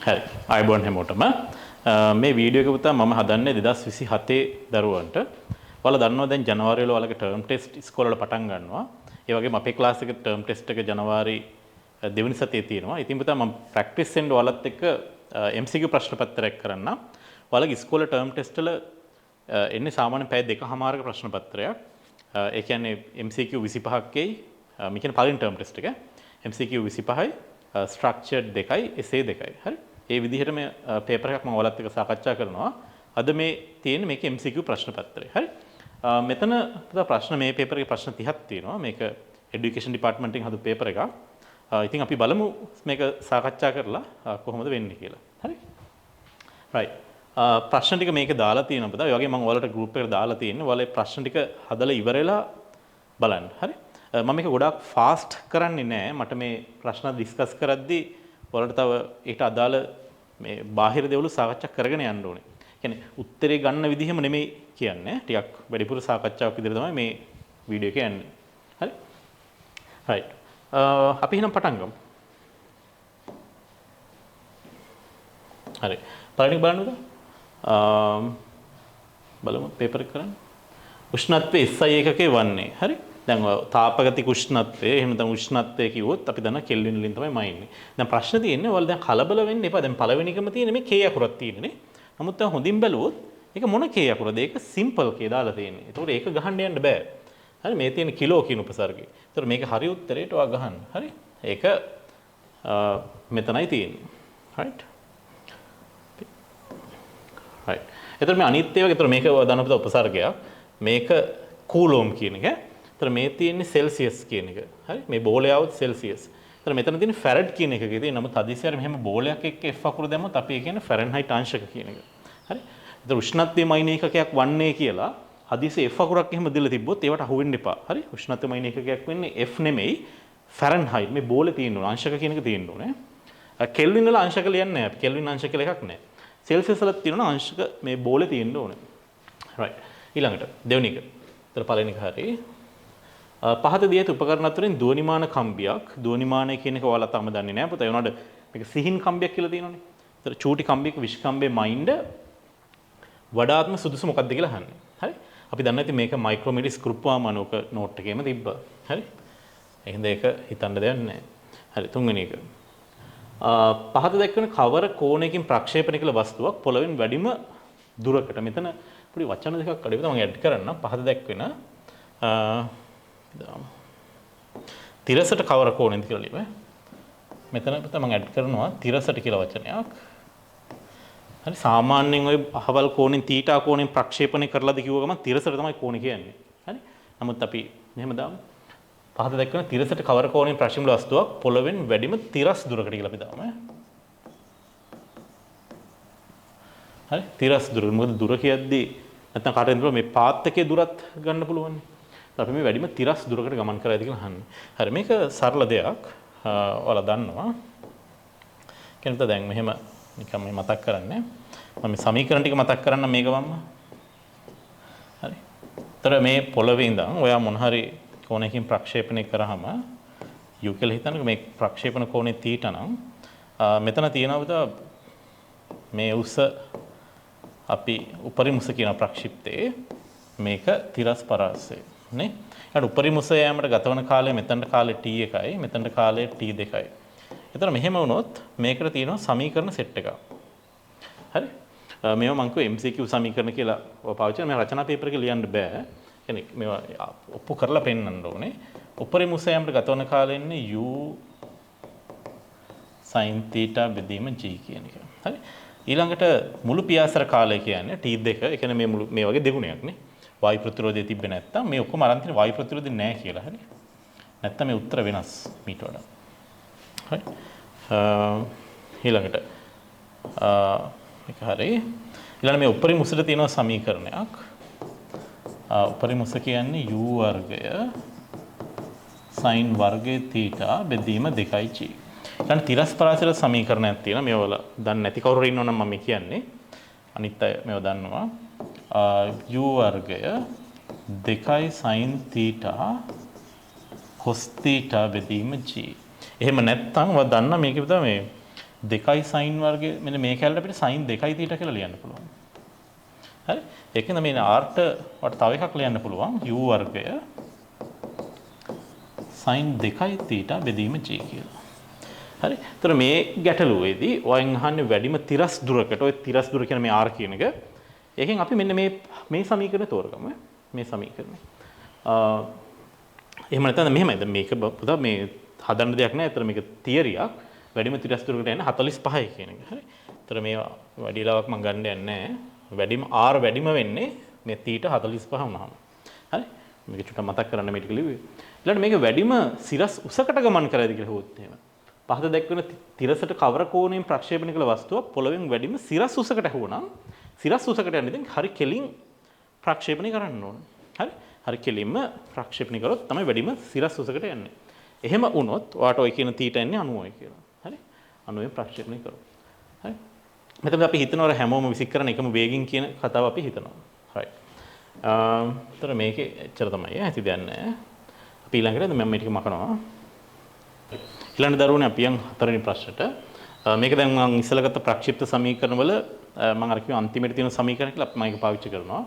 හරි. ආයුබෝවන් හැමෝටම. මේ වීඩියෝ එක පුතා මම හදන්නේ 2027 දරුවන්ට. ඔයාලා දන්නවා දැන් ජනවාරි වල ඔයාලගේ ටර්ම් ටෙස්ට් ඉස්කෝල වල පටන් ගන්නවා. ඒ වගේම අපේ ක්ලාස් එකේ ටර්ම් ටෙස්ට් එක ජනවාරි දෙවෙනි සතියේ තියෙනවා. ඉතින් පුතා මම ප්‍රැක්ටිස් වෙන්න ඔයාලත් එක්ක MCQ ප්‍රශ්න පත්‍රයක් කරන්න. ඔයාලගේ ඉස්කෝලේ ටර්ම් ටෙස්ට් වල එන්නේ සාමාන්‍යයෙන් පැය 2කමාරක ප්‍රශ්න පත්‍රයක්. ඒ කියන්නේ MCQ 25ක් එයි. මේ කියන්නේ පළවෙනි ටර්ම් ටෙස්ට් එක. MCQ 25යි ස්ට්‍රක්චර්ඩ් 2යි essay 2යි. හරි. ඒ විදිහට මේ පේපර් එකක් මම ඔයාලත් එක්ක සාකච්ඡා කරනවා. අද මේ තියෙන්නේ මේකේ MCQ ප්‍රශ්න පත්‍රය. හරි. මෙතන ප්‍රශ්න මේ පේපර් එකේ ප්‍රශ්න 30ක් තියෙනවා. මේක এডুকেෂන් ඩිපාර්ට්මන්ට් එකෙන් හදපු පේපර් එකක්. ඉතින් අපි බලමු මේක සාකච්ඡා කරලා කොහොමද වෙන්නේ කියලා. හරි. right. ප්‍රශ්න ටික මේකේ දාලා තියෙනවා පුතා. ඒ වගේ මම ඔයාලට ගෲප් එකට දාලා තියෙන්නේ. ඔයාලා ප්‍රශ්න ටික හදලා ඉවරලා බලන්න. හරි. මම මේක ගොඩාක් ෆාස්ට් කරන්නේ නැහැ. මට මේ ප්‍රශ්න ඩිස්කස් කරද්දී ඔයාලට තව ඒකට අදාළ මේ බාහිර දේවල් සාකච්ඡා කරගෙන යන්න ඕනේ. කියන්නේ උත්තරේ ගන්න විදිහම නෙමෙයි කියන්නේ. ටිකක් වැඩිපුර සාකච්ඡාවක් විදිහට තමයි මේ වීඩියෝ එක යන්නේ. හරි. right. අපි එහෙනම් පටන් ගමු. හරි. පළවෙනි බලන්නද? බලමු පේපර් එක කරන්න. උෂ්ණත්වය SI ඒකකයේ වන්නේ. හරි. දැන් තාපගතික උෂ්ණත්වය එහෙම නැත්නම් උෂ්ණත්වය කිව්වොත් අපි දන්නා කෙල්වින් වලින් තමයි මයින්නේ. දැන් ප්‍රශ්න තියෙන්නේ ඔයාලා දැන් කලබල වෙන්න එපා. දැන් පළවෙනි එකම තියෙන්නේ මේ K අකුරක් තියෙන්නේ. නමුත් දැන් හොඳින් බැලුවොත් ඒක මොන K අකුරද? ඒක සිම්පල් K දාලා තියෙන්නේ. ඒතකොට ඒක ගහන්න යන්න බෑ. හරි මේ තියෙන කිලෝ කියන උපසර්ගය. ඒතකොට මේක හරි උත්තරේට ඔයා ගහන්න. හරි. ඒක මෙතනයි තියෙන්නේ. right. right. ඒතකොට මේ අනිත් ඒවා ඒතකොට මේක දානපත උපසර්ගයක්. මේක කූලෝම් කියන එක. ඒතර මේ තියෙන්නේ සෙල්සියස් කියන එක. හරි මේ බෝලය આવුත් සෙල්සියස්. ඒතර මෙතන තියෙන්නේ ෆැරඩ් කියන එකකේ තියෙන නමුත් හදිසියෙ මෙහෙම බෝලයක් එක්ක F අකුර දැම්මොත් අපි ඒ කියන්නේ ෆැරන්හයිට් අංශක කියන එක. හරි. ඒතර උෂ්ණත්වයේ මයින ඒකකයක් වන්නේ කියලා හදිසියෙ F අකුරක් එහෙම දීලා තිබ්බොත් ඒවට අහු වෙන්න එපා. හරි. උෂ්ණත්වයේ මයින ඒකකයක් වෙන්නේ F නෙමෙයි ෆැරන්හයිට්. මේ බෝලේ තියෙන්න ඕන අංශක කියන එක තියෙන්න ඕනේ. කෙල්වින් වල අංශක ලියන්නේ නැහැ. අපි කෙල්වින් අංශක කියලා එකක් නැහැ. සෙල්සියස් වල තියෙනවා අංශක මේ බෝලේ තියෙන්න ඕනේ. right. ඊළඟට දෙවෙනි එක. ඒතර පළවෙනි එක හරියි. පහත දී ඇති උපකරණ අතරින් ධ්වනිමාන කම්බියක් ධ්වනිමානය කියන එක ඔයාලා තාම දන්නේ නැහැ පුතා. ඒ වුණාට මේක සිහින් කම්බියක් කියලා තියෙනවනේ. ඒතර චූටි කම්බියක විෂ්කම්බේ මයින්ඩ් වඩාත්ම සුදුසු මොකක්ද කියලා අහන්නේ. හරි. අපි දන්නා ඉතින් මේක මයික්‍රොමීටර් ස්ක්‍රිප්ට්වාම අනෝක නෝට් එකේම තිබ්බා. හරි. එහෙනම් ඒක හිතන්න දෙයක් නැහැ. හරි තුන්වෙනි එක. පහත දැක්වෙන කවර කෝණයකින් ප්‍රක්ෂේපණය කළ වස්තුවක් පොළවෙන් වැඩිම දුරකට මෙතන පොඩි වචන දෙකක් අඩුයි තමයි ඇඩ් කරන්න. පහත දැක්වෙන තිරසට කවර කෝණයද කියලා ලියුවා. මෙතන මම ඇඩ් කරනවා තිරසට කියලා වචනයක්. හරි සාමාන්‍යයෙන් ඔය අහවල් කෝණෙන් තීටා කෝණයෙන් ප්‍රක්ෂේපණය කරලාද කිව්ව ගමන් තිරසට තමයි කෝණය කියන්නේ. හරි. නමුත් අපි මෙහෙම දාමු. පහත දැක්වෙන තිරසට කවර කෝණයෙන් ප්‍රක්ෂේපණ වස්තුවක් පොළවෙන් වැඩිම තිරස් දුරකට කියලා අපි දාමු. හරි තිරස් දුර. මොකද දුර කියද්දී නැත්නම් කාටද මේ පාත් එකේ දුරත් ගන්න පුළුවන්. අපි මේ වැඩිම තිරස් දුරකට ගමන් කරයිද කියලා අහන්නේ. හරි මේක සරල දෙයක්. ඔයාලා දන්නවා. කෙනෙක්ට දැන් මෙහෙම නිකන් මේ මතක් කරන්නේ. මම මේ සමීකරණ ටික මතක් කරන්න මේක වම්ම. හරි. ඒතර මේ පොළවේ ඉඳන් ඔයා මොන හරි කෝණයකින් ප්‍රක්ෂේපණය කරාම u කියලා හිතන්නකො මේ ප්‍රක්ෂේපණ කෝණය θ නම් මෙතන තියෙනවද මේ උස අපි උපරිම උස කියන ප්‍රක්ෂිප්තේ මේක තිරස් පරාසය. නේ ඊට උපරිම උස යෑමට ගතවන කාලය මෙතනට කාලේ t1යි මෙතනට කාලේ t2යි. එතන මෙහෙම වුණොත් මේකට තියෙනවා සමීකරණ සෙට් එකක්. හරි මේවා මම කිව්වා MCQ සමීකරණ කියලා ඔය පාවිච්චි කරන මේ රචනා පේපර් එකේ ලියන්න බෑ. කියන්නේ මේවා ඔප්පු කරලා පෙන්නන්න ඕනේ. උපරිම උස යෑමට ගතවන කාලය ඉන්නේ u sin θ බෙදීම g කියන එක. හරි ඊළඟට මුළු පියාසර කාලය කියන්නේ t2 ඒ කියන්නේ මේ මුළු මේ වගේ දෙගුණයක් නේ. වායු ප්‍රතිරෝධය තිබ්බේ නැත්තම් මේ ඔක්කොම අරන් තියෙන වායු ප්‍රතිරෝධය නැහැ කියලා. හරි. නැත්තම් මේ උත්තර වෙනස් මීට වඩා. හරි. ඊළඟට මේක හරි. ඊළඟ මේ උපරිම උසට තියෙන සමීකරණයක්. උපරිම උස කියන්නේ u වර්ගය sin වර්ගයේ θ බෙදීම 2g. ඊළඟ තිරස් පරාසයට සමීකරණයක් තියෙනවා. මේවල දන්නේ නැති කවුරු හරි ඉන්නවනම් මම කියන්නේ. අනිත් අය මේව දන්නවා. u වර්ගය 2 sin θ cos θ බෙදීම g. එහෙම නැත්නම් ඔයා දන්න මේකේ පුතා මේ 2යි sin වර්ගය මෙන්න මේ කැලේ අපිට sin 2යි θ කියලා ලියන්න පුළුවන්. හරි? ඒකෙන්ද මේ r ට වට තව එකක් ලියන්න පුළුවන් u වර්ගය sin 2යි θ බෙදීම g කියලා. හරි? ඒතර මේ ගැටලුවේදී ඔයන් අහන්නේ වැඩිම තිරස් දුරකට ඔය තිරස් දුර කියන මේ r කියන එක. ඒකෙන් අපි මෙන්න මේ සමීකරණය තෝරගමු. මේ සමීකරණය. එහෙම නැත්නම් මෙහෙමයි. දැන් මේක පුතා මේ හදන්න දෙයක් නෑ. ඒතර මේක තියරියක්. වැඩිම තිරස් දුරකට යන්නේ 45යි කියන එක. හරි? ඒතර මේවා වැඩි ලාවක් මම ගන්න යන්නේ නෑ. වැඩිම r වැඩිම වෙන්නේ මේ θ 45 වුණාම. හරි? මේක චුට්ටක් මතක් කරන්න මේ ටික ලිව්වේ. ඊළඟට මේක වැඩිම සිරස් උසකට ගමන් කරයිද කියලා හොත් එහෙම. පහත දැක්වෙන තිරසට කවර කෝණයෙන් ප්‍රක්ෂේපණය කළ වස්තුව පොළවෙන් වැඩිම සිරස් උසකට ඇහුණා. සිරස් උසකට යන්නේ දැන් හරි කෙලින් ප්‍රක්ෂේපණය කරන්න ඕන. හරි? හරි කෙලින්ම ප්‍රක්ෂේපණය කරොත් තමයි වැඩිම සිරස් උසකට යන්නේ. එහෙම වුණොත් ඔයාට ඔය කියන θ එන්නේ 90යි කියලා. හරි? 90ෙන් ප්‍රක්ෂේපණය කරොත්. හරි? මෙතන අපි හිතනවා හැමෝම විසික් කරන එකම වේගින් කියන කතාව අපි හිතනවා. right. තර මේකේ එච්චර තමයි ඇති දෙයක් නැහැ. අපි ඊළඟට මම මේ ටික මකනවා. ඊළඟ දරුවනේ අපි යන් හතරවෙනි ප්‍රශ්නට. මේක දැන් මම ඉස්සෙල්ලා ගත්ත ප්‍රක්ෂිප්ත සමීකරණ වල මම අර කිව්ව අන්තිමේට තියෙන සමීකරණ කියලා අපි මේක පාවිච්චි කරනවා.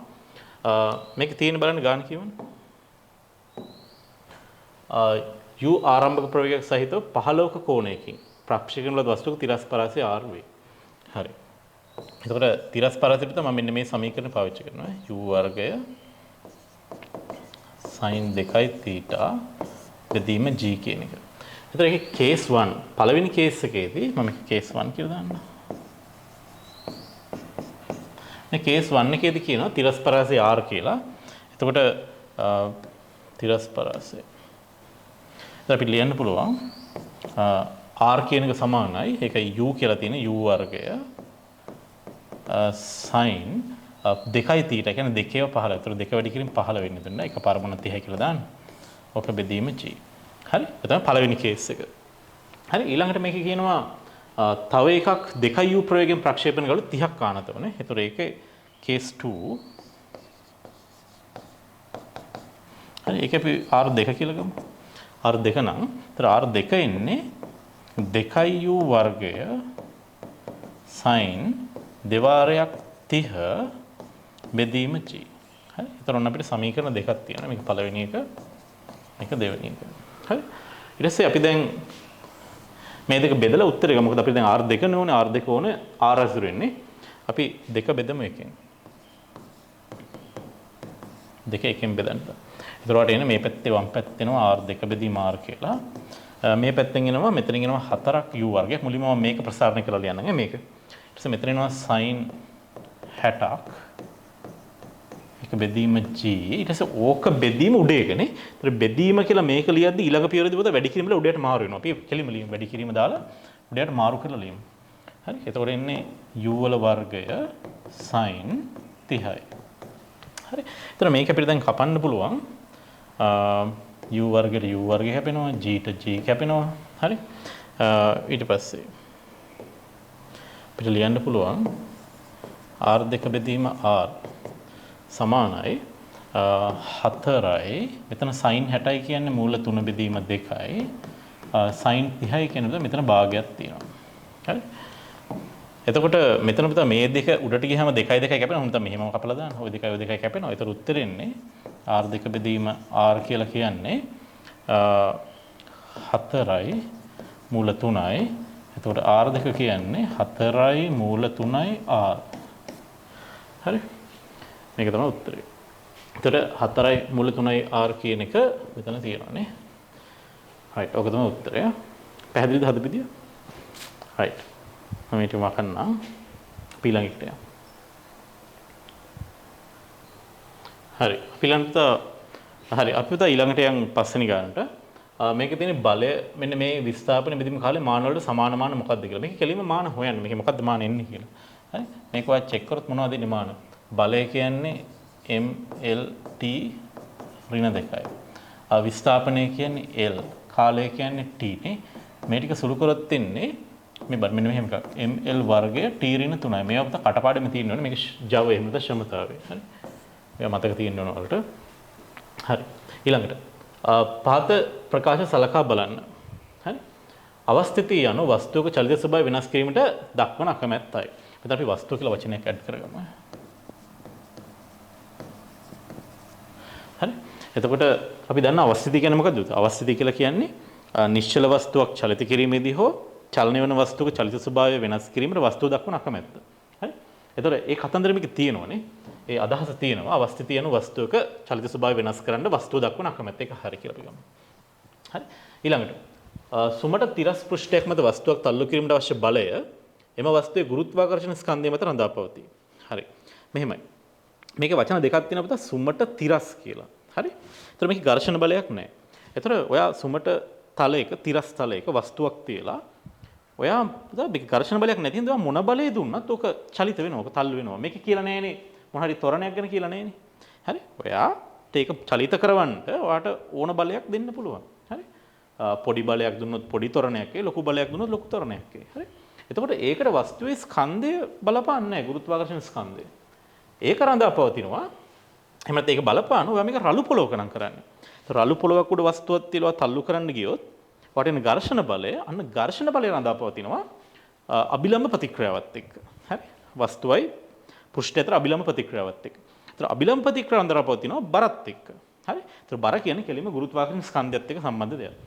මේක තියෙන බලන්න ගාන කියවන්න. u ආරම්භක ප්‍රවේගයක් සහිතව 15ක කෝණයකින් ප්‍රක්ෂේපණ වල වස්තුක තිරස් පරාසය r වේ. හරි. එතකොට තිරස් පරාසයට මම මෙන්න මේ සමීකරණ පාවිච්චි කරනවා. u වර්ගය sin 2යි θ බෙදීම g කියන එක. එතකොට ඒකේ case 1 පළවෙනි case එකේදී මම case 1 කියලා දාන්නම්. මේ case 1 එකේදී කියනවා තිරස් පරාසය r කියලා. එතකොට තිරස් පරාසය. එතකොට අපිට ලියන්න පුළුවන් r කියන එක සමානයි. ඒක u කියලා තියෙන u වර්ගය sin 2යි θ. කියන්නේ 2 15. ඒතර 2 වැඩි කිරීම 15 වෙන්නේ දුන්නා. එකපාර මොන 30යි කියලා දාන්න. ඔක බෙදීම g. හරි? ඒ තමයි පළවෙනි කේස් එක. හරි? ඊළඟට මේකේ කියනවා තව එකක් 2u ප්‍රවේගයෙන් ප්‍රක්ෂේපණ කළොත් 30ක් කාණත වනේ. ඒතර ඒකේ කේස් 2. හරි? ඒක අපි r2 කියලා ගමු. r2 නම් ඒතර r2 එන්නේ 2u වර්ගය sin දෙවාරයක් 30 බෙදීම g. හරි? ඒතර ඔන්න අපිට සමීකරණ දෙකක් තියෙනවා. මේක පළවෙනි එක, මේක දෙවෙනි එක. හරි? ඊට පස්සේ අපි දැන් මේ දෙක බෙදලා උත්තරේ ගමු. මොකද අපි දැන් r2 නෝනේ, r2 ඕනේ r අසුර වෙන්නේ. අපි දෙක බෙදමු එකෙන්. දෙක එකෙන් බෙදන්න. ඒතරවට එන්නේ මේ පැත්තේ වම් පැත්තේ එනවා r2 බෙදීම r කියලා. මේ පැත්තෙන් එනවා මෙතනින් එනවා 4ක් u වර්ගයක්. මුලින්ම මම මේක ප්‍රසාරණය කරලා ලියන්නම් මේක. ඊට පස්සේ මෙතන එනවා sin 60ක්. ඒක බෙදීම g. ඊට පස්සේ ඕක බෙදීම උඩ එකනේ. ඒතර බෙදීම කියලා මේක ලියද්දි ඊළඟ පියවරේදී පොත වැඩි කිරීම වල උඩයට මාරු වෙනවා. අපි කෙලිම ලියමු වැඩි කිරීම දාලා උඩයට මාරු කරලා ලියමු. හරි? එතකොට එන්නේ u වල වර්ගය sin 30යි. හරි? එතන මේක අපිට දැන් කපන්න පුළුවන්. u වර්ගයට u වර්ගය කැපෙනවා, g ට g කැපෙනවා. හරි? ඊට පස්සේ අපිට ලියන්න පුළුවන් r2 බෙදීම r සමානයි 4යි. මෙතන sin 60යි කියන්නේ මූල 3 බෙදීම 2යි. sin 30යි කියන්නේ මෙතන භාගයක් තියෙනවා. හරි? එතකොට මෙතන පුතා මේ දෙක උඩට ගියාම 2යි 2යි කැපෙනවා. මොකද මෙහෙම කපලා දාන්න. ওই 2යි 2යි කැපෙනවා. ඒතර උත්තරේ එන්නේ r2 බෙදීම r කියලා කියන්නේ 4යි මූල 3යි. එතකොට r2 කියන්නේ 4යි මූල 3යි r. හරි? මේක තමයි උත්තරේ. එතකොට 4යි මූල 3යි r කියන එක මෙතන තියෙනවානේ. right. ඔක තමයි උත්තරය. පැහැදිලිද හදපිටිය? right. මම මේක වකන්නම්. ඊළඟට යමු. හරි. ඊළඟට හරි. අපි උදා ඊළඟට යන් පස්වෙනි ගානට. මේකේ තියෙන බලය මෙන්න මේ විස්ථාපන බෙදීම කාලේ මාන වලට සමාන මාන මොකක්ද කියලා. මේක කෙලින්ම මාන හොයන්න. මේක මොකක්ද මාන එන්නේ කියලා. හරි. මේක ඔයා චෙක් කරොත් මොනවද එන්නේ මාන? බලය කියන්නේ mlt ඍණ 2යි. විස්ථාපනය කියන්නේ l. කාලය කියන්නේ t නේ. මේ ටික සුළු කරොත් එන්නේ මේ බර මෙන්න මෙහෙම එකක්. ml වර්ගය t ඍණ 3යි. මේවා අපිට කටපාඩම තියෙන්න ඕනේ. මේක ජව එහෙම නැත්නම් ශ්‍රමතාවය. හරි. මේවා මතක තියෙන්න ඕන වලට. හරි. ඊළඟට පහත ප්‍රකාශ සලකා බලන්න. හරි. අවස්ථිතිය යනු වස්තුවක චලිත ස්වභාවය වෙනස් කිරීමට දක්වන අකමැත්තයි. මෙතන අපි වස්තුව කියලා වචනයක් ඇඩ් කරගමු. හරි. එතකොට අපි දන්න අවස්ථිතිය කියන්නේ මොකද්ද? අවස්ථිතිය කියලා කියන්නේ නිශ්චල වස්තුවක් චලිත කිරීමේදී හෝ චලනය වන වස්තුවක චලිත ස්වභාවය වෙනස් කිරීමට වස්තුව දක්වන අකමැත්ත. හරි. එතකොට ඒ කතන්දර මේක තියෙනවනේ. ඒ අදහස තියෙනවා අවස්ථිතිය යන වස්තුවක චලිත ස්වභාවය වෙනස් කරන්න වස්තුව දක්වන අකමැත්ත. ඒක හරි කියලා අපි ගමු. හරි. ඊළඟට සුමට තිරස් පෘෂ්ඨයක් මත වස්තුවක් තල්ලු කිරීමට අවශ්‍ය බලය එම වස්තුවේ ගුරුත්වාකර්ෂණ ස්කන්ධය මත රඳා පවතී. හරි. මෙහෙමයි. මේකේ වචන දෙකක් තියෙනවා පුතා සුමට තිරස් කියලා. හරි. ඒතර මේකේ ඝර්ෂණ බලයක් නැහැ. ඒතර ඔයා සුමට තලයක තිරස් තලයක වස්තුවක් තියලා ඔයා පුතා මේක ඝර්ෂණ බලයක් නැති හින්දා මොන බලය දුන්නත් ඕක චලිත වෙනවා. ඕක තල්ලු වෙනවා. මේක කියලා නැහැනේ. මොන හරි තොරණයක් ගැන කියලා නැහැනේ. හරි. ඔයාට ඒක චලිත කරවන්න ඔයාට ඕන බලයක් දෙන්න පුළුවන්. හරි. පොඩි බලයක් දුන්නොත් පොඩි තොරණයක් ඒ ලොකු බලයක් දුන්නොත් ලොකු තොරණයක් ඒ. හරි. එතකොට ඒකට වස්තුවේ ස්කන්ධය බලපාන්නේ නැහැ ගුරුත්වාකර්ෂණ ස්කන්ධය. ඒක රඳා පවතිනවා. එහෙම නැත්නම් ඒක බලපානවා ඔයා මේක රළු පොලවක නම් කරන්නේ. ඒතර රළු පොලවක උඩ වස්තුවක් තියලා තල්ලු කරන්න ගියොත් වටින ඝර්ෂණ බලය අන්න ඝර්ෂණ බලය රඳා පවතිනවා අභිලම්බ ප්‍රතික්‍රියාවත් එක්ක. හරි. වස්තුවයි පෘෂ්ඨය අතර අභිලම්බ ප්‍රතික්‍රියාවත් එක්ක. ඒතර අභිලම්බ ප්‍රතික්‍රියාව රඳා පවතිනවා බරත් එක්ක. හරි. ඒතර බර කියන්නේ කෙලින්ම ගුරුත්වාකර්ෂණ ස්කන්ධයත් එක්ක සම්බන්ධ දෙයක්.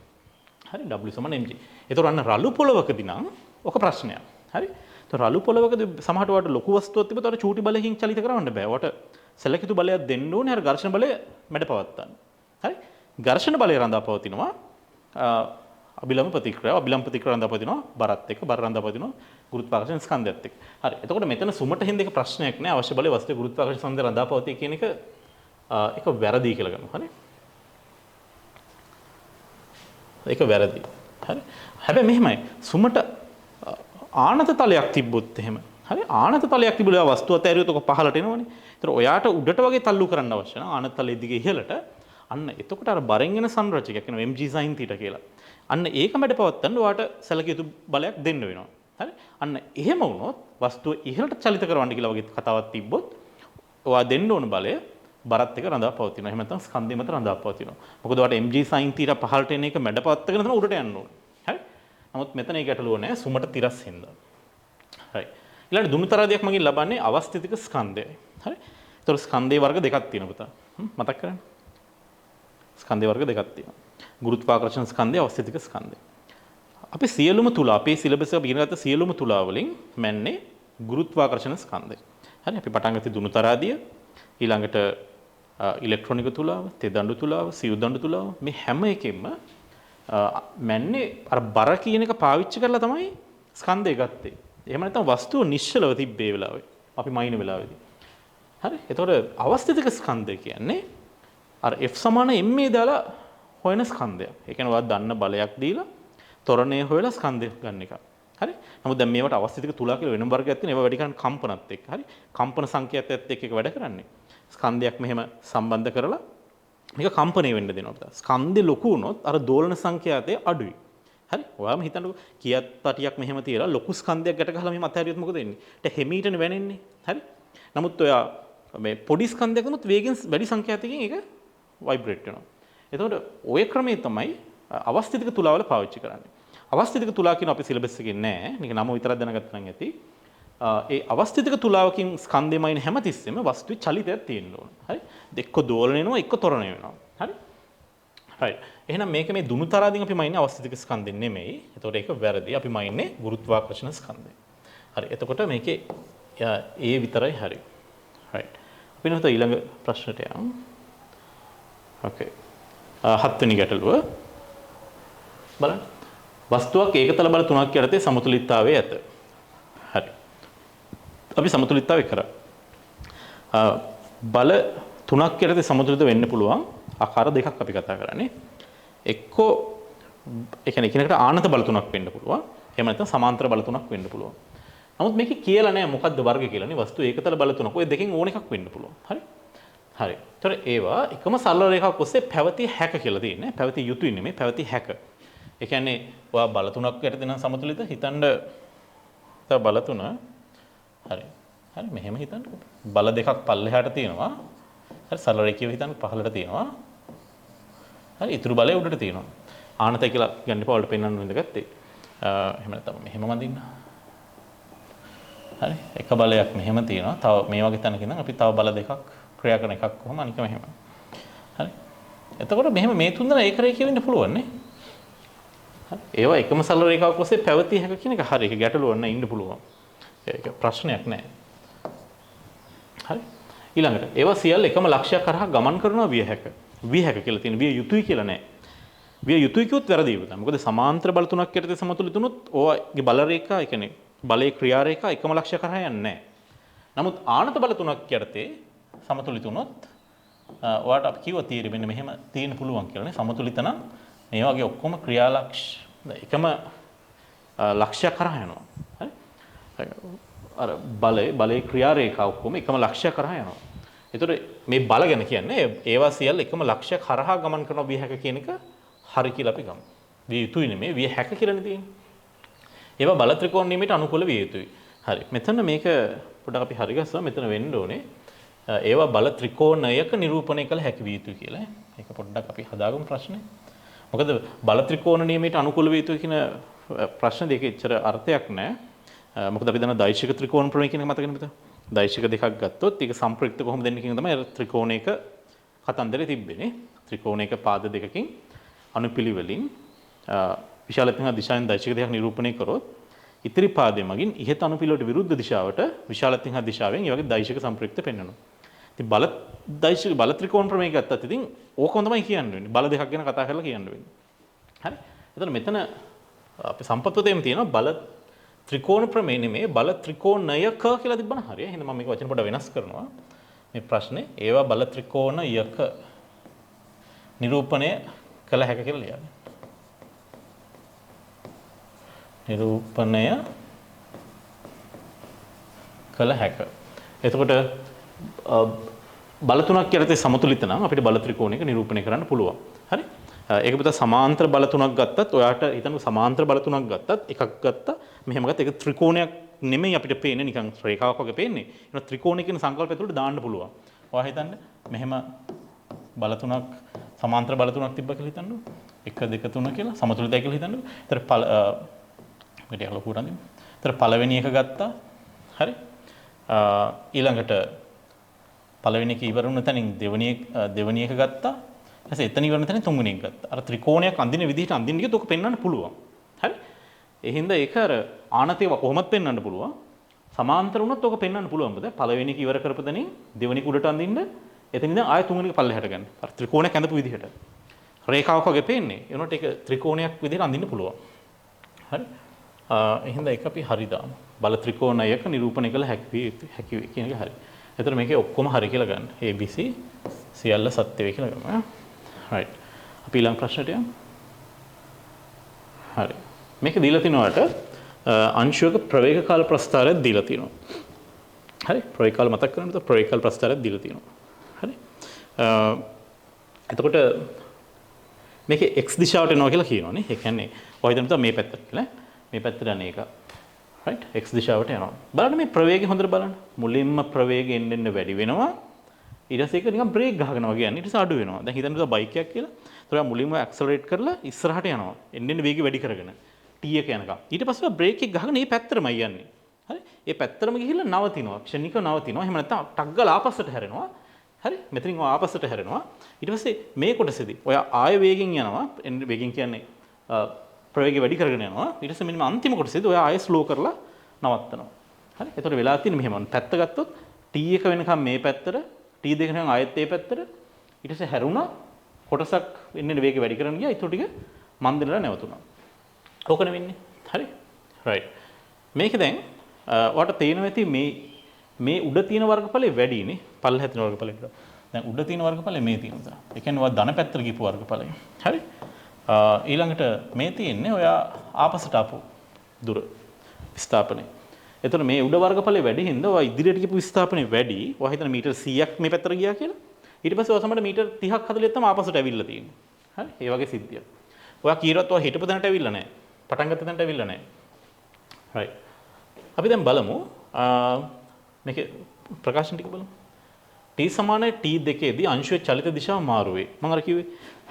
හරි. W = mg. ඒතර අන්න රළු පොලවකදී නම් ඔක ප්‍රශ්නයක්. හරි. ඒතර රළු පොලවකදී සමහරට වට ලොකු වස්තුවක් තිබුණාට වට චූටි බලයකින් චලිත කරවන්න බෑ. වට සැලකිතු බලයක් දෙන්න ඕනේ අර ඝර්ෂණ බලය මැඩ පවත්තන්න. හරි. ඝර්ෂණ බලය රඳා පවතිනවා අභිලම්බ ප්‍රතික්‍රියාව රඳා පවතිනවා බරත් එක්ක බර රඳා පවතිනවා ගුරුත්වාකර්ෂණ ස්කන්ධයත් එක්ක. හරි. එතකොට මෙතන සුමට හින්දා එක ප්‍රශ්නයක් නෑ. අවශ්‍ය බලය වස්තුවේ ගුරුත්වාකර්ෂණ ස්කන්ධය රඳා පවතී කියන එක ඒක වැරදි කියලා ගන්නවා. හරි. ඒක වැරදි. හරි. හැබැයි මෙහෙමයි. සුමට ආනත තලයක් තිබ්බොත් එහෙම. හරි. ආනත තලයක් තිබුණා වස්තුවත් ඇරියොත් ඔක පහලට එනවනේ. ඒතර ඔයාට උඩට වගේ තල්ලු කරන්න අවශ්‍ය නම් ආනත තලයේ දිගේ ඉහළට අන්න එතකොට අර බරෙන් එන සංරචකයක් වෙනවා mg sin θ කියලා. අන්න ඒක මැඩ පවත්තන්න ඔයාට සැලකිය යුතු බලයක් දෙන්න වෙනවා. හරි. අන්න එහෙම වුණොත් වස්තුව ඉහළට චලිත කරවන්න කියලා වගේ කතාවක් තිබ්බොත් ඔයා දෙන්න ඕන බලය බරත් එක රඳා පවතිනවා. එහෙම නැත්නම් ස්කන්ධය මත රඳා පවතිනවා. මොකද ඔයාට mg sin θ පහළට එන එක මැඩ පවත්තගෙන තමයි උඩට යන්න ඕනේ. හරි. නමුත් මෙතන ඒ ගැටලුව නැහැ සුමට තිරස් හින්දා. හරි. ඊළඟ දුනුතරාදියක් මගින් ලබන්නේ අවස්ථිතික ස්කන්ධයයි. හරි. ඒතර ස්කන්ධේ වර්ග දෙකක් තියෙනවා පුතා. මතක් කරගන්න. ස්කන්ධේ වර්ග දෙකක් තියෙනවා. ගුරුත්වාකර්ෂණ ස්කන්ධය අවස්ථිතික ස්කන්ධය. අපි සියලුම තුලා අපේ සිලබස් එක ඉගෙන ගත්ත සියලුම තුලා වලින් මැන්නේ ගුරුත්වාකර්ෂණ ස්කන්ධය. හරි. අපි පටන් ගත්තේ දුනුතරාදිය ඊළඟට ඉලෙක්ට්‍රොනික තුලාව, තෙදඬු තුලාව, සියු දඬු තුලාව මේ හැම එකෙම මැන්නේ අර බර කියන එක පාවිච්චි කරලා තමයි ස්කන්ධය ගත්තේ. එහෙම නැත්නම් වස්තුව නිශ්චලව තිබ්බේ වෙලාවේ. අපි මයින් වෙලාවේදී. හරි. එතකොට අවස්ථිතික ස්කන්ධය කියන්නේ අර F = ma දාලා හොයන ස්කන්ධයක්. ඒ කියන්නේ ඔයා දන්න බලයක් දීලා ත්වරණය හොයලා ස්කන්ධය ගන්න එක. හරි. නමුත් දැන් මේවට අවස්ථිතික තුලා කියලා වෙනම වර්ගයක් තියෙනවා. ඒවා වැඩි කරන්නේ කම්පනත් එක්ක. හරි. කම්පන සංකේතයත් එක්ක එක වැඩ කරන්නේ. ස්කන්ධයක් මෙහෙම සම්බන්ධ කරලා මේක කම්පණය වෙන්න දෙනවා. ස්කන්ධය ලොකු වුණොත් අර දෝලන සංඛ්‍යාතය අඩුයි. හරි. ඔයාම හිතන්නකෝ කීයක් පටියක් මෙහෙම තියලා ලොකු ස්කන්ධයක් ගැට ගහලා මෙහෙම අතහැරියොත් මොකද වෙන්නේ? ඒක හිමීටනේ වැනෙන්නේ. හරි. නමුත් ඔයා මේ පොඩි ස්කන්ධයක් නමුත් වේගෙන් වැඩි සංඛ්‍යාතකින් ඒක වයිබ්‍රේට් වෙනවා. එතකොට ওই ක්‍රමයේ තමයි අවස්ථිතික තුලාවල පාවිච්චි කරන්නේ. අවස්ථිතික තුලා කියන අපේ සිලබස් එකේ නෑ. මේක නම විතරක් දැනගත්තා නම් ඇති. ඒ අවස්ථිතික තුලාවකින් ස්කන්ධෙමයින් හැමතිස්සෙම වස්තුවේ චලිතයක් තියෙන්න ඕන. හරි. එක්ක දෝලණය වෙනවා එක්ක ත්වරණය වෙනවා. හරි. right. එහෙනම් මේක මේ දුනුතරාදීන් අපි මයින්නේ අවස්ථිතික ස්කන්ධෙන් නෙමෙයි. එතකොට ඒක වැරදි. අපි මයින්නේ ගුරුත්වාකර්ෂණ ස්කන්ධයෙන්. හරි. එතකොට මේකේ ඒ විතරයි හරි. right. අපි නැවත ඊළඟ ප්‍රශ්නට යමු. okay. 7 වෙනි ගැටලුව බලන්න. වස්තුවක් ඒකතල බල 3ක් යටතේ සමතුලිතතාවයේ ඇත. හරි. අපි සමතුලිතතාවය කරා. බල 3ක් යටතේ සමතුලිත වෙන්න පුළුවන් ආකාර දෙකක් අපි කතා කරන්නේ. එක්කෝ ඒ කියන්නේ එකිනෙකට ආනත බල 3ක් වෙන්න පුළුවන්. එහෙම නැත්නම් සමාන්තර බල 3ක් වෙන්න පුළුවන්. නමුත් මේකේ කියලා නැහැ මොකද්ද වර්ගය කියලානේ. වස්තු ඒකතල බල 3ක්. ඔය දෙකෙන් ඕන එකක් වෙන්න පුළුවන්. හරි. හරි. ඒතර ඒවා එකම සරල රේඛාවක් ඔස්සේ පැවතිය හැක කියලා තියෙන්නේ. පැවතිය යුතුයි නෙමෙයි පැවතිය හැක. ඒ කියන්නේ ඔයා බල 3ක් යටතේ නම් සමතුලිත හිතන්න තව බල 3 හරි. හරි මෙහෙම හිතන්නකෝ. බල දෙකක් පල්ලෙහාට තියෙනවා. හරි සරල රේඛියව හිතන්න පහළට තියෙනවා. හරි ඉතුරු බලය උඩට තියෙනවා. ආනතය කියලා ගන්න පාවලට පෙන්වන්න ඉඳගත්තේ. එහෙම නැත්නම් මෙහෙම වදින්න. හරි. එක බලයක් මෙහෙම තියෙනවා. තව මේ වගේ තැනක ඉඳන් අපි තව බල දෙකක් ක්‍රියා කරන එකක් කොහොම අනික මෙහෙම. හරි. එතකොට මෙහෙම මේ තුන් දෙනා ඒක රේඛිය වෙන්න පුළුවන් නේ. හරි. ඒවා එකම සරල රේඛාවක් ඔස්සේ පැවතිය හැක කියන එක හරි. ඒක ගැටලුවක් නැහැ ඉන්න පුළුවන්. ඒක ප්‍රශ්නයක් නැහැ. හරි. ඊළඟට ඒවා සියල්ල එකම ලක්ෂයක් කරා ගමන් කරනවා විය හැක. විය හැක කියලා තියෙන විය යුතුයි කියලා නැහැ. විය යුතුයි කිව්වොත් වැරදි වෙනවා. මොකද සමාන්තර බල තුනක් යටතේ සමතුලිත වුණොත් ඕවාගේ බල රේඛා ඒ කියන්නේ බලයේ ක්‍රියා රේඛා එකම ලක්ෂය කරා යන්නේ නැහැ. නමුත් ආනත බල තුනක් යටතේ සමතුලිත වුණොත් ඔයාලට අපි කිව්වා තීරෙ මෙන්න මෙහෙම තියෙන්න පුළුවන් කියලා නේ. සමතුලිත නම් මේ වගේ ඔක්කොම ක්‍රියාලක්ෂ එකම ලක්ෂය කරා යනවා. හරි. අර බලයේ ක්‍රියා රේඛා ඔක්කොම එකම ලක්ෂය කරා යනවා. ඒතකොට මේ බල ගැන කියන්නේ ඒවා සියල්ල එකම ලක්ෂය කරා ගමන් කරන විය හැක කියන එක හරි කියලා අපි ගමු. විය යුතුයි නෙමෙයි විය හැක කියලානේ තියෙන්නේ. ඒවා බල ත්‍රිකෝණ නියමයට අනුකූල විය යුතුයි. හරි. මෙතන මේක පොඩ්ඩක් අපි හරි ගස්සා මෙතන වෙන්න ඕනේ. ඒවා බල ත්‍රිකෝණයක නිරූපණය කළ හැකි විය යුතුයි කියලා. ඒක පොඩ්ඩක් අපි හදාගමු ප්‍රශ්නේ. මොකද බල ත්‍රිකෝණ නියමයට අනුකූල විය යුතුයි කියන ප්‍රශ්න දෙකේ එච්චර අර්ථයක් නැහැ. මොකද අපි දන්න දෛශික ත්‍රිකෝණ ප්‍රමේය කියන එක මතකනේ පුතා. දෛශික දෙකක් ගත්තොත් ඒක සම්ප්‍රයුක්ත කොහොමද දෙන්නේ කියන තමයි අර ත්‍රිකෝණයක කතන්දරේ තිබෙන්නේ. ත්‍රිකෝණයක පාද දෙකකින් අනුපිළිවෙලින් විශාලත්වයෙන් දිශාවෙන් දෛශික දෙකක් නිරූපණය කරොත් ඉතිරි පාදයේ මගින් ඉහත අනුපිළිවෙලට විරුද්ධ දිශාවට විශාලත්වයෙන් දිශාවෙන් මේ වගේ දෛශික සම්ප්‍රයුක්ත පෙන්වනවා. ඉතින් බල ත්‍රිකෝණ ප්‍රමේය ගත්තත් ඉතින් ඕකම තමයි කියන්න වෙන්නේ. බල දෙකක් ගැන කතා කරලා කියන්න වෙන්නේ. හරි. එතන මෙතන අපි සම්පත්වතේම තියෙනවා බල ත්‍රිකෝණ ප්‍රමේය නෙමෙයි බල ත්‍රිකෝණයක කියලා තිබ්බන හරිය. එහෙනම් මම මේක වචන පොඩ්ඩක් වෙනස් කරනවා. මේ ප්‍රශ්නේ ඒවා බල ත්‍රිකෝණයක නිරූපණය කළ හැක කියලා ලියන්න. නිරූපණය කළ හැක. එතකොට බල තුනක් යටතේ සමතුලිත නම් අපිට බල ත්‍රිකෝණයක නිරූපණය කරන්න පුළුවන්. හරි? ඒක පිට සමාන්තර බල තුනක් ගත්තත් ඔයාට හිතන්න සමාන්තර බල තුනක් ගත්තත් එකක් ගත්තා මෙහෙම ගත්තා ඒක ත්‍රිකෝණයක් නෙමෙයි අපිට පේන්නේ නිකන් රේඛාවක් වගේ පේන්නේ. ඒක ත්‍රිකෝණය කියන සංකල්පය ඇතුළට දාන්න පුළුවන්. ඔයා හිතන්න මෙහෙම බල තුනක් සමාන්තර බල තුනක් තිබ්බ කියලා හිතන්න. 1 2 3 කියලා සමතුලිතයි කියලා හිතන්න. ඒතර මෙතන ලොකුට අඳින්න. ඒතර පළවෙනි එක ගත්තා. හරි? ඊළඟට පළවෙනි එක ඉවර වුණ තැනින් දෙවෙනි එක ගත්තා. ඊට එතන ඉවරන තැන තුන්වෙනි එක ගත්තා. අර ත්‍රිකෝණයක් අඳින විදිහට අඳින්න ගියොත් ඔක පෙන්වන්න පුළුවන්. හරි? ඒ හින්දා ඒක අර ආනතේ කොහොමද පෙන්වන්න පුළුවන්. සමාන්තර වුණොත් ඔක පෙන්වන්න පුළුවන්. මොකද පළවෙනි එක ඉවර කරපදෙනින් දෙවෙනි එක උඩට අඳින්න එතන ඉඳන් ආයෙ තුන්වෙනි එක පල්ලෙහාට ගන්න. අර ත්‍රිකෝණයක් ඇඳපු විදිහට. රේඛාවක් වගේ පේන්නේ. ඒ උනට ඒක ත්‍රිකෝණයක් විදිහට අඳින්න පුළුවන්. හරි? ඒ හින්දා ඒක අපි හරි දාමු. බල ත්‍රිකෝණයක නිරූපණය කළ හැකි වේ කියන එක හරි. එතකොට මේකේ ඔක්කොම හරි කියලා ගන්න. ABC සියල්ල සත්‍ය වේ කියලා ගමු. right. අපි ඊළඟ ප්‍රශ්නට යමු. හරි. මේක දීලා තිනවට අංශුවක ප්‍රවේග කාල ප්‍රස්ථාරයක් දීලා තියෙනවා. හරි. ප්‍රවේග කාල මතක් කරගන්න. ප්‍රවේග කාල ප්‍රස්ථාරයක් දීලා තියෙනවා. හරි. එතකොට මේකේ x දිශාවට එනවා කියලා කියනවානේ. ඒ කියන්නේ ඔය හිතන්න මේ පැත්තට කියලා. මේ පැත්තට යන එක. right. x දිශාවට යනවා. බලන්න මේ ප්‍රවේගය හොඳට බලන්න. මුලින්ම ප්‍රවේගය එන්න වැඩි වෙනවා. ඊට පස්සේ ඒක නිකන් බ්‍රේක් ගහනවා කියන්නේ ඊට පස්සේ අඩු වෙනවා. දැන් හිතන්න බයික් එකක් කියලා. ඒතකොට මුලින්ම ඇක්සලරේට් කරලා ඉස්සරහට යනවා. එන්න වේගය වැඩි කරගෙන t එක යනකම්. ඊට පස්සේ බ්‍රේක් එක ගහගෙන මේ පැත්තටමයි යන්නේ. හරි? මේ පැත්තටම ගිහිල්ලා නවතිනවා. ක්ෂණිකව නවතිනවා. එහෙම නැත්නම් ටක් ගාලා ආපස්සට හැරෙනවා. හරි? මෙතනින් ඔය ආපස්සට හැරෙනවා. ඊට පස්සේ මේ කොටසේදී ඔය ආය වේගෙන් යනවා. වේගෙන් කියන්නේ ප්‍රවේගය වැඩි කරගෙන යනවා. ඊට පස්සේ මෙන්න අන්තිම කොටසේදී ඔය ආය ස්ලෝ කරලා නවත්තනවා. හරි? ඒතකොට වෙලා තියෙන්නේ මෙහෙම. පැත්ත ගත්තොත් t එක වෙනකම් මේ පැත්තට t දෙක නම් ආයෙත් මේ පැත්තට ඊට පස්සේ හැරුණා කොටසක් එන්නේ වේගය වැඩි කරගෙන ගියා. ඊට ටික මන්දිරලා නැවතුණා. ඕකනේ වෙන්නේ. හරි? right. මේක දැන් ඔයාලට තේරෙනවා ඇති මේ උඩ තියෙන වර්ගඵලෙ වැඩිනේ. පල්ලෙහා තියෙන වර්ගඵලෙ. දැන් උඩ තියෙන වර්ගඵලෙ මේ තියෙනවා. ඒ කියන්නේ ඔයා ධන පැත්තට ගිහපු වර්ගඵලෙ. හරි? ඊළඟට මේ තියෙන්නේ ඔයා ආපස්සට ආපු දුර විස්ථාපනය. එතකොට මේ උඩ වර්ගඵලෙ වැඩි හින්දා ඔයා ඉදිරියට ගිහපු විස්ථාපනය වැඩි. ඔයා හිතන මීටර් 100ක් මේ පැත්තට ගියා කියලා. ඊට පස්සේ ඔයා සමහරට මීටර් 30ක් 40ක් තමයි ආපස්සට ඇවිල්ලා තියෙන්නේ. හරි? ඒ වගේ සිද්ධියක්. ඔයා කීරවත් ඔයා හිටපු තැනට ඇවිල්ලා නැහැ. පටන් ගත්ත තැනට ඇවිල්ලා නැහැ. right. අපි දැන් බලමු මේකේ ප්‍රකාශන ටික බලමු. t සමානයි t දෙකේදී අංශුවේ චලිත දිශාව මාරු වේ. මම අර කිව්වේ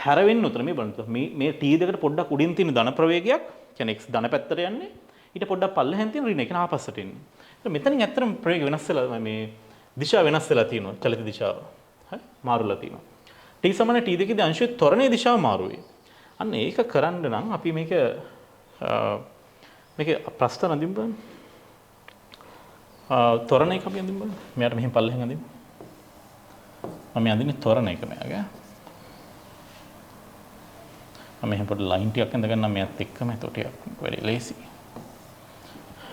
හැරෙන්න උතර මේ බලන්න. මේ t දෙකට පොඩ්ඩක් උඩින් තියෙන ධන ප්‍රවේගයක් කියන්නේ x ධන පැත්තට යන්නේ. ඊට පොඩ්ඩක් පල්ලෙහෙන් තියෙන ඍණ එක ආපස්සට එන්නේ. ඒත් මෙතනින් ඇත්තටම ප්‍රවේගය වෙනස් වෙලා මේ දිශාව වෙනස් වෙලා තියෙනවා. චලිත දිශාව. හරි? මාරුලා තියෙනවා. t සමාන t දෙකේදී අංශයේ ත්වරණයේ දිශාව මාරු වෙයි. අන්න ඒක කරන්න නම් අපි මේක ප්‍රස්ථාර අඳින්න බලන්න. ත්වරණ එක අපි අඳින්න බලන්න. මෙයාට මෙහෙන් පල්ලෙහෙන් අඳින්න. මම අඳින්නේ ත්වරණ එක මෙයාගේ. මම මෙහෙන් පොඩි ලයින් ටිකක් අඳගන්නම් මෙයාත් එක්කම. එතකොට ටිකක් වැඩි ලේසි.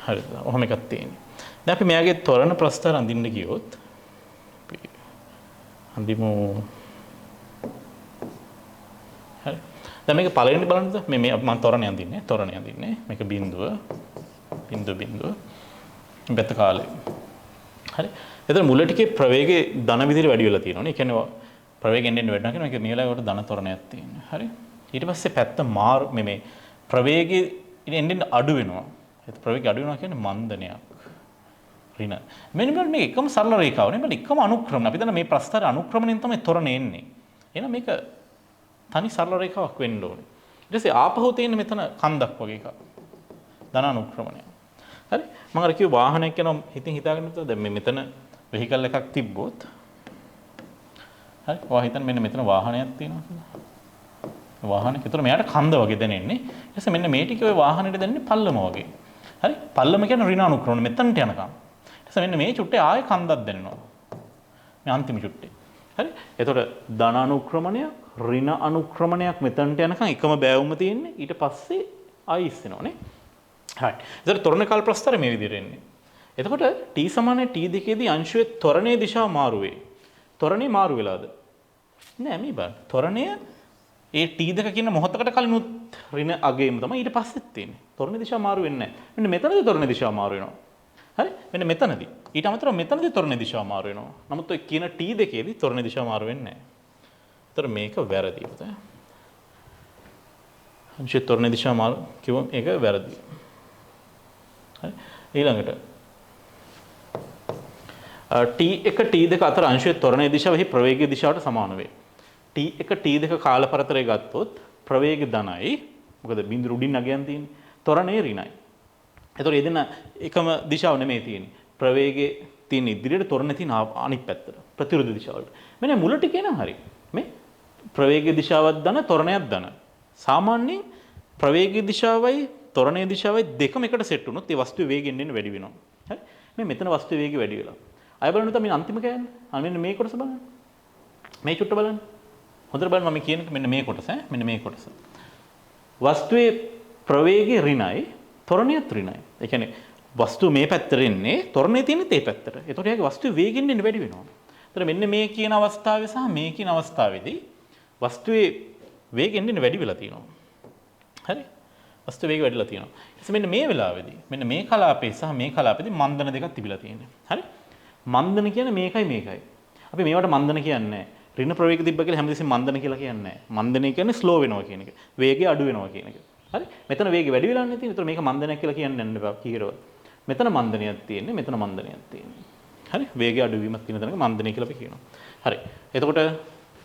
හරිද? ඔහොම එකක් තියෙන්නේ. දැන් අපි මෙයාගේ ත්වරණ ප්‍රස්ථාර අඳින්න ගියොත් අපි අඳිමු. හරි. දැන් මේක පළවෙනි බලන්නද? මේ මම ත්වරණය අඳින්නේ. ත්වරණය අඳින්නේ. මේක බිඳුව. බෙත කාලේ. හරි. එතන මුල ටිකේ ප්‍රවේගයේ ධන විදිහට වැඩි වෙලා තියෙනවානේ. ඒ කියන්නේ ප්‍රවේගයෙන් එන්න වැඩි වෙනවා කියන මේක මේලකට ධන ත්වරණයක් තියෙනවා. හරි. ඊට පස්සේ පැත්ත මේ ප්‍රවේගයේ එන්න අඩු වෙනවා. ඒත් ප්‍රවේගය අඩු වෙනවා කියන්නේ මන්දනයක්. ඍණ. මෙන්න මේක එකම සරල රේඛාව නේ. මේක එකම අනුක්‍රමණ. අපි දන්න මේ ප්‍රස්ථාර අනුක්‍රමණයෙන් තමයි ත්වරණය එන්නේ. එහෙනම් මේක තනි සරල රේඛාවක් වෙන්න ඕනේ. ඊට පස්සේ ආපහු තියෙන මෙතන කන්දක් වගේ එකක්. ධන අනුක්‍රමණය. හරි. මම අර කිව්ව වාහනයක් යනවා හිතින් හිතාගෙන ඉතලා දැන් මේ මෙතන වෙහිකල් එකක් තිබ්බොත් හරි. ඔයා හිතන්න මෙන්න මෙතන වාහනයක් තියෙනවා කියලා. වාහනයක්. ඒතර මෙයාට කන්ද වගේ දැනෙන්නේ. ඊට පස්සේ මෙන්න මේ ටික ඔය වාහනෙට දැනෙන්නේ පල්ලම වගේ. හරි. පල්ලම කියන්නේ ඍණ අනුක්‍රමණය මෙතනට යනකම්. ඊට පස්සේ මෙන්න මේ චුට්ටේ ආයෙ කන්දක් දැනෙනවා. මේ අන්තිම චුට්ටේ. හරි. එතකොට ධන අනුක්‍රමණයක් ඍණ අනුක්‍රමණයක් මෙතනට යනකම් එකම බෑවුම තියෙන්නේ. ඊට පස්සේ ආයෙ ඉස්සෙනවනේ. හරි. ඒතර ත්වරණ කාල ප්‍රස්ථාරය මේ විදිහට එන්නේ. එතකොට t සමාන t දෙකේදී අංශයේ ත්වරණයේ දිශාව මාරු වෙයි. ත්වරණේ මාරු වෙලාද? නෑ මේ බලන්න. ත්වරණය ඒ t දෙක කියන මොහොතකට කලිනුත් ඍණ අගේම තමයි ඊට පස්සෙත් තියෙන්නේ. ත්වරණයේ දිශාව මාරු වෙන්නේ නෑ. මෙන්න මෙතනදී ත්වරණයේ දිශාව මාරු වෙනවා. හරි? මෙන්න මෙතනදී. ඊට අමතරව මෙතනදී ත්වරණයේ දිශාව මාරු වෙනවා. නමුත් ඔය කියන t දෙකේදී ත්වරණයේ දිශාව මාරු වෙන්නේ නෑ. ඒතර මේක වැරදි පුතේ. අංශයේ ත්වරණයේ දිශාව මාරු කිව්වම ඒක වැරදි. හරි? ඊළඟට t1 t2 අතර අංශයේ ත්වරණයේ දිශාවෙහි ප්‍රවේගයේ දිශාවට සමාන වේ. t1 t2 කාල පරතරය ගත්තොත් ප්‍රවේගය ධනයි. මොකද බිඳුර උඩින් නගයන් තියෙන්නේ. ත්වරණය ඍණයි. ඒතකොට ඒ දෙන්න එකම දිශාව නෙමෙයි තියෙන්නේ. ප්‍රවේගයේ තියෙන ඉදිරියට ත්වරණය තියෙන අනිත් පැත්තට. ප්‍රතිවිරුද්ධ දිශාවලට. මෙන්න මුල ටිකේ නම් හරි. මේ ප්‍රවේගයේ දිශාවක් ධන ත්වරණයක් ධන. සාමාන්‍යයෙන් ප්‍රවේගයේ දිශාවයි ත්වරණයේ දිශාවයි දෙකම එකට සෙට් වුණොත් ඒ වස්තුවේ වේගයෙන් එන්න වැඩි වෙනවා. හරි? මේ මෙතන වස්තුවේ වේගය වැඩි වෙලා. අය බලන්න තමයි අන්තිම කෑන්නේ. මෙන්න මේ කොටස බලන්න. මේ චුට්ට බලන්න. හොඳට බලන්න මම කියන්නේ මෙන්න මේ කොටස ඈ. මෙන්න මේ කොටස. වස්තුවේ ප්‍රවේගය ඍණයි, ත්වරණයත් ඍණයි. ඒ කියන්නේ වස්තුව මේ පැත්තට එන්නේ, ත්වරණය තියෙන්නේ ඒ පැත්තට. ඒතකොට එයාගේ වස්තුවේ වේගෙන් එන්න වැඩි වෙනවා. ඒතර මෙන්න මේ කියන අවස්ථාවේ සහ මේ කියන අවස්ථාවේදී වස්තුවේ වේගෙන් එන්න වැඩි වෙලා තියෙනවා. හරි? වස්තු වේගය වැඩිලා තියෙනවා. ඊට මෙන්න මේ වෙලාවේදී මෙන්න මේ කලාපේ සහ මේ කලාපේදී මන්දන දෙකක් තිබිලා තියෙනවා. හරි? මන්දන කියන්නේ මේකයි. අපි මේවට මන්දන කියන්නේ නැහැ. ඍණ ප්‍රවේග තිබ්බ කියලා හැමදෙස්සෙම මන්දන කියලා කියන්නේ නැහැ. මන්දනය කියන්නේ ස්ලෝ වෙනවා කියන එක. වේගය අඩු වෙනවා කියන එක. හරි? මෙතන වේගය වැඩි වෙලා නැහැ තියෙන්නේ. ඒතර මේක මන්දනයක් කියලා කියන්නේ නැහැ කීරව. මෙතන මන්දනයක් තියෙන්නේ, මෙතන මන්දනයක් තියෙන්නේ. හරි? වේගය අඩු වීමක් තියෙන තැනක මන්දනය කියලා අපි කියනවා. හරි. එතකොට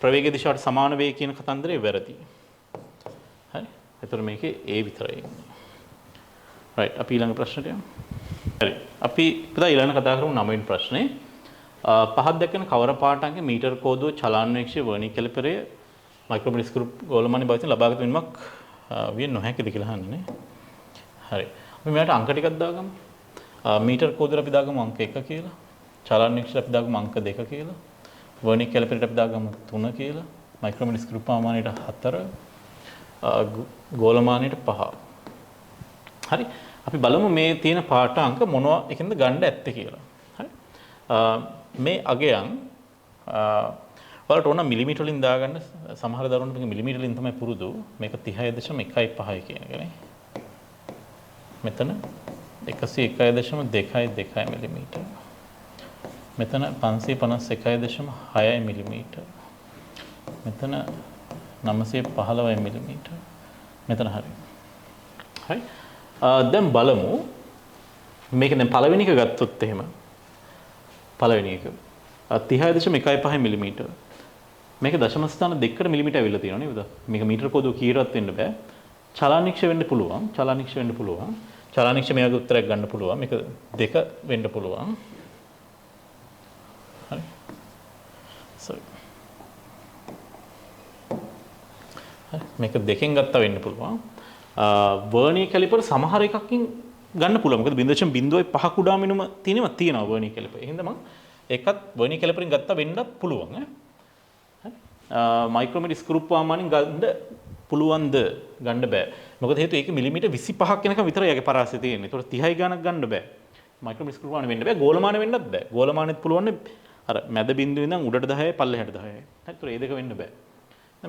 ප්‍රවේග දිශාවට සමාන වේ කියන කතන්දරේ වැරදි. හරි? එතකොට මේකේ A විතරයි ඉන්නේ. right අපි ඊළඟ ප්‍රශ්නට යමු. හරි. අපි පුතා ඊළඟ කතා කරමු 9 වෙනි ප්‍රශ්නේ. පහක් දැක්කන කවර පාඨාංග මීටර කෝදුව චලනාන්වේක්ෂය වර්ණී කැලිපරයේ මයික්‍රොමික්‍රොස්කෝප් ගෝලමානි භාවිතයෙන් ලබාගත වීමක් විය නොහැකිද කියලා අහන්නේ. හරි. අපි මෙයාට අංක ටිකක් දාගමු. මීටර කෝදුවට අපි දාගමු අංක 1 කියලා. චලනාන්වේක්ෂයට අපි දාගමු අංක 2 කියලා. වර්ණී කැලිපරයට අපි දාගමු 3 කියලා. මයික්‍රොමික්‍රොස්කෝප් මානයට 4. ගෝලමානයට 5. හරි. අපි බලමු මේ තියෙන පාඨාංක මොනවා එකෙන්ද ගන්න ඇත්තේ කියලා. හරි. මේ අගයන් වලට ඕන මිලිමීටර වලින් දාගන්න සමහර දරුවන්ට මේක මිලිමීටර වලින් තමයි පුරුදු. මේක 36.15 කියන එකනේ. මෙතන 101.22 මිලිමීටර. මෙතන 551.6 මිලිමීටර. මෙතන 915 මිලිමීටර. මෙතන හරි. හරි. දැන් බලමු මේක දැන් පළවෙනි එක ගත්තොත් එහෙම පළවෙනි එක 30.15 මිලිමීටර මේක දශම ස්ථාන දෙකකට මිලිමීටර ඇවිල්ලා තියෙනවා නේද? මේක මීටර කෝදුව කීරවත් වෙන්න බෑ. චලානික්ෂ වෙන්න පුළුවන්. චලානික්ෂ වෙන්න පුළුවන්. චලානික්ෂ මේ වගේ උත්තරයක් ගන්න පුළුවන්. මේක 2 වෙන්න පුළුවන්. හරි. sorry. මේක 2කින් ගත්තා වෙන්න පුළුවන්. වර්නියර් කැලිපර් සමහර එකකින් ගන්න පුළුවන්. මොකද 0.05 කුඩා මිනුම තියෙනවා වර්නියර් කැලිපර්. එහෙනම් මම ඒකත් වර්නියර් කැලිපරින් ගත්තා වෙන්නත් පුළුවන්. හරි. මයික්‍රොමීටර් ස්ක්‍රූ ප්‍රමාණයෙන් ගන්න පුළුවන්ද? ගන්න බෑ. මොකද හේතුව ඒක මිලිමීටර් 25ක් වෙනකම් විතරයි යගේ පරාසය තියෙන්නේ. ඒතකොට 30යි ගණක් ගන්න බෑ. මයික්‍රොමීටර් ස්ක්‍රූ ප්‍රමාණය වෙන්න බෑ. ගෝලමාන වෙන්නත් බෑ. ගෝලමානෙත් පුළුවන් අර මැද බිඳුවේ ඉඳන් උඩට 10යි පල්ලෙහාට 10යි. හරි. ඒතකොට මේ දෙක වෙන්න බෑ.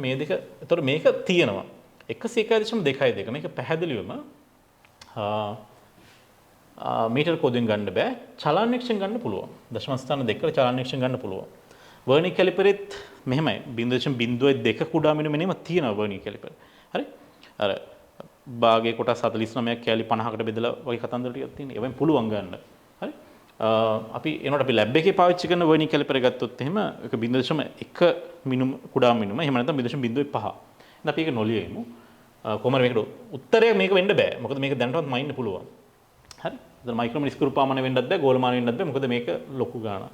මේ දෙක ඒතකොට මේක තියෙනවා. 101.2 මේක පැහැදිලිවම මීටර් කෝදුවෙන් ගන්න බෑ. චලනනිරීක්ෂණ ගන්න පුළුවන්. දශම ස්ථාන දෙකකට චලනනිරීක්ෂණ ගන්න පුළුවන්. වර්නියර් කැලිපරෙත් මෙහෙමයි 0.02 කුඩා මිනුමෙනීම තියෙනවා වර්නියර් කැලිපර්. හරි? අර භාගයේ කොටස් 49ක් කැලි 50කට බෙදලා වගේ කතන්දර ටිකක් තියෙනවා. ඒවෙන් පුළුවන් ගන්න. හරි? අපි එනකොට අපි ලැබ් එකේ පාවිච්චි කරන වර්නියර් කැලිපර් ගත්තොත් එහෙම ඒක 0.1 මිනුම කුඩා මිනුම. එහෙම නැත්නම් 0.05. ඉතින් අපි ඒක නොලියෙමු. කොහොමද මේකට උත්තරය මේක වෙන්න බෑ. මොකද මේක දැනටවත් මයින්න පුළුවන්. හරි? දැන් මයික්‍රොමීටර් ස්ක්‍රූ ප්‍රමාණය වෙන්නත් බෑ, ගෝලමාන වෙන්නත් බෑ. මොකද මේක ලොකු ගාණක්.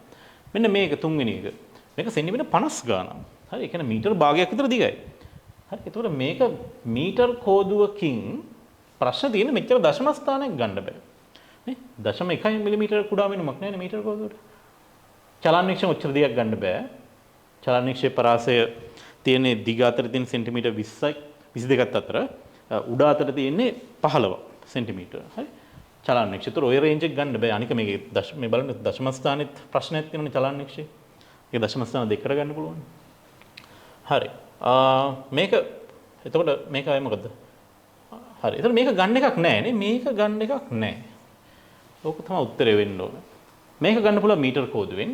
මෙන්න මේක තුන්වෙනි එක. මේක සෙන්ටිමීටර් 50 ගාණක්. හරි? ඒ කියන්නේ මීටර් භාගයක් විතර දිගයි. හරි? ඒතකොට මේක මීටර් කෝදුවකින් ප්‍රශ්න තියෙන මෙච්චර දශම ස්ථානයක් ගන්න බෑ. නේ? 0.1 මිලිමීටර කුඩා මිනුමක් නෑනේ මීටර් කෝදුවට. චලනනිරීක්ෂණ ඔච්චර දිගක් ගන්න බෑ. චලනනිරීක්ෂයේ පරාසය තියෙන දිග අතර තියෙන සෙන්ටිමීටර් 20යි 22ත් අතර උඩ අතර තියෙන්නේ 15 සෙන්ටිමීටර. හරි? චලනනිරීක්ෂය ඔය රේන්ජ් එක ගන්න බෑ. අනික මේකේ මේ බලන්න දශම ස්ථානෙත් ප්‍රශ්නයක් තියෙනනේ චලනනිරීක්ෂය. ඒක දශම ස්ථාන දෙකකට ගන්න පුළුවන්. හරි. මේක එතකොට මේක අය මොකද? හරි. එතකොට මේක ගන්න එකක් නෑ නේ. මේක ගන්න එකක් නෑ. ඕක තමයි උත්තරේ වෙන්න ඕන. මේක ගන්න පුළුවන් මීටර් කෝදුවෙන්.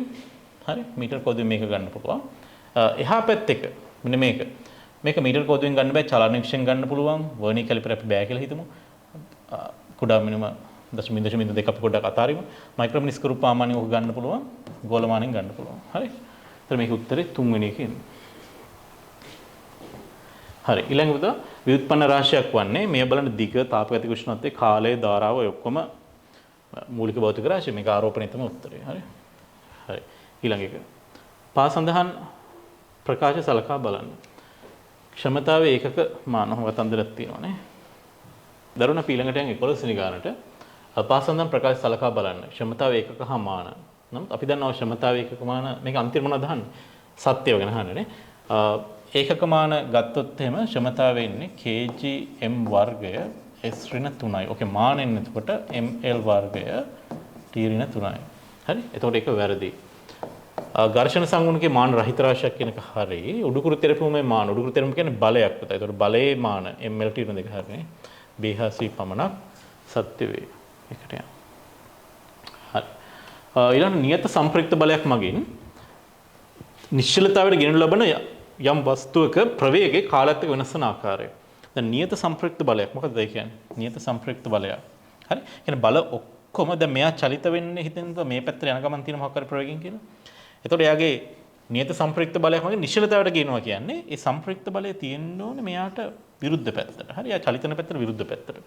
හරි? මීටර් කෝදුවෙන් මේක ගන්න පුළුවන්. එහා පැත්ත එක මෙන්න මේක. මේක මීටර් කෝදුවෙන් ගන්න බෑ. චලනනිරීක්ෂයෙන් ගන්න පුළුවන්. වර්නියර් කැලිපර් අපි බෑ කියලා හිතමු. කුඩා මිනුම 0.02 අපි පොඩ්ඩක් අතාරිමු. මයික්‍රොමීටර් ස්ක්‍රූ ප්‍රමාණය ඕක ගන්න පුළුවන්. ගෝලමානෙන් ගන්න පුළුවන්. හරි? එතන මේක උත්තරේ තුන්වෙනි එකේ ඉන්නේ. හරි. ඊළඟ උදා ව්‍යුත්පන්න රාශියක් වන්නේ මේ බලන දිග තාපගතික උෂ්ණත්වයේ කාලය ධාරාව ඔය ඔක්කොම මූලික භෞතික රාශිය. මේක ආරෝපණය තමයි උත්තරේ. හරි? හරි. ඊළඟ එක. පා සඳහන් ප්‍රකාශ සලකා බලන්න. ක්ෂමතාවේ ඒකක මාන වතන්දරක් තියෙනවානේ. දරුණ ඊළඟට යන 11 වෙනි ගානට පා සඳහන් ප්‍රකාශ සලකා බලන්න. ක්ෂමතාවේ ඒකක හා මාන. නමුත් අපි දන්නවා ක්ෂමතාවේ ඒකක මාන මේක අන්තිම මොනවද අහන්නේ? සත්‍යය ගැන අහන්නේ. ඒකක මාන ගත්තොත් එහෙම ක්ෂමතාව වෙන්නේ kgm වර්ගය s ඍණ 3යි. ඕකේ මානෙන් එතකොට ml වර්ගය t ඍණ 3යි. හරි? එතකොට ඒක වැරදි. ඝර්ෂණ සංගුණකේ මාන රහිත රාශියක් කියන එක හරි. උඩුකුරු තෙරපුමේ මාන උඩුකුරු තෙරපුම කියන්නේ බලයක් පුතා. එතකොට බලයේ මාන ml t ඍණ 2 හරිනේ. b හා c පමණක් සත්‍ය වේ. එකට යනවා. හරි. ඊළඟ නියත සම්ප්‍රයුක්ත බලයක් මගින් නිශ්චලතාවයට ගෙනු ලබන යම් වස්තුවක ප්‍රවේගයේ කාලාත්මක වෙනස් වන ආකාරය. දැන් නියත සම්ප්‍රයුක්ත බලයක් මොකක්ද ඒ කියන්නේ? නියත සම්ප්‍රයුක්ත බලයක්. හරි? කියන්නේ බල ඔක්කොම දැන් මෙයා චලිත වෙන්නේ හිතෙන්ද මේ පැත්තට යන ගමන් තියෙන මොකක් හරි ප්‍රවේගයෙන් කියලා. එතකොට එයාගේ නියත සම්ප්‍රයුක්ත බලයක් වගේ නිශ්චලතාවයට ගේනවා කියන්නේ ඒ සම්ප්‍රයුක්ත බලය තියෙන්න ඕනේ මෙයාට විරුද්ධ පැත්තට. හරි? එයා චලිතන පැත්තට විරුද්ධ පැත්තට.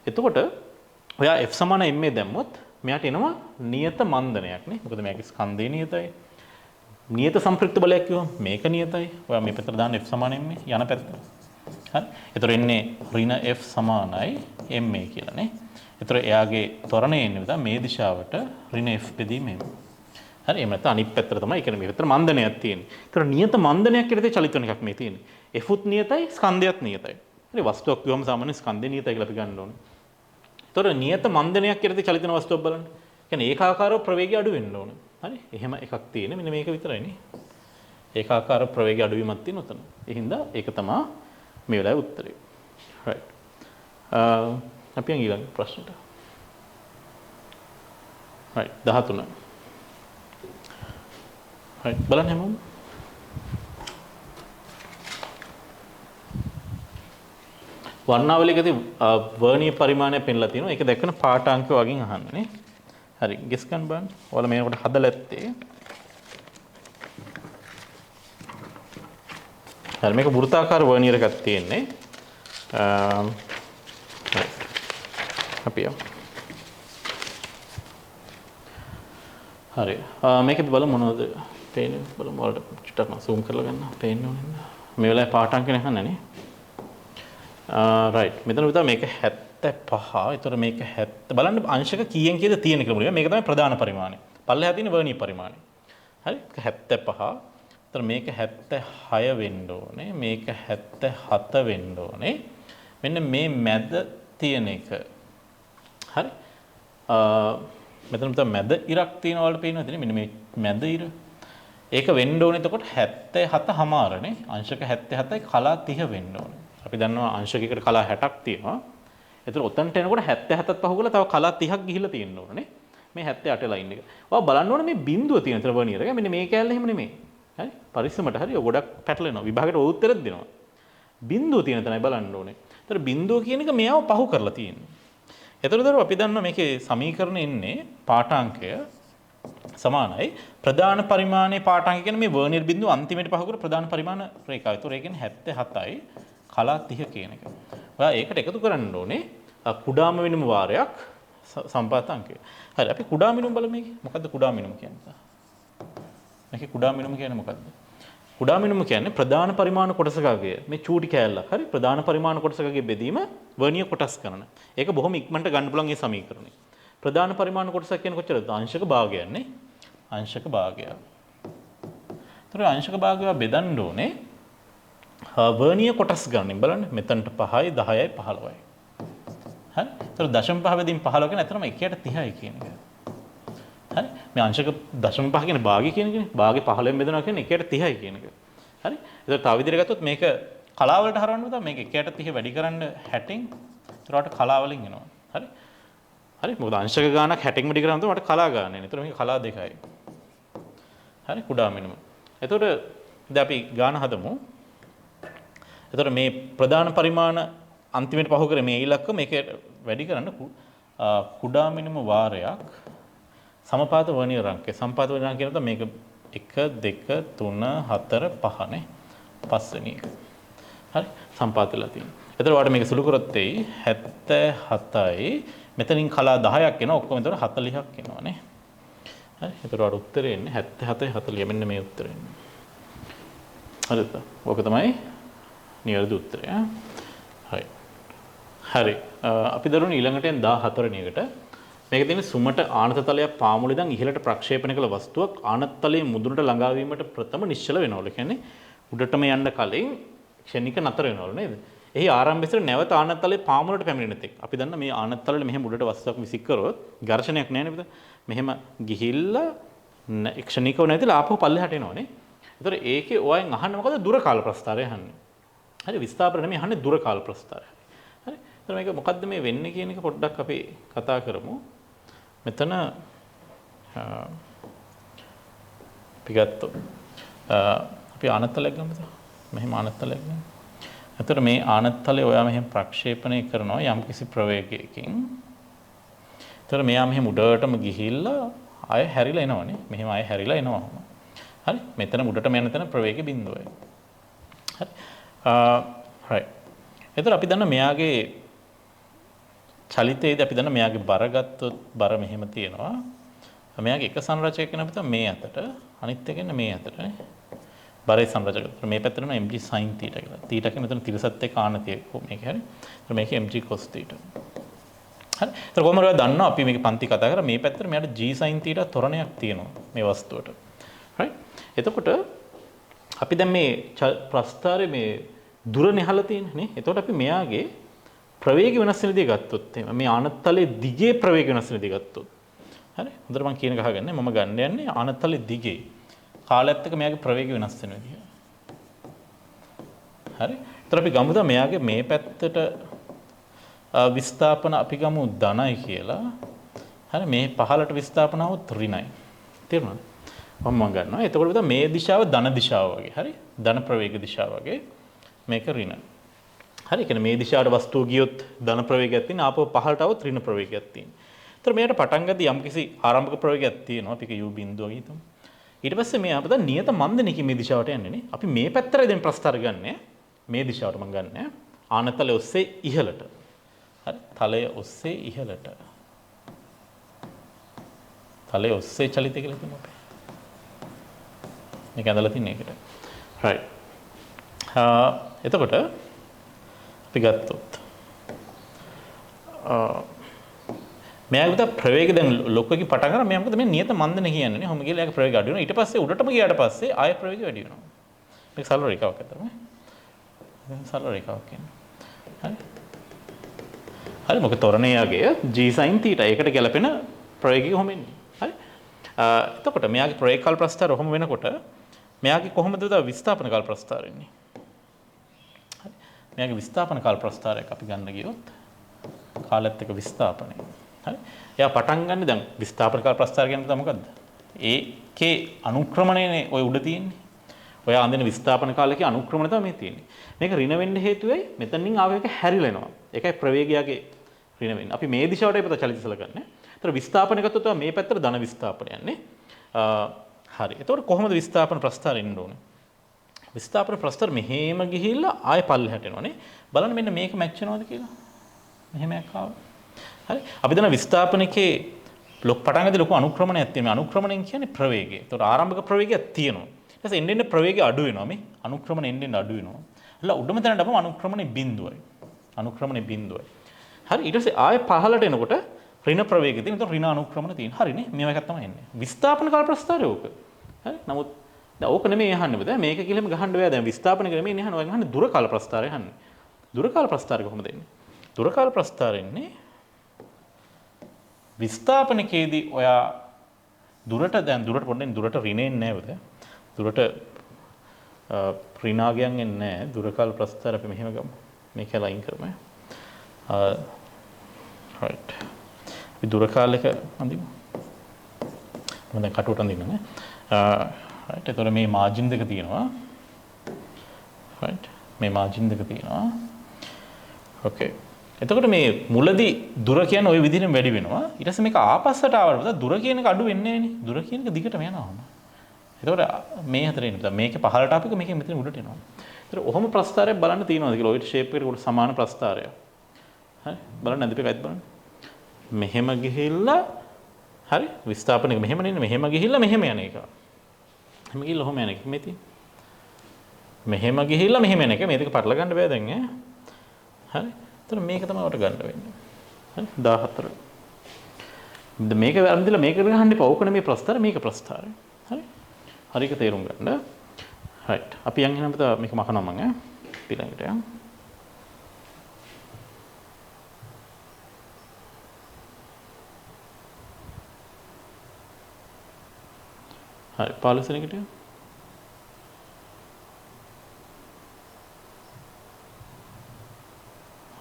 එතකොට ඔයා F සමාන ma දැම්මොත් මෙයාට එනවා නියත මන්දනයක් නේ. මොකද මෙයාගේ ස්කන්ධය නියතයි. නියත සම්ප්‍රයුක්ත බලයක් කිව්වම මේක නියතයි. ඔයා මේ පැත්තට දාන්න F සමාන ma යන පැත්තට. හරි? එතකොට එන්නේ ඍණ F සමානයි ma කියලා නේ. එතකොට එයාගේ ත්වරණය එන්නේ විතර මේ දිශාවට ඍණ F බෙදීම එහෙම. හරි? එහෙම නැත්නම් අනිත් පැත්තට තමයි. ඒ කියන්නේ මේ පැත්තට මන්දනයක් තියෙන්නේ. එතකොට නියත මන්දනයක් කියලා චලිත වෙන එකක් මේ තියෙන්නේ. F උත් නියතයි ස්කන්ධයත් නියතයි. හරි? වස්තුවක් කිව්වම සාමාන්‍ය ස්කන්ධය නියතයි කියලා අපි ගන්න ඕනේ. එතකොට නියත මන්දනයක් කියලා චලිත වෙන වස්තුවක් බලන්න. කියන්නේ ඒකාකාරව ප්‍රවේගය අඩු වෙන්න ඕනේ. හරි? එහෙම එකක් තියෙන. මෙන්න මේක විතරයි නේ. ඒකාකාර ප්‍රවේගය අඩුවීමක් තියෙන උතන. ඒ හින්දා ඒක තමයි මේ වෙලාවේ උත්තරේ. right. අපි යන් ඊළඟ ප්‍රශ්නට. right 13. right බලන්න හැමෝම. වර්ණාවලියකදී වර්ණීය පරිමාණය පෙන්ලා තියෙනවා. ඒක දැක්කම පාඨාංක වගේ අහන්නේ නේ. හරි ගෙස් ගන්න බලන්න. ඔයාලා මේකට හදලා ඇත්තේ. හරි මේක වෘත්තාකාර වර්නියර් එකක් තියෙන්නේ. අපි හරි මේකෙත් බලමු මොනවද පේන්නේ බලමු වලට චුට්ටක් මම zoom කරලා ගන්න පේන්නේ ඕනේ මේ වෙලාවේ පාට අංක නැහන්නේ නේ රයිට් මෙතන විතර මේක 75 ඒතර මේක 70 බලන්න අංශක කීයෙන් කීයද තියෙන කියලා මුලින්ම මේක තමයි ප්‍රධාන පරිමාණය පල්ලෙහා තියෙන වර්ණීය පරිමාණය හරි 75 ඒතර මේක 76 වෙන්න ඕනේ මේක 77 වෙන්න ඕනේ මෙන්න මේ මැද තියෙන එක හරි මෙතන තමයි මැද ඉරක් තියෙන වලට පේනවද මෙන්න මේ මැද ඉර ඒක වෙන්න ඕනේ එතකොට 77 හමාරනේ අංශක 77යි කලා 30 වෙන්න ඕනේ අපි දන්නවා අංශකයකට කලා 60ක් තියෙනවා එතකොට ඔතනට එනකොට 77ත් පහුගලා තව කලා 30ක් ගිහිල්ලා තියෙන්න ඕනේ මේ 78 ලයින් එක ඔයා බලන්න ඕනේ මේ බිඳුව තියෙන තර වර්නියර් එක මෙන්න මේ කැලේ එහෙම නෙමෙයි හරි පරිස්සමට හරි ඔය ගොඩක් පැටලෙනවා විභාගයට උත්තරයක් දෙනවා බිඳුව තියෙන තැනයි බලන්න ඕනේ ඒතර බිඳුව කියන එක මෙයාව පහු කරලා තියෙන්නේ එතකොට අපි දන්නවා මේකේ සමීකරණය එන්නේ පාඨාංකය සමානයි ප්‍රධාන පරිමාණයේ පාඨාංකය කියන්නේ මේ වර්නියර් බිඳුව අන්තිමට පහු කර ප්‍රධාන පරිමාණ රේඛාව. ඒතකොට ඒ කියන්නේ 77යි කලා 30 කියන එක. ඔයා ඒකට එකතු කරන්න ඕනේ කුඩාම වෙනම වාරයක් සම්පාත අංකය. හරි අපි කුඩා මිනුම් බලමු මේකේ. මොකද්ද කුඩා මිනුම් කියන්නේ? මේකේ කුඩා මිනුම් කියන්නේ මොකද්ද? කුඩා මිනුම කියන්නේ ප්‍රධාන පරිමාණ කොටසකගේ මේ චූටි කෑල්ලක් හරි ප්‍රධාන පරිමාණ කොටසකගේ බෙදීම වර්ණීය කොටස් කරන. ඒක බොහොම ඉක්මනට ගන්න පුළුවන් මේ සමීකරණය. ප්‍රධාන පරිමාණ කොටසක් කියන්නේ කොච්චරද? අංශක භාගයක් නේ. අංශක භාගය. ඒතර අංශක භාගය බෙදන්න ඕනේ වර්ණීය කොටස් ගන්න. බලන්න මෙතනට 5යි 10යි 15යි. හරි? ඒතර 0.5 බෙදීම 15 කියන අතරම 1ට 30යි කියන එක. හරි මේ අංශක 0.5 කියන භාගය කියන එකනේ භාගේ 15න් බෙදනවා කියන්නේ 1ට 30යි කියන එක. හරි? ඒතර තව විදිහට ගත්තොත් මේක කලාව වලට හරවන්න බෑ මේක 1ට 30 වැඩි කරන්න 60න් ඒතරට කලාව වලින් එනවා. හරි? හරි මොකද අංශක ගානක් 60න් වැඩි කරාම තමයි මට කලා ගන්න එන්නේ. ඒතර මේක කලා දෙකයි. හරි කුඩා මිනුම. එතකොට දැන් අපි ගාන හදමු. එතකොට මේ ප්‍රධාන පරිමාණ අන්තිමට පහු කරේ මේ ඉලක්ක මේක වැඩි කරන්න කුඩා මිනුම වාරයක් සමපාත වර්ණීය අංකය සම්පාත වර්ණීය අංකය කියනකොට මේක 1 2 3 4 5 නේ පස්වෙනි එක. හරි සම්පාත වෙලා තියෙනවා. එතකොට ඔයාලට මේක සුළු කරොත් එයි 77යි මෙතනින් කලා 10ක් එනවා ඔක්කොම එතකොට 40ක් එනවා නේ. හරි එතකොට ඔයාලට උත්තරේ එන්නේ 77යි 40 මෙන්න මේ උත්තරේ එන්නේ. හරිද? ඕක තමයි නිවැරදි උත්තරය. හරි. හරි. අපි දරුවනේ ඊළඟට යන 14 වෙනි එකට මේක තියෙන්නේ සුමට ආනත තලයක් පාමුල ඉඳන් ඉහළට ප්‍රක්ෂේපණය කළ වස්තුවක් ආනත තලයේ මුදුනට ළඟා වීමට ප්‍රථම නිශ්චල වෙනවලු. කියන්නේ උඩටම යන්න කලින් ක්ෂණික නතර වෙනවලු නේද? එහි ආරම්භයේ නැවත ආනත තලයේ පාමුලට පැමිණෙන තෙක්. අපි දන්න මේ ආනත තලවල මෙහෙම උඩට වස්තුවක් විසික් කරොත් ඝර්ෂණයක් නැහැ නේද? මෙහෙම ගිහිල්ලා ක්ෂණිකව නැතිලා ආපහු පල්ලෙහාට එනවනේ. ඒතර ඒකේ ඔයන් අහන්නේ මොකද? දුර කාල ප්‍රස්ථාරය අහන්නේ. හරි විස්තාර නෙමෙයි අහන්නේ දුර කාල ප්‍රස්ථාරය. හරි. ඒතර මේක මොකද්ද මේ වෙන්නේ කියන එක පොඩ්ඩක් අපි කතා කරමු. මෙතන අපි ගත්තොත් අපි ආනත්තලයක් ගමුද? මෙහෙම ආනත්තලයක් ගමු. එතකොට මේ ආනත්තලේ ඔයා මෙහෙම ප්‍රක්ෂේපණය කරනවා යම්කිසි ප්‍රවේගයකින්. එතකොට මෙයා මෙහෙම උඩටම ගිහිල්ලා ආය හැරිලා එනවනේ. මෙහෙම ආය හැරිලා එනවා. හරි? මෙතන උඩටම යන තැන ප්‍රවේග බිඳුවයි. හරි. right. එතකොට අපි දන්න මෙයාගේ චලිතයේදී අපි දන්න මෙයාගේ බර ගත්තොත් බර මෙහෙම තියෙනවා. මෙයාගේ එක සංරචකයක් වෙන අපිට මේ අතට අනිත් එක ඉන්නේ මේ අතට නේ. බරේ සංරචකයක්. මේ පැත්තට යන mg sin θ කියලා. θ කියන්නේ මෙතන තිරසත් එක්ක ආනතිය මේක හරි. ඒත් මේක mg cos θ. හරි. ඒත් කොහොමද ඔයා දන්නවා අපි මේක පන්ති කතා කරා මේ පැත්තට මෙයාට g sin θ ත්වරණයක් තියෙනවා මේ වස්තුවට. right. එතකොට අපි දැන් මේ ප්‍රස්ථාරයේ මේ දුර නිහලා තියෙන්නේ නේ. එතකොට අපි මෙයාගේ ප්‍රවේග වෙනස් වෙන දේ ගත්තොත් එහෙනම් මේ ආනත්තලයේ දිගේ ප්‍රවේග වෙනස් වෙන දේ ගත්තොත් හරි හොඳට මම කියන ගහගන්නේ මම ගන්න යන්නේ ආනත්තලයේ දිගේ කාලයත් එක්ක මෙයාගේ ප්‍රවේග වෙනස් වෙන විදිය හරි ඒතර අපි ගමුද මෙයාගේ මේ පැත්තට විස්ථාපන අපි ගමු ධනයි කියලා හරි මේ පහළට විස්ථාපන આવොත් ඍණයි තේරුණාද මම ගන්නවා එතකොට මේ දිශාව ධන දිශාව වගේ හරි ධන ප්‍රවේග දිශාව වගේ මේක ඍණ හරි කියන්නේ මේ දිශාවට වස්තුව ගියොත් ධන ප්‍රවේගයක් තියෙන ආපහු පහළට આવොත් ඍණ ප්‍රවේගයක් තියෙන. ඒතර මෙයාට පටන් ගද්දී යම්කිසි ආරම්භක ප්‍රවේගයක් තියෙනවා. අපි ඒක u බිඳුව හිතමු. ඊට පස්සේ මේ අපිට නියත මන්දනිකී මේ දිශාවට යන්නේ නේ. අපි මේ පැත්තට දැන් ප්‍රස්ථාර ගන්නෑ. මේ දිශාවට මම ගන්නෑ. ආනතලයේ ඔස්සේ ඉහළට. හරි. තලයේ ඔස්සේ ඉහළට. තලයේ ඔස්සේ චලිතය කියලා කියමු අපි. මේක ඇඳලා තින්නේ ඒකට. right. එතකොට අපි ගත්තොත් මෙයාගේ විතර ප්‍රවේගය දැන් ලොකුවකින් පටන් ගන්න මෙයා මොකද මේ නියත මන්දනේ කියන්නේ නේ. ඔහොම ගිහලා යාගේ ප්‍රවේගය අඩු වෙනවා. ඊට පස්සේ උඩටම ගියාට පස්සේ ආය ප්‍රවේගය වැඩි වෙනවා. මේක සරල රේඛාවක් අතරම. මේක සරල රේඛාවක් කියන්නේ. හරි. හරි මොකද ත්වරණයගේ g sin θ ඒකට ගැලපෙන ප්‍රවේගය කොහොම එන්නේ. හරි. එතකොට මෙයාගේ ප්‍රවේග කාල ප්‍රස්ථාරය කොහොම වෙනකොට මෙයාගේ කොහොමද විස්ථාපන කාල ප්‍රස්ථාරය එන්නේ. හරි. මෙයාගේ විස්ථාපන කාල ප්‍රස්ථාරයක් අපි ගන්න ගියොත් කාලයත් එක්ක විස්ථාපනය. හරි. එයා පටන් ගන්න දැන් විස්ථාපන කාල ප්‍රස්ථාරය කියන්නේ මොකද්ද? ඒකේ අනුක්‍රමණයනේ ඔය උඩ තියෙන්නේ. ඔය අඳින විස්ථාපන කාලයේ අනුක්‍රමණය තමයි මේ තියෙන්නේ. මේක ඍණ වෙන්න හේතුවයි මෙතනින් ආව එක හැරිලා එනවා. ඒකයි ප්‍රවේගයගේ ඍණ වෙන්නේ. අපි මේ දිශාවට ඒපත චලිත සලකන්නේ. ඒතර විස්ථාපන ගත්තොත් මේ පැත්තට ධන විස්ථාපන යන්නේ. හරි. එතකොට කොහොමද විස්ථාපන ප්‍රස්ථාරය එන්න ඕනේ? විස්ථාපන ප්‍රස්ථාර මෙහෙම ගිහිල්ලා ආයෙ පල්ලෙහාට එනවනේ. බලන්න මෙන්න මේක මැච් වෙනවද කියලා. මෙහෙම එකක් ආවා. හරි. අපි දන්න විස්ථාපනකේ පටන් ගත්තේ ලොකු අනුක්‍රමණයක් තියෙනවා. අනුක්‍රමණය කියන්නේ ප්‍රවේගය. ඒතකොට ආරම්භක ප්‍රවේගයක් තියෙනවා. ඊට පස්සේ එන්න ප්‍රවේගය අඩු වෙනවා මේ. අනුක්‍රමණය එන්න අඩු වෙනවා. එලා උඩම තැනට අපම අනුක්‍රමණය බිඳුවයි. අනුක්‍රමණය බිඳුවයි. හරි. ඊට පස්සේ ආයෙ පහළට එනකොට ඍණ ප්‍රවේගය තියෙන. ඒතකොට ඍණ අනුක්‍රමණ තියෙන. හරිනේ. මේවා එකක් තමයි එන්නේ. විස්ථාපන කාල ප්‍රස්ථාරය ඕක. හරි. නමුත් දැන් ඕක නෙමෙයි අහන්නේ බෑ. මේක කියලාම ගහන්න බෑ. දැන් විස්ථාපන ක්‍රමයේ නේ අහන්නේ. ඔයන් අහන්නේ දුර කාල ප්‍රස්ථාරය අහන්නේ. දුර කාල ප්‍රස්ථාරය කොහොමද එන්නේ? දුර කාල ප්‍රස්ථාරය එන්නේ විස්ථාපනකේදී ඔයා දුරට දැන් දුරට පොඩ්ඩෙන් දුරට ඍණ එන්නේ නැවද? දුරට ඍණාගයන් එන්නේ නැහැ. දුර කාල ප්‍රස්ථාරය අපි මෙහෙම ගමු. මේක ලයින් කරමු. right. අපි දුර කාලයක අඳිමු. මම දැන් කටුවට අඳින්නේ. right. එතකොට මේ මාජින් දෙක තියෙනවා. right. මේ මාජින් දෙක තියෙනවා. okay. එතකොට මේ මුලදී දුර කියන්නේ ওই විදිහෙන් වැඩි වෙනවා. ඊට පස්සේ මේක ආපස්සට ආවට පස්සේ දුර කියන එක අඩු වෙන්නේ නැහැ නේ. දුර කියන එක දිගටම යනවාම. එතකොට මේ හතරේ ඉන්න. මේකේ පහළට ආපෙක මේකෙන් මෙතන උඩට එනවා. එතකොට ඔහොම ප්‍රස්ථාරයක් බලන්න තියෙනවද කියලා. ඔය ෂේප් එකට උඩ සමාන ප්‍රස්ථාරයක්. හරි. බලන්න අදිපේ කයිත් බලන්න. මෙහෙම ගිහිල්ලා හරි විස්ථාපන එක මෙහෙම නෙන්නේ මෙහෙම ගිහිල්ලා මෙහෙම යන එක. මෙහෙම ගිහිල්ලා ඔහොම යන එක මේ තියෙන්නේ. මෙහෙම ගිහිල්ලා මෙහෙම යන එක. මේ දෙක පටල ගන්න බෑ දැන් ඈ. හරි. එතන මේක තමයි ඔට ගන්න වෙන්නේ. හරි 14. මේක වැරදිලා මේක ගන්න එපා. ඕක නෙමෙයි ප්‍රස්ථාරය මේක ප්‍රස්ථාරය. හරි. හරියට තේරුම් ගන්න. right. අපි යන් එහෙනම් මේක මකනවා මම ඈ. ඊළඟට යන්. හරි 15 වෙනිකට යන්.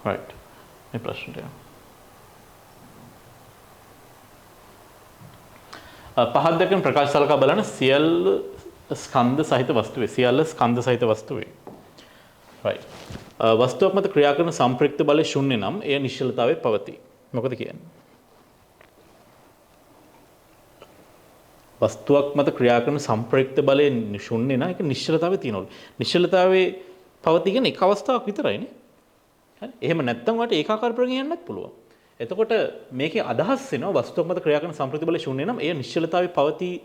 right. මේ ප්‍රශ්නට යන්න. පහත් දක්වන ප්‍රකාශ සලකා බලන සියල්ල ස්කන්ධ සහිත වස්තුවේ සියල්ල ස්කන්ධ සහිත වස්තුවේ. right. වස්තුවක් මත ක්‍රියා කරන සම්ප්‍රයුක්ත බලය ශුන්‍ය නම් එය නිශ්චලතාවයේ පවතී. මොකද කියන්නේ? වස්තුවක් මත ක්‍රියා කරන සම්ප්‍රයුක්ත බලය ශුන්‍ය නම් ඒක නිශ්චලතාවයේ තියෙනවලු. නිශ්චලතාවයේ පවතී කියන්නේ එක අවස්ථාවක් විතරයිනේ. හරි. එහෙම නැත්නම් වට ඒකාකාර ප්‍රවේගයෙන් යන්නත් පුළුවන්. එතකොට මේකේ අදහස් වෙනවා වස්තුවක් මත ක්‍රියා කරන සම්ප්‍රයුක්ත බලය ශුන්‍ය නම් එය නිශ්චලතාවයේ පවතී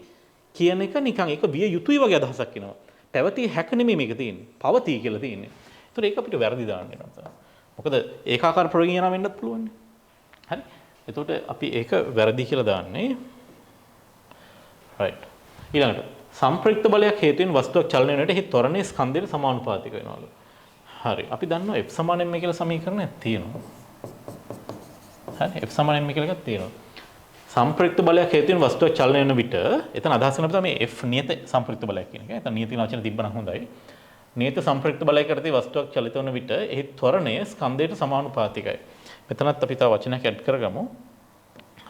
කියන එක නිකන් ඒක විය යුතුයි වගේ අදහසක් එනවා. පැවතී හැක නෙමෙයි මේක තියෙන්නේ. පවතී කියලා තියෙන්නේ. ඒතර ඒක අපිට වැරදි දාන්න වෙනවා. මොකද ඒකාකාර ප්‍රවේගයෙන් යනවා වෙන්නත් පුළුවන්. හරි. එතකොට අපි ඒක වැරදි කියලා දාන්නේ. right. ඊළඟට සම්ප්‍රයුක්ත බලයක් හේතුවෙන් වස්තුවක් චලනය වෙනකොට එහි ත්වරණයේ ස්කන්ධයට සමානුපාතික වෙනවලු. හරි. අපි දන්නවා F සමාන m කියලා සමීකරණයක් තියෙනවා. හරි. F සමාන m කියලා එකක් තියෙනවා. සම්ප්‍රයුක්ත බලයක් හේතුවෙන් වස්තුවක් චලනය වෙන විට එතන අදහස් කරන අපිට මේ F නියත සම්ප්‍රයුක්ත බලයක් කියන එක. එතන නියත කියන වචන තිබ්බනම් හොඳයි. නියත සම්ප්‍රයුක්ත බලයක් කරතේ වස්තුවක් චලිත වන විට එහි ත්වරණය ස්කන්ධයට සමානුපාතිකයි. මෙතනත් අපි තව වචනයක් ඇඩ් කරගමු.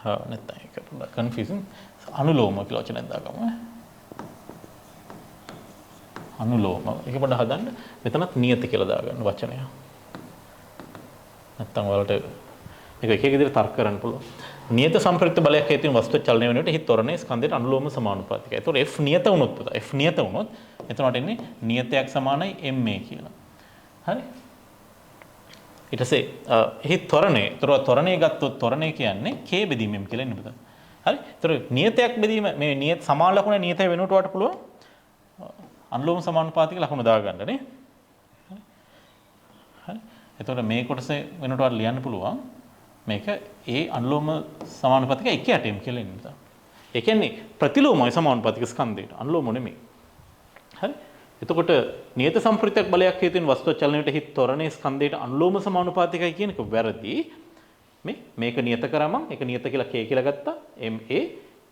නැත්නම් ඒක පොඩ්ඩක් කන්ෆියුසින්. අනුලෝම කියලා වචනයක් දාගමු. අනුලෝම. ඒක පොඩ්ඩක් හදන්න. මෙතනත් නියත කියලා දාගන්න වචනය. නැත්නම් වලට මේක එක එක විදිහට තර්ක කරන්න පුළුවන්. නියත සම්ප්‍රයුක්ත බලයක් හේතුවෙන් වස්තුව චලනය වෙනකොට එහි ත්වරණයේ ස්කන්ධයට අනුලෝම සමානුපාතිකයි. ඒතකොට F නියත වුණොත් F නියත වුණොත් එතනට එන්නේ නියතයක් සමානයි ma කියලා. හරි? ඊට පස්සේ එහි ත්වරණය. ත්වරණය ගත්තොත් ත්වරණය කියන්නේ k බෙදීමෙන් කියලා එන්නේ පුතා. හරි? ඒතර නියතයක් බෙදීම මේ නියත සමාන ලකුණ නියතය වෙනුවට වට පුළුවන් අනුලෝම සමානුපාතික ලකුණ දාගන්න නේ. හරි? එතකොට මේ කොටස වෙනුවට වට ලියන්න පුළුවන් මේක ඒ අනුලෝම සමානුපාතික 1/8ම් කියලා එන්නේ පුතා. ඒ කියන්නේ ප්‍රතිලෝමයි සමානුපාතික ස්කන්ධයට අනුලෝම නෙමෙයි. හරි? එතකොට නියත සම්ප්‍රයුක්තයක් බලයක් හේතුවෙන් වස්තුව චලනයට හිත් ත්වරණයේ ස්කන්ධයට අනුලෝම සමානුපාතිකයි කියන එක වැරදි. මේක නියත කරාම ඒක නියත කියලා k කියලා ගත්තා.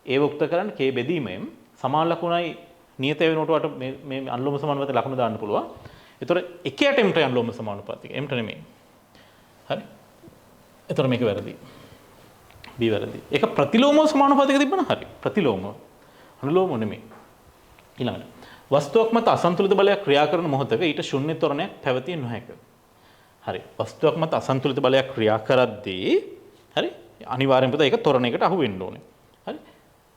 ඒ වුක්ත කරන්න k බෙදීමෙන් සමාන ලකුණයි නියත වෙනකොට වට මේ අනුලෝම සමානුපාතික ලකුණ දාන්න පුළුවන්. ඒතර 1/8ට අනුලෝම සමානුපාතික mට නෙමෙයි. හරි? ඒතර මේක වැරදි. b වැරදි. ඒක ප්‍රතිලෝම සමානුපාතික තිබ්බනම් හරි. ප්‍රතිලෝම. අනුලෝම නෙමෙයි. ඊළඟට වස්තුවක් මත අසන්තුලිත බලයක් ක්‍රියා කරන මොහොතක ඊට ශුන්‍ය ත්වරණයක් පැවතිය නොහැක. හරි. වස්තුවක් මත අසන්තුලිත බලයක් ක්‍රියා කරද්දී හරි අනිවාර්යෙන්ම පුතා ඒක ත්වරණයකට අහු වෙන්න ඕනේ. හරි.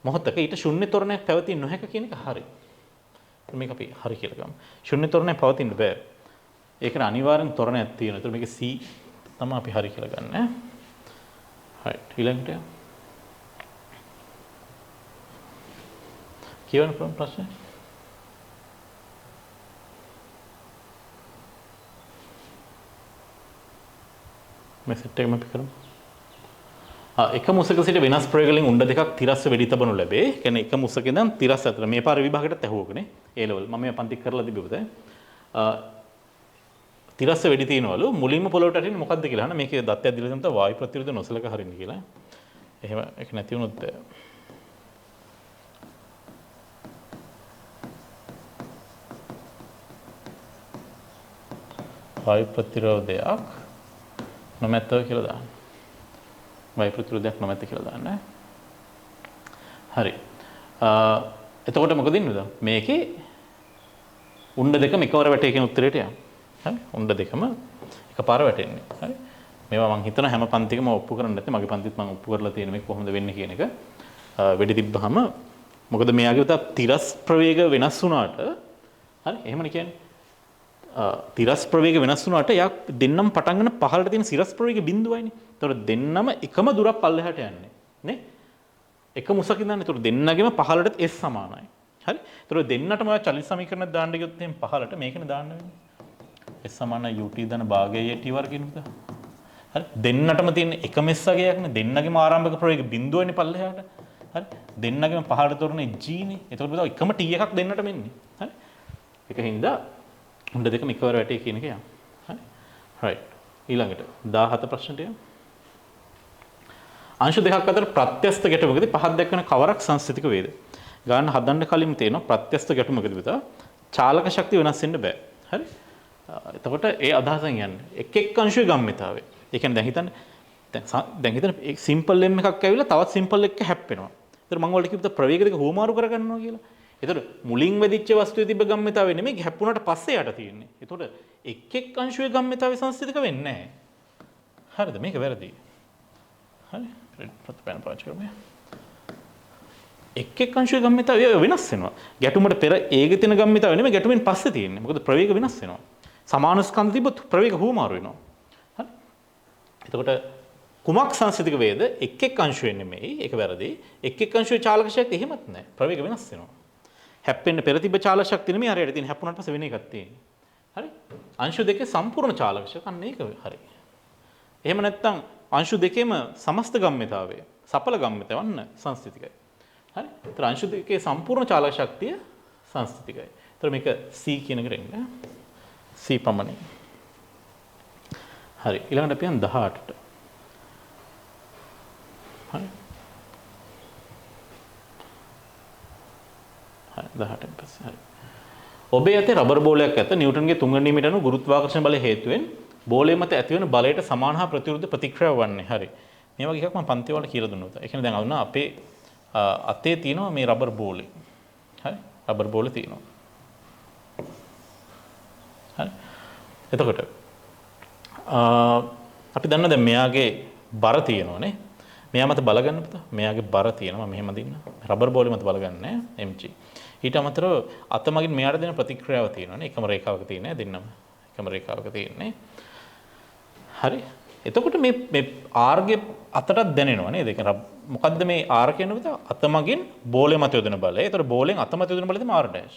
මොහොතක ඊට ශුන්‍ය ත්වරණයක් පැවතිය නොහැක කියන එක හරි. මේක අපි හරි කියලා ගමු. ශුන්‍ය ත්වරණයක් පවතින්න බෑ. ඒකට අනිවාර්යෙන් ත්වරණයක් තියෙනවා. ඒතර මේක c තමයි අපි හරි කියලා ගන්න. හරි. ඊළඟට කියවන ප්‍රශ්නේ මේ සෙට් එකම අපි කරමු. එක මුසක සිට වෙනස් ප්‍රවේගවලින් උණ්ඩ දෙකක් තිරස්ව වෙඩි තබනු ලැබේ. කියන්නේ එක මුසක ඉඳන් තිරස් අතර මේ පාර විභාගයටත් ඇහුවකනේ. ඒ ලෙවල් මම මේ පන්ති කරලා තිබ්බේ පුතේ. තිරස්ව වෙඩි තියනවලු මුලින්ම පොළොවට අටින් මොකද්ද කියලා අහන මේකේ දත්තයක් දීලා තමයි වායු ප්‍රතිරෝධ නොසලක හරින්න කියලා. එහෙම ඒක නැති වුණොත් වායු ප්‍රතිරෝධයක් නොමැත කියලා දාන්න. වායු ප්‍රතිරෝධයක් නොමැත කියලා දාන්න. හරි. එතකොට මොකද වෙන්නේ? මේකේ උණ්ඩ දෙකම එකවර වැටේ කියන උත්තරයට යනවා. හරි. උණ්ඩ දෙකම එකපාර වැටෙන්නේ. හරි. මේවා මම හිතන හැම පන්තිකම ඔප්පු කරන්න නැත්නම් මගේ පන්තිත් මම ඔප්පු කරලා තියෙන මේක කොහොමද වෙන්නේ කියන එක. වෙඩි තිබ්බහම මොකද මෙයාගේ උතා තිරස් ප්‍රවේග වෙනස් වුණාට හරි එහෙමනේ කියන්නේ. තිරස් ප්‍රවේග වෙනස් වුණාට යා දෙන්නම පටන් ගන්න පහළට තියෙන සිරස් ප්‍රවේග බිඳුවයිනේ. ඒතකොට දෙන්නම එකම දුරක් පල්ලෙහාට යන්නේ. නේ? එක මුසක ඉඳන් ඒතකොට දෙන්නගෙම පහළට s සමානයි. හරි? ඒතකොට දෙන්නටම ඔය චලිත සමීකරණ දාන්න ගියොත් එහෙනම් පහළට මේකනේ දාන්න වෙන්නේ. s සමානයි ut ධන භාගයයි t වර්ගිනුද? හරි? දෙන්නටම තියෙන එකම s වර්ගයක්නේ. දෙන්නගෙම ආරම්භක ප්‍රවේග බිඳුවයිනේ පල්ලෙහාට. හරි? දෙන්නගෙම පහළට තොරනේ g නේ. ඒතකොට බුදා එකම t එකක් දෙන්නට මෙන්නේ. හරි? ඒකින්ද උණ්ඩ දෙකම එකවර වැටේ කියන එක යන්න. හරි. right. ඊළඟට 17 ප්‍රශ්නට යමු. අංශ දෙකක් අතර ප්‍රත්‍යස්ත ගැටුමකදී පහක් දක්වන කවරක් සංස්ථිතික වේද? ගන්න හදන්න කලින් තියෙනවා ප්‍රත්‍යස්ත ගැටුමකදී විතර චාලක ශක්තිය වෙනස් වෙන්න බෑ. හරි? එතකොට ඒ අදහසෙන් යන්නේ එක් එක් අංශුවේ ගම්මිතාවය. ඒ කියන්නේ දැන් හිතන්න සිම්පල් m එකක් ඇවිල්ලා තවත් සිම්පල් එකක හැප්පෙනවා. ඒතර මම ඔයාලට කිව්වා ප්‍රවේග දෙක හුවමාරු කරගන්නවා කියලා. ඒතර මුලින් වෙදිච්ච වස්තුවේ තිබ්බ ගම්මිතාවය නෙමෙයි හැප්පුණාට පස්සේ යට තියෙන්නේ. ඒතකොට එක් එක් අංශුවේ ගම්මිතාවය සංස්ථිතික වෙන්නේ නැහැ. හරිද? මේක වැරදි. හරි? ප්‍රතිපලන පාවිච්චි කරමු. එක් එක් අංශුවේ ගම්මිතාවය වෙනස් වෙනවා. ගැටුමට පෙර ඒකේ තියෙන ගම්මිතාවය නෙමෙයි ගැටුමෙන් පස්සේ තියෙන්නේ. මොකද ප්‍රවේග වෙනස් වෙනවා. සමාන ස්කන්ධ තිබ්බොත් ප්‍රවේග හුවමාරු වෙනවා. හරි? එතකොට කුමක් සංස්ථිතික වේද? එක් එක් අංශුවෙන් නෙමෙයි. ඒක වැරදි. එක් එක් අංශුවේ චාලක ශක්තිය එහෙමත් නැහැ. ප්‍රවේග වෙනස් වෙනවා. හැප්පෙන්න පෙර තිබ්බ චාලක ශක්තිය නෙමෙයි හරියට තියෙන හැප්පුණාට පස්සේ වෙන එකක් තියෙන්නේ. හරි? අංශු දෙකේ සම්පූර්ණ චාලක ශක්තිය අන්න ඒක හරි. එහෙම නැත්නම් අංශු දෙකේම සමස්ත ගම්මිතාවය සඵල ගම්මිතාවය වන්න සංස්ථිතිකයි. හරි? ඒතර අංශු දෙකේ සම්පූර්ණ චාලක ශක්තිය සංස්ථිතිකයි. ඒතර මේක C කියන එකට එන්න. C පමණයි. හරි. ඊළඟට අපි යන් 18ට. හරි. හරි 18න් පස්සේ හරි. ඔබේ අතේ රබර් බෝලයක් ඇත. නිව්ටන්ගේ තුන්වෙනි නියමයට අනුව ගුරුත්වාකර්ෂණ බලය හේතුවෙන් බෝලය මත ඇතිවන බලයට සමාන හා ප්‍රතිවිරුද්ධ ප්‍රතික්‍රියාව වන්නේ. හරි. මේ වගේ එකක් මම පන්ති වල කියලා දුන්නා. ඒ කියන්නේ දැන් අන්න අපේ අතේ තියෙනවා මේ රබර් බෝලේ. හරි. රබර් බෝලේ තියෙනවා. හරි. එතකොට අපි දන්නවා දැන් මෙයාගේ බර තියෙනවානේ. මෙයා මත බල ගන්න පුතා. මෙයාගේ බර තියෙනවා. මම මෙහෙම දින්න. රබර් බෝලේ මත බල ගන්න mg. ඊට අමතරව අත මගින් මෙයාට දෙන ප්‍රතික්‍රියාව තියෙනවානේ. එකම රේඛාවක තියෙන්නේ දෙන්නම. එකම රේඛාවක තියෙන්නේ. හරි. එතකොට මේ R ගේ අතටත් දැනෙනවා නේද? ඒක මොකද්ද මේ R කියනකොට අත මගින් බෝලේ මත යොදන බලය. ඒතර බෝලෙන් අත මත යොදන බලය තමයි R dash.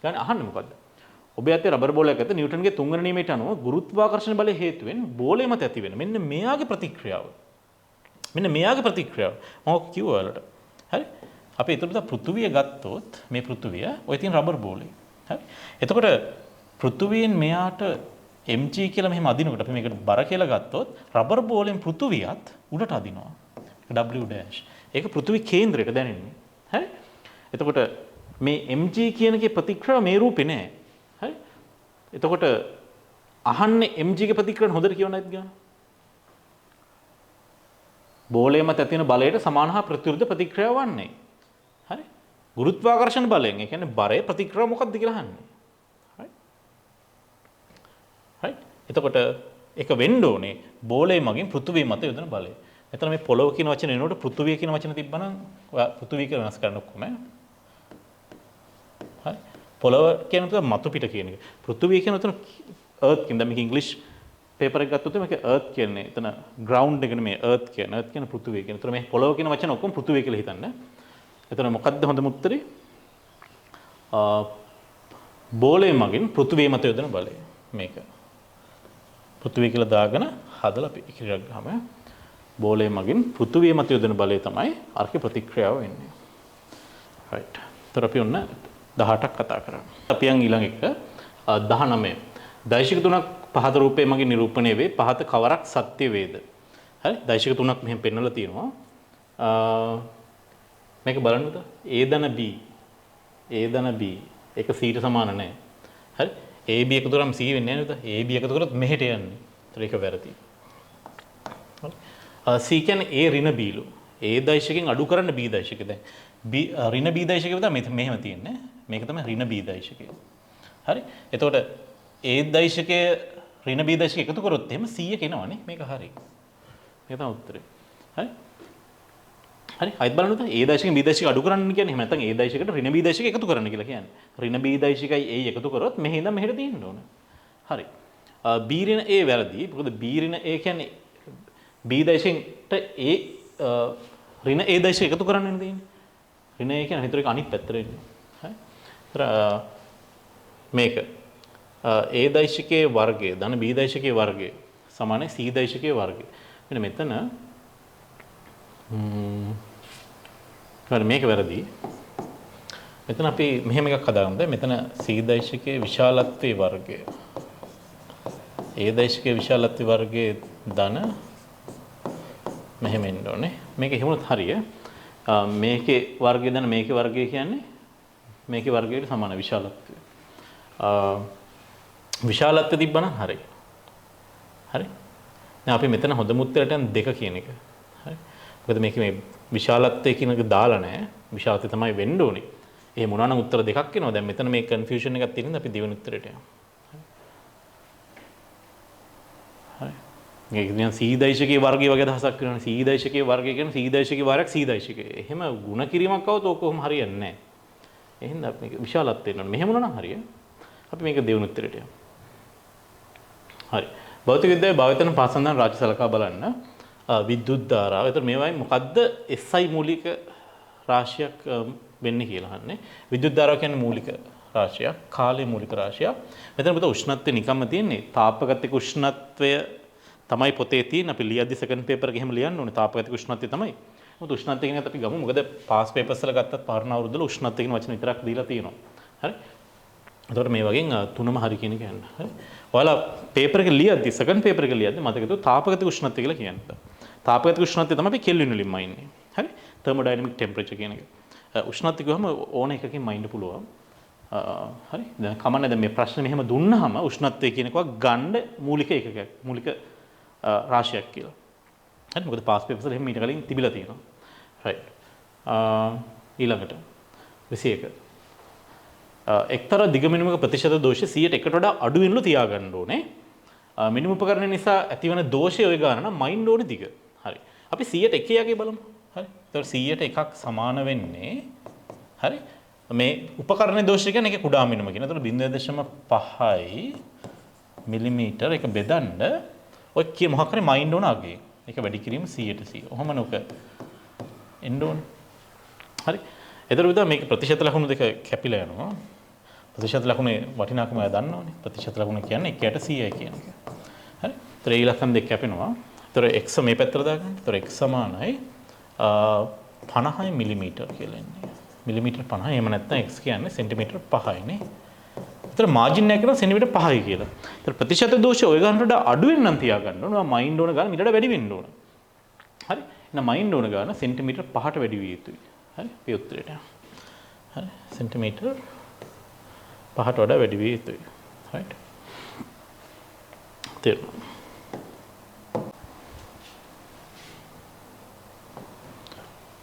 ගන්න අහන්නේ මොකද්ද? ඔබේ අතේ රබර් බෝලයක් ඇත නිව්ටන්ගේ තුන්වෙනි නියමයට අනුව ගුරුත්වාකර්ෂණ බලය හේතුවෙන් බෝලේ මත ඇති වෙන මෙන්න මෙයාගේ ප්‍රතික්‍රියාව. මෙන්න මෙයාගේ ප්‍රතික්‍රියාව. මම කිව්වා ඔයාලට. හරි? අපි ඒතකොට පෘථුවිය ගත්තොත් මේ පෘථුවිය ඔය තියෙන රබර් බෝලේ. හරි? එතකොට පෘථුවියෙන් මෙයාට mg කියලා මෙහෙම අදිනකොට අපි මේකට බර කියලා ගත්තොත් රබර් බෝලෙන් පෘථුවියත් උඩට අදිනවා. w dash. ඒක පෘථුවි කේන්ද්‍රයට දැනෙන්නේ. හරි? එතකොට මේ mg කියන එකේ ප්‍රතික්‍රියාව මේ රූපේ නෑ. හරි? එතකොට අහන්නේ mg ගේ ප්‍රතික්‍රියාව හොඳට කියව නැද්ද ගන්න? බෝලේ මත ඇති වෙන බලයට සමාන හා ප්‍රතිවිරුද්ධ ප්‍රතික්‍රියාව වන්නේ. හරි? ගුරුත්වාකර්ෂණ බලයෙන් ඒ කියන්නේ බරේ ප්‍රතික්‍රියාව මොකක්ද කියලා අහන්නේ. හරි? එතකොට ඒක වෙන්න ඕනේ බෝලේ මගින් පෘථුවිය මත යොදන බලය. මෙතන මේ පොළොව කියන වචනේ එනකොට පෘථුවිය කියන වචන තිබ්බනම් ඔයා පෘථුවිය කියලා වෙනස් කරන්න ඔක්කොම. හරි? පොළොව කියනකොට මතු පිට කියන එක. පෘථුවිය කියන උතන earth කියන මේක ඉංග්‍රීසි පේපර් එක ගත්තොත් මේක earth කියන්නේ. එතන ground එක නෙමෙයි earth කියන. earth කියන පෘථුවිය කියන. ඒතර මේ පොළොව කියන වචන ඔක්කොම පෘථුවිය කියලා හිතන්න. එතන මොකද්ද හොඳම උත්තරේ? බෝලේ මගින් පෘථුවිය මත යොදන බලය. මේක. පෘථුවිය කියලා දාගෙන හදලා අපි ඉදිරියට ගහම බෝලේ මගින් පෘථුවිය මත යොදන බලය තමයි අර්ක ප්‍රතික්‍රියාව වෙන්නේ. right. ඒතර අපි ඔන්න 18ක් කතා කරා. අපි යන් ඊළඟ එක 19. දෛශික තුනක් පහත රූපයේ මගින් නිරූපණය වේ. පහත කවරක් සත්‍ය වේද? හරි? දෛශික තුනක් මෙහෙම පෙන්නලා තියෙනවා. මේක බලන්නද? A ධන B. A ධන B. ඒක C ට සමාන නැහැ. හරි? AB එකතු කරාම C වෙන්නේ නැහැ නේද? AB එකතු කරොත් මෙහෙට යන්නේ. ඒතර ඒක වැරදි. C කියන්නේ A ඍණ B ලු. A දෛශිකෙන් අඩු කරන්න B දෛශිකය. දැන් B ඍණ B දෛශිකය තමයි මෙහෙම තියෙන්නේ. මේක තමයි ඍණ B දෛශිකය. හරි? එතකොට A දෛශිකය ඍණ B දෛශිකය එකතු කරොත් එහෙම C එක එනවනේ. මේක හරි. මේක තමයි උත්තරේ. හරි? හරි? අයිත් බලන්න උදේ A දෛශිකෙන් B දෛශිකය අඩු කරන්න කියන්නේ එහෙම නැත්නම් A දෛශිකයට ඍණ B දෛශිකය එකතු කරන්න කියලා කියන්නේ. ඍණ B දෛශිකයි A එකතු කරොත් මෙහෙ ඉඳන් මෙහෙට තියෙන්න ඕන. හරි. B ඍණ A වැරදි. මොකද B ඍණ A කියන්නේ B දෛශිකයට A ඍණ A දෛශිකය එකතු කරන්න වෙන දෙන්නේ. ඍණ A කියන්නේ හිතර එක අනිත් පැත්තට එන්නේ. හරි. මේක A දෛශිකයේ වර්ගය ධන B දෛශිකයේ වර්ගය සමානයි C දෛශිකයේ වර්ගය. මෙන්න මෙතන මේක වැරදි. මෙතන අපි මෙහෙම එකක් හදාගමු. මෙතන C දෛශිකයේ විශාලත්වයේ වර්ගය. A දෛශිකයේ විශාලත්වයේ වර්ගයේ ධන මෙහෙම එන්න ඕනේ. මේක එහෙමනොත් හරිය. මේකේ වර්ගය ධන මේකේ වර්ගය කියන්නේ මේකේ වර්ගයට සමාන විශාලත්වය. විශාලත්වය තිබ්බනම් හරි. හරි. දැන් අපි මෙතන හොඳ මුත්‍රයට යන 2 කියන එක. හරි. මොකද මේක මේ විශාලත්වය කියන එක දාලා නැහැ. විශාලත්වය තමයි වෙන්න ඕනේ. එහෙම වුණා නම් උත්තර දෙකක් එනවා. දැන් මෙතන මේ කන්ෆියුෂන් එකක් තියෙනවා. අපි දෙවෙනි උත්තරයට යමු. හරි. මේක කියන්නේ C දෛශිකයේ වර්ගය වගේ අදහසක් වෙනවනේ. C දෛශිකයේ වර්ගය කියන්නේ C දෛශිකයේ වාරයක් C දෛශිකය. එහෙම ಗುಣ කිරීමක් આવුත් ඕක කොහොම හරියන්නේ නැහැ. එහෙනම් අපි මේක විශාලත්වය වෙනවනේ. මෙහෙම වුණා නම් හරිය. අපි මේක දෙවෙනි උත්තරයට යමු. හරි. භෞතික විද්‍යාවේ භාවිතන පාසන්දන් රාශි සලකා බලන්න. විද්‍යුත් ධාරාව. ඒතර මේවායින් මොකද්ද SI මූලික රාශියක් වෙන්නේ කියලා අහන්නේ. විද්‍යුත් ධාරාව කියන්නේ මූලික රාශියක්, කාලයේ මූලික රාශියක්. මෙතන පුතා උෂ්ණත්වය නිකම්ම තියෙන්නේ. තාපගතික උෂ්ණත්වය තමයි පොතේ තියෙන. අපි ලියද්දි සෙකන්ඩ් පේපර් එක එහෙම ලියන්න ඕනේ. තාපගතික උෂ්ණත්වය තමයි. මොකද උෂ්ණත්වය කියන එක අපි ගමු. මොකද පාස් පේපර්ස් වල ගත්තත් පරණ අවුරුද්දවල උෂ්ණත්වය කියන වචන විතරක් දීලා තියෙනවා. හරි? එතකොට මේ වගේ තුනම හරි කියන එක යන්න. හරි? ඔයාලා පේපර් එක ලියද්දි සෙකන්ඩ් පේපර් එක ලියද්දි මතක තියාගන්න තාපගතික උෂ්ණත්වය කියලා කියන්නේ. තාපගතික උෂ්ණත්වය තමයි අපි කෙල්වින් වලින් මයින්නේ. හරි? තර්මෝඩයිනමික් ටෙම්පරේචර් කියන එක. උෂ්ණත්වය ගිහම ඕන එකකින් මයින්න පුළුවන්. හරි? දැන් කමන්නේ දැන් මේ ප්‍රශ්නේ මෙහෙම දුන්නාම උෂ්ණත්වය කියන එකක් ගන්න මූලික එකකයක්. මූලික රාශියක් කියලා. හරි? මොකද පාස් පේපර්ස් වල එහෙම ඊට කලින් තිබිලා තියෙනවා. රයිට්. ඊළඟට 21. එක්තරා දිග මිනිමක ප්‍රතිශත දෝෂය 100ට වඩා අඩු වෙනලු තියාගන්න ඕනේ. මිනිම උපකරණ නිසා ඇතිවන දෝෂය ඔය ගන්න නම් මයින්ඩ් ඕනේ දිග. හරි. අපි 100ට 1 යගේ බලමු. හරි. ඒතකොට 100ට එකක් සමාන වෙන්නේ හරි. මේ උපකරණයේ දෝෂය කියන්නේ ඒක කුඩා මිනිම කියන. ඒතකොට 0.5යි මිලිමීටර එක බෙදන්න ඔය කිය මොකක් හරි මයින්ඩ් ඕන අගේ. ඒක වැඩි කිරීම 100%. ඔහොම නොක එන්න ඕනේ. හරි. ඒතර විතර මේක ප්‍රතිශත ලකුණු දෙක කැපිලා යනවා. ප්‍රතිශත ලකුණේ වටිනාකම ඔයා දන්නවනේ. ප්‍රතිශත ලකුණ කියන්නේ 1ට 100යි කියන එක. හරි. ඒතර ඒ ඉලක්කම් දෙක කැපෙනවා. ඒතර x මේ පැත්තට දාගන්න. ඒතර x සමානයි 50 මිලිමීටර් කියලා එන්නේ. මිලිමීටර් 50. එහෙම නැත්නම් x කියන්නේ සෙන්ටිමීටර් 5යිනේ. ඒතර මාජින් එක කරලා සෙන්ටිමීටර් 5යි කියලා. ඒතර ප්‍රතිශත දෝෂය ඔය ගන්නට වඩා අඩු වෙන්න නම් තියාගන්න ඕන. මයින්ඩ් ඕන ගාන ඊට වඩා වැඩි වෙන්න ඕන. හරි. එහෙනම් මයින්ඩ් ඕන ගාන සෙන්ටිමීටර් 5ට වැඩි විය යුතුයි. හරි. මේ උත්තරේට. හරි. සෙන්ටිමීටර් 5ට වඩා වැඩි විය යුතුයි. right. තේරුණා.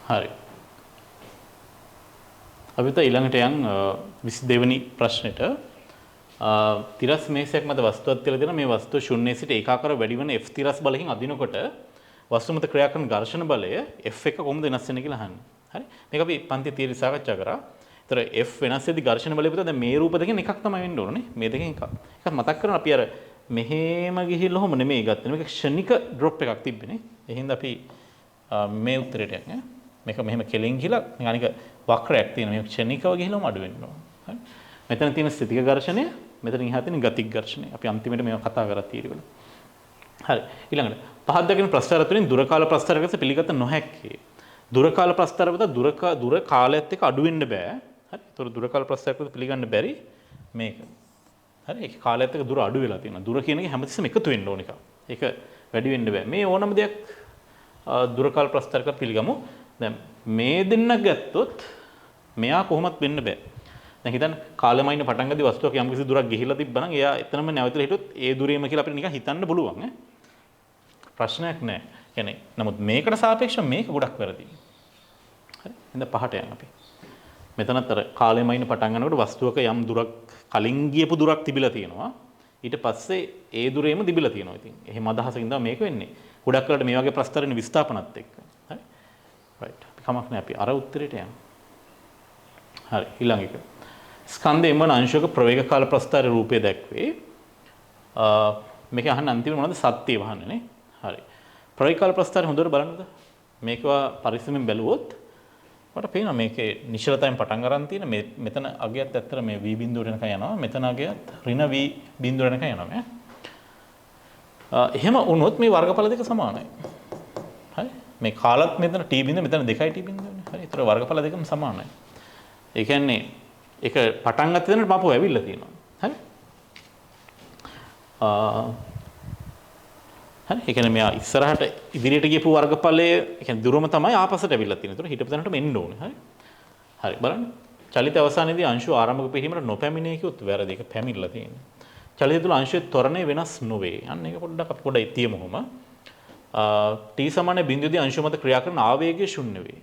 හරි. අපි ඊළඟට යන් 22 වෙනි ප්‍රශ්නෙට තිරස් මේසයක් මත වස්තුවක් තියලා දෙනවා. මේ වස්තුව ශුන්‍යයේ සිට ඒකාකාර වැඩි වෙන F තිරස් බලකින් අදිනකොට වස්තුව මත ක්‍රියා කරන ඝර්ෂණ බලය F1 කොහොමද වෙනස් වෙන්නේ කියලා අහන්නේ. හරි. මේක අපි පන්ති තියරි සාකච්ඡා කරා. ඒතර F වෙනස් වෙද්දී ඝර්ෂණ බලය පුතා දැන් මේ රූප දෙකෙන් එකක් තමයි වෙන්න ඕනේ. මේ දෙකෙන් එකක්. එකක් මතක් කරගන්න අපි අර මෙහෙම ගිහිල්ලා ඔහොම නෙමෙයි ගත්තේ. මේක ක්ෂණික ඩ්‍රොප් එකක් තිබ්බනේ. ඒ හින්දා අපි මේ උත්තරේට යන්නේ. මේක මෙහෙම කෙලින් ගිහලා අනික වක්‍රයක් තියෙන මේ ක්ෂණිකව ගිහලාම අඩු වෙන්න ඕන. හරි. මෙතන තියෙන ස්ථිතික ඝර්ෂණය, මෙතන ඉහා තියෙන ගතික ඝර්ෂණය. අපි අන්තිමට මේවා කතා කරා තීරවල. හරි. ඊළඟට පහත් දකින ප්‍රස්ථාර තුලින් දුර කාල ප්‍රස්ථාරකස පිළිගත නොහැක්කේ. දුර කාල ප්‍රස්ථාරවල දුර කාලයත් එක්ක අඩු වෙන්න බෑ. හරි. ඒතර දුර කාල ප්‍රස්ථාරකස පිළිගන්න බැරි මේක. හරි. ඒක කාලයත් එක්ක දුර අඩු වෙලා තියෙනවා. දුර කියන එක හැමතිස්සෙම එකතු වෙන්න ඕන එකක්. ඒක වැඩි වෙන්න බෑ. මේ ඕනම දෙයක් දුර කාල ප්‍රස්ථාරක පිළිගමු. දැන් මේ දෙන්න ගත්තොත් මෙයා කොහොමත් වෙන්න බෑ. දැන් හිතන්න කාලෙමයින පටන් ගද්දි වස්තුවක් යම් කිසි දුරක් ගිහිලා තිබ්බනම් එයා එතනම නැවතලා හිටියොත් ඒ දුරේම කියලා අපිට නිකන් හිතන්න පුළුවන් ඈ. ප්‍රශ්නයක් නෑ. يعني නමුත් මේකට සාපේක්ෂව මේක ගොඩක් වැරදි. හරි. එහෙනම් පහට යන්න අපි. මෙතනත් අර කාලෙමයින පටන් ගන්නකොට වස්තුවක යම් දුරක් කලින් ගියපු දුරක් තිබිලා තියෙනවා. ඊට පස්සේ ඒ දුරේම තිබිලා තියෙනවා. ඉතින් එහෙම අදහසකින් තමයි මේක වෙන්නේ. ගොඩක් වෙලාවට මේ වගේ ප්‍රස්තරණ විස්ථාපනත් එක්ක. හරි. right. කමක් නෑ අපි අර උත්තරේට යමු. හරි. ඊළඟ එක. ස්කන්ධ M1 අංශක ප්‍රවේග කාල ප්‍රස්ථාර රූපය දැක්වේ. මේක අහන්න අන්තිම මොනවද සත්‍ය වහන්නේ නේ. හරි. ප්‍රවේග කාල ප්‍රස්ථාරය හොඳට බලන්නද? මේකවා පරිස්සමෙන් බැලුවොත් මට පේනවා මේකේ නිශ්චලතාවයෙන් පටන් ගන්න තියෙන මෙතන අගයත් ඇත්තට මේ v බිඳුවට එනකන් යනවා. මෙතන අගයත් ඍණ v බිඳුවට එනකන් යනවා නේ. එහෙම වුණොත් මේ වර්ගඵල දෙක සමානයි. හරි. මේ කාලත් මෙතන t බිඳුව මෙතන 2යි t බිඳුවනේ. හරි. ඒතර වර්ගඵල දෙකම සමානයි. ඒ කියන්නේ ඒක පටන් ගත්ත තැනට මාපුව ඇවිල්ලා තියෙනවා. හරි. හරි. ඒ කියන්නේ මෙයා ඉස්සරහට ඉදිරියට ගියපු වර්ගඵලයේ ඒ කියන්නේ දුරම තමයි ආපස්සට ඇවිල්ලා තියෙන්නේ. ඒතර හිටපු තැනටම එන්න ඕනේ. හරි. හරි බලන්න. චලිත අවසානයේදී අංශු ආරම්භක පිරීමට නොපැමිණේ කිව්වොත් වැරදි. ඒක පැමිණලා තියෙන්නේ. චලිත තුල අංශයේ ත්වරණය වෙනස් නොවේ. අන්න ඒක පොඩ්ඩක් අපි පොඩ්ඩක් තියමු කොහොම. t සමාන බිඳුවේදී අංශු මත ක්‍රියා කරන ආවේගය ශුන්‍ය වේ.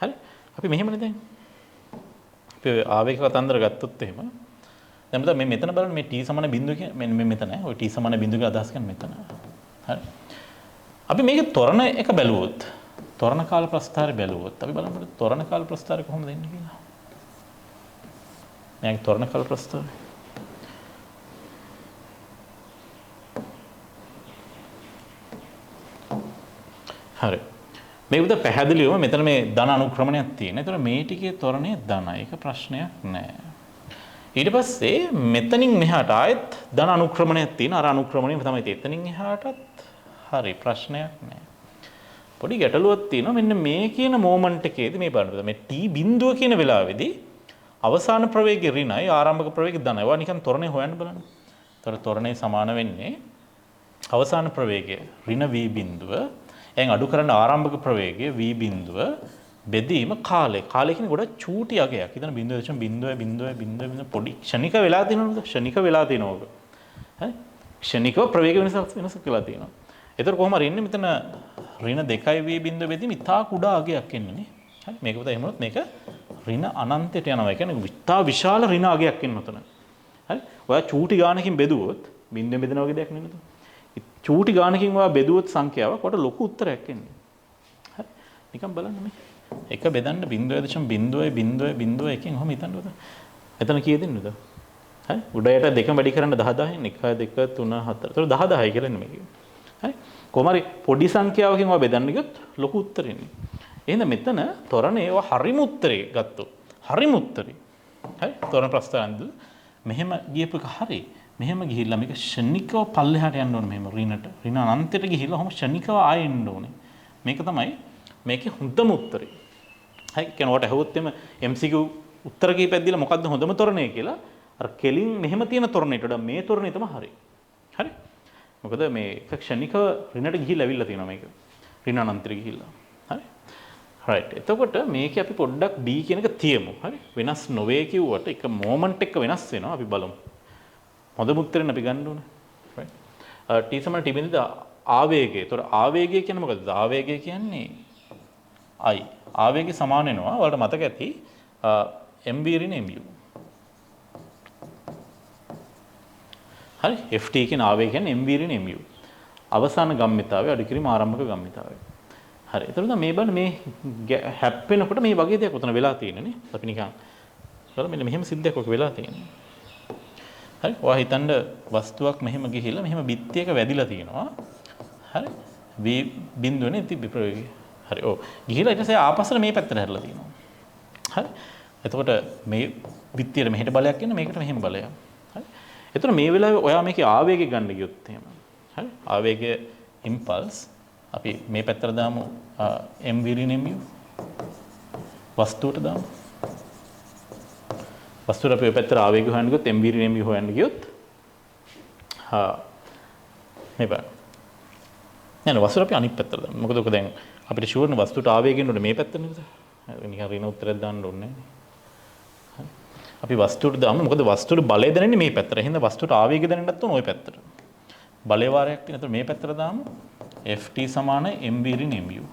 හරි. අපි මෙහෙමනේ දැන්. අපි ආවේග කතන්දර ගත්තොත් එහෙම දැන් මේ මෙතන බලන්න මේ t සමාන බිඳුව කියන්නේ මේ මෙතන ඔය t සමාන බිඳුවක අදහස් කරන්නේ මෙතන. හරි. අපි මේකේ ත්වරණ එක බැලුවොත් ත්වරණ කාල ප්‍රස්ථාරය බැලුවොත් අපි බලමු ත්වරණ කාල ප්‍රස්ථාරය කොහොමද එන්නේ කියලා. මේක ත්වරණ කාල ප්‍රස්ථාරය. හරි. මේක උදේ පැහැදිලිවම මෙතන මේ ධන අනුක්‍රමණයක් තියෙනවා. ඒතර මේ ටිකේ ත්වරණය ධනයි. ඒක ප්‍රශ්නයක් නෑ. ඊට පස්සේ මෙතනින් මෙහාට ආයෙත් ධන අනුක්‍රමණයක් තියෙනවා. අර අනුක්‍රමණය තමයි තියෙන්නේ. එතනින් එහාටත් හරි ප්‍රශ්නයක් නෑ. පොඩි ගැටලුවක් තියෙනවා. මෙන්න මේ කියන මොමන්ට් එකේදී මේ බලන්න. මේ t බිඳුව කියන වෙලාවේදී අවසාන ප්‍රවේගය ඍණයි ආරම්භක ප්‍රවේගය ධනයි. ඒවා නිකන් ත්වරණය හොයන්න බලන්න. ඒතර ත්වරණය සමාන වෙන්නේ අවසාන ප්‍රවේගය ඍණ v බිඳුව එන් අඩු කරන ආරම්භක ප්‍රවේගය v බිඳුව බෙදීම කාලය. කාලය කියන්නේ ගොඩක් චූටි අගයක්. හිතන 0.00 පොඩි ක්ෂණික වෙලා තියෙනවද? ක්ෂණික වෙලා තියෙනවද? හරි? ක්ෂණිකව ප්‍රවේග වෙනසක් වෙලා තියෙනවා. ඒතර කොහොම හරි ඉන්නේ මෙතන ඍණ 2යි v බිඳුව බෙදීම ඉතා කුඩා අගයක් එන්නේ නේ. හරි? මේක පුතා එහෙම වුණොත් මේක ඍණ අනන්තයට යනවා. ඒ කියන්නේ ඉතා විශාල ඍණ අගයක් එන්න උතන. හරි? ඔයා චූටි ගානකින් බෙදුවොත් බිඳුවෙන් බෙදෙන වගේ දෙයක් නෙමෙයි. චූටි ගානකින් ඔයා බෙදුවොත් සංඛ්‍යාවක් වට ලොකු උත්තරයක් එන්නේ. හරි. නිකන් බලන්න මේ. එක බෙදන්න 0.00 එකෙන් ඔහොම හිතන්නද? එතන කීයද ඉන්නද? හරි උඩයට දෙකම වැඩි කරන්න 10 10 1 2 3 4. ඒතර 10 10 කියලා නෙමෙයි මේක. හරි කොහමරි පොඩි සංඛ්‍යාවකින් ඔය බෙදන්න ගියොත් ලොකු උත්තරෙන්නේ. එහෙනම් මෙතන තොරණ ඒවා හරිම උත්තරේ ගත්තොත්. හරිම උත්තරේ. හරි තොරණ ප්‍රස්තාරන්ද මෙහෙම ගියපු එක හරි. මෙහෙම ගිහිල්ලා මේක ශනිකව පල්ලෙහාට යන්න ඕනේ මෙහෙම රිනට. රින අනන්තයට ගිහිල්ලා ඔහොම ශනිකව ආයෙ එන්න ඕනේ. මේක තමයි මේකේ හොඳම උත්තරේ. හරි කෙනෙකුට අහුවොත් එම MCQ උත්තර කීපයක් දීලා මොකද්ද හොඳම තොරණේ කියලා අර කෙලින් මෙහෙම තියෙන තොරණේට වඩා මේ තොරණේ තමයි හරි. හරි? මොකද මේ එක ක්ෂණිකව රිනට ගිහිල්ලා ඇවිල්ලා තියෙනවා මේක. රින අනන්තෙට ගිහිල්ලා. හරි? රයිට්. එතකොට මේකේ අපි පොඩ්ඩක් D කියන එක තියමු. හරි? වෙනස් නොවේ කිව්වට එක මොමන්ට් එක වෙනස් වෙනවා අපි බලමු. හොඳම උත්තරෙන් අපි ගන්න ඕනේ. රයිට්. T සමාන T බින්දුව ආවේගය. ඒතකොට ආවේගය කියන්නේ මොකද්ද? ආවේගය කියන්නේ I. ආවේගය සමාන වෙනවා. ඔයාලට මතක ඇති mv ඍණ mu. හරි ft කියන ආවේගය කියන්නේ mv ඍණ mu. අවසාන ගම්මිතාවය අඩු කිරීම ආරම්භක ගම්මිතාවය. හරි. එතකොට මේ බලන්න මේ හැප්පෙනකොට මේ වගේ දෙයක් උතන වෙලා තියෙනනේ. අපි නිකන් බලන්න මෙන්න මෙහෙම සිද්ධියක් ඔක වෙලා තියෙනවා. හරි. ඔයා හිතන්න වස්තුවක් මෙහෙම ගිහිල්ලා මෙහෙම බිත්තියක වැදිලා තියෙනවා. හරි. v බිඳුවනේ තිබ්බ ප්‍රවේගය. හරි. ඔව්. ගිහිල්ලා ඊට පස්සේ ආපස්සට මේ පැත්තට හැරලා තියෙනවා. හරි. එතකොට මේ බිත්තියට මෙහෙට බලයක් එන්න මේකට මෙහෙම බලයක්. හරි. එතකොට මේ වෙලාවේ ඔයා මේකේ ආවේගය ගන්න ගියොත් එහෙම. හරි. ආවේගය ඉම්පල්ස් අපි මේ පැත්තට දාමු mv ඍණ mu වස්තුවට දාමු. වස්තුවට අපි ඔය පැත්තට ආවේගය හොයන්න ගියොත් mv ඍණ mu හොයන්න ගියොත් මේ බලන්න. නෑ වස්තුවට අපි අනිත් පැත්තට දාමු. මොකද ඔක දැන් අපිට ෂුවර් නේ වස්තුවට ආවේගය එන්නේ මේ පැත්තට නේද? නිකන් ඍණ උත්තරයක් දාන්න ඕනේ නෑ. අපි වස්තුවට දාමු. මොකද වස්තුවට බලය දැනෙන්නේ මේ පැත්තට. එහෙනම් වස්තුවට ආවේගය දැනෙන්නත් ඕන ওই පැත්තට. බලය වාරයක් තියෙන. ඒතර මේ පැත්තට දාමු. ft සමාන mv ඍණ mu.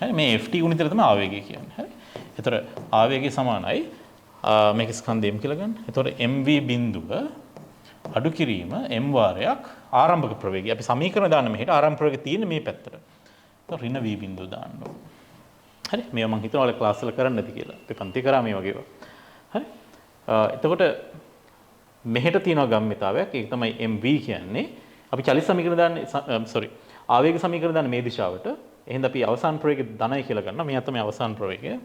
හරි මේ ft ගුණිතර තමයි ආවේගය කියන්නේ. හරි. ඒතර ආවේගය සමානයි මේක ස්කන්ධය m කියලා ගන්න. ඒතර mv බිඳුව අඩු කිරීම m වාරයක් ආරම්භක ප්‍රවේගය. අපි සමීකරණ දාන්න මෙහෙට ආරම්භ ප්‍රවේගය තියෙන්නේ මේ පැත්තට. ඒතර ඍණ v බිඳුව දාන්න ඕන. හරි මේවා මම හිතනවා ඔයාලා ක්ලාස් වල කරන්න නැති කියලා. අපි පන්ති කරා මේ වගේ ඒවා. හරි. එතකොට මෙහෙට තියෙනවා ගම්මිතාවයක්. ඒක තමයි mv කියන්නේ. අපි චලිත සමීකරණ දාන්නේ ආවේග සමීකරණ දාන්නේ මේ දිශාවට. එහෙනම් අපි අවසාන ප්‍රවේගය ධනයි කියලා ගන්නවා. මෙයා තමයි අවසාන ප්‍රවේගය.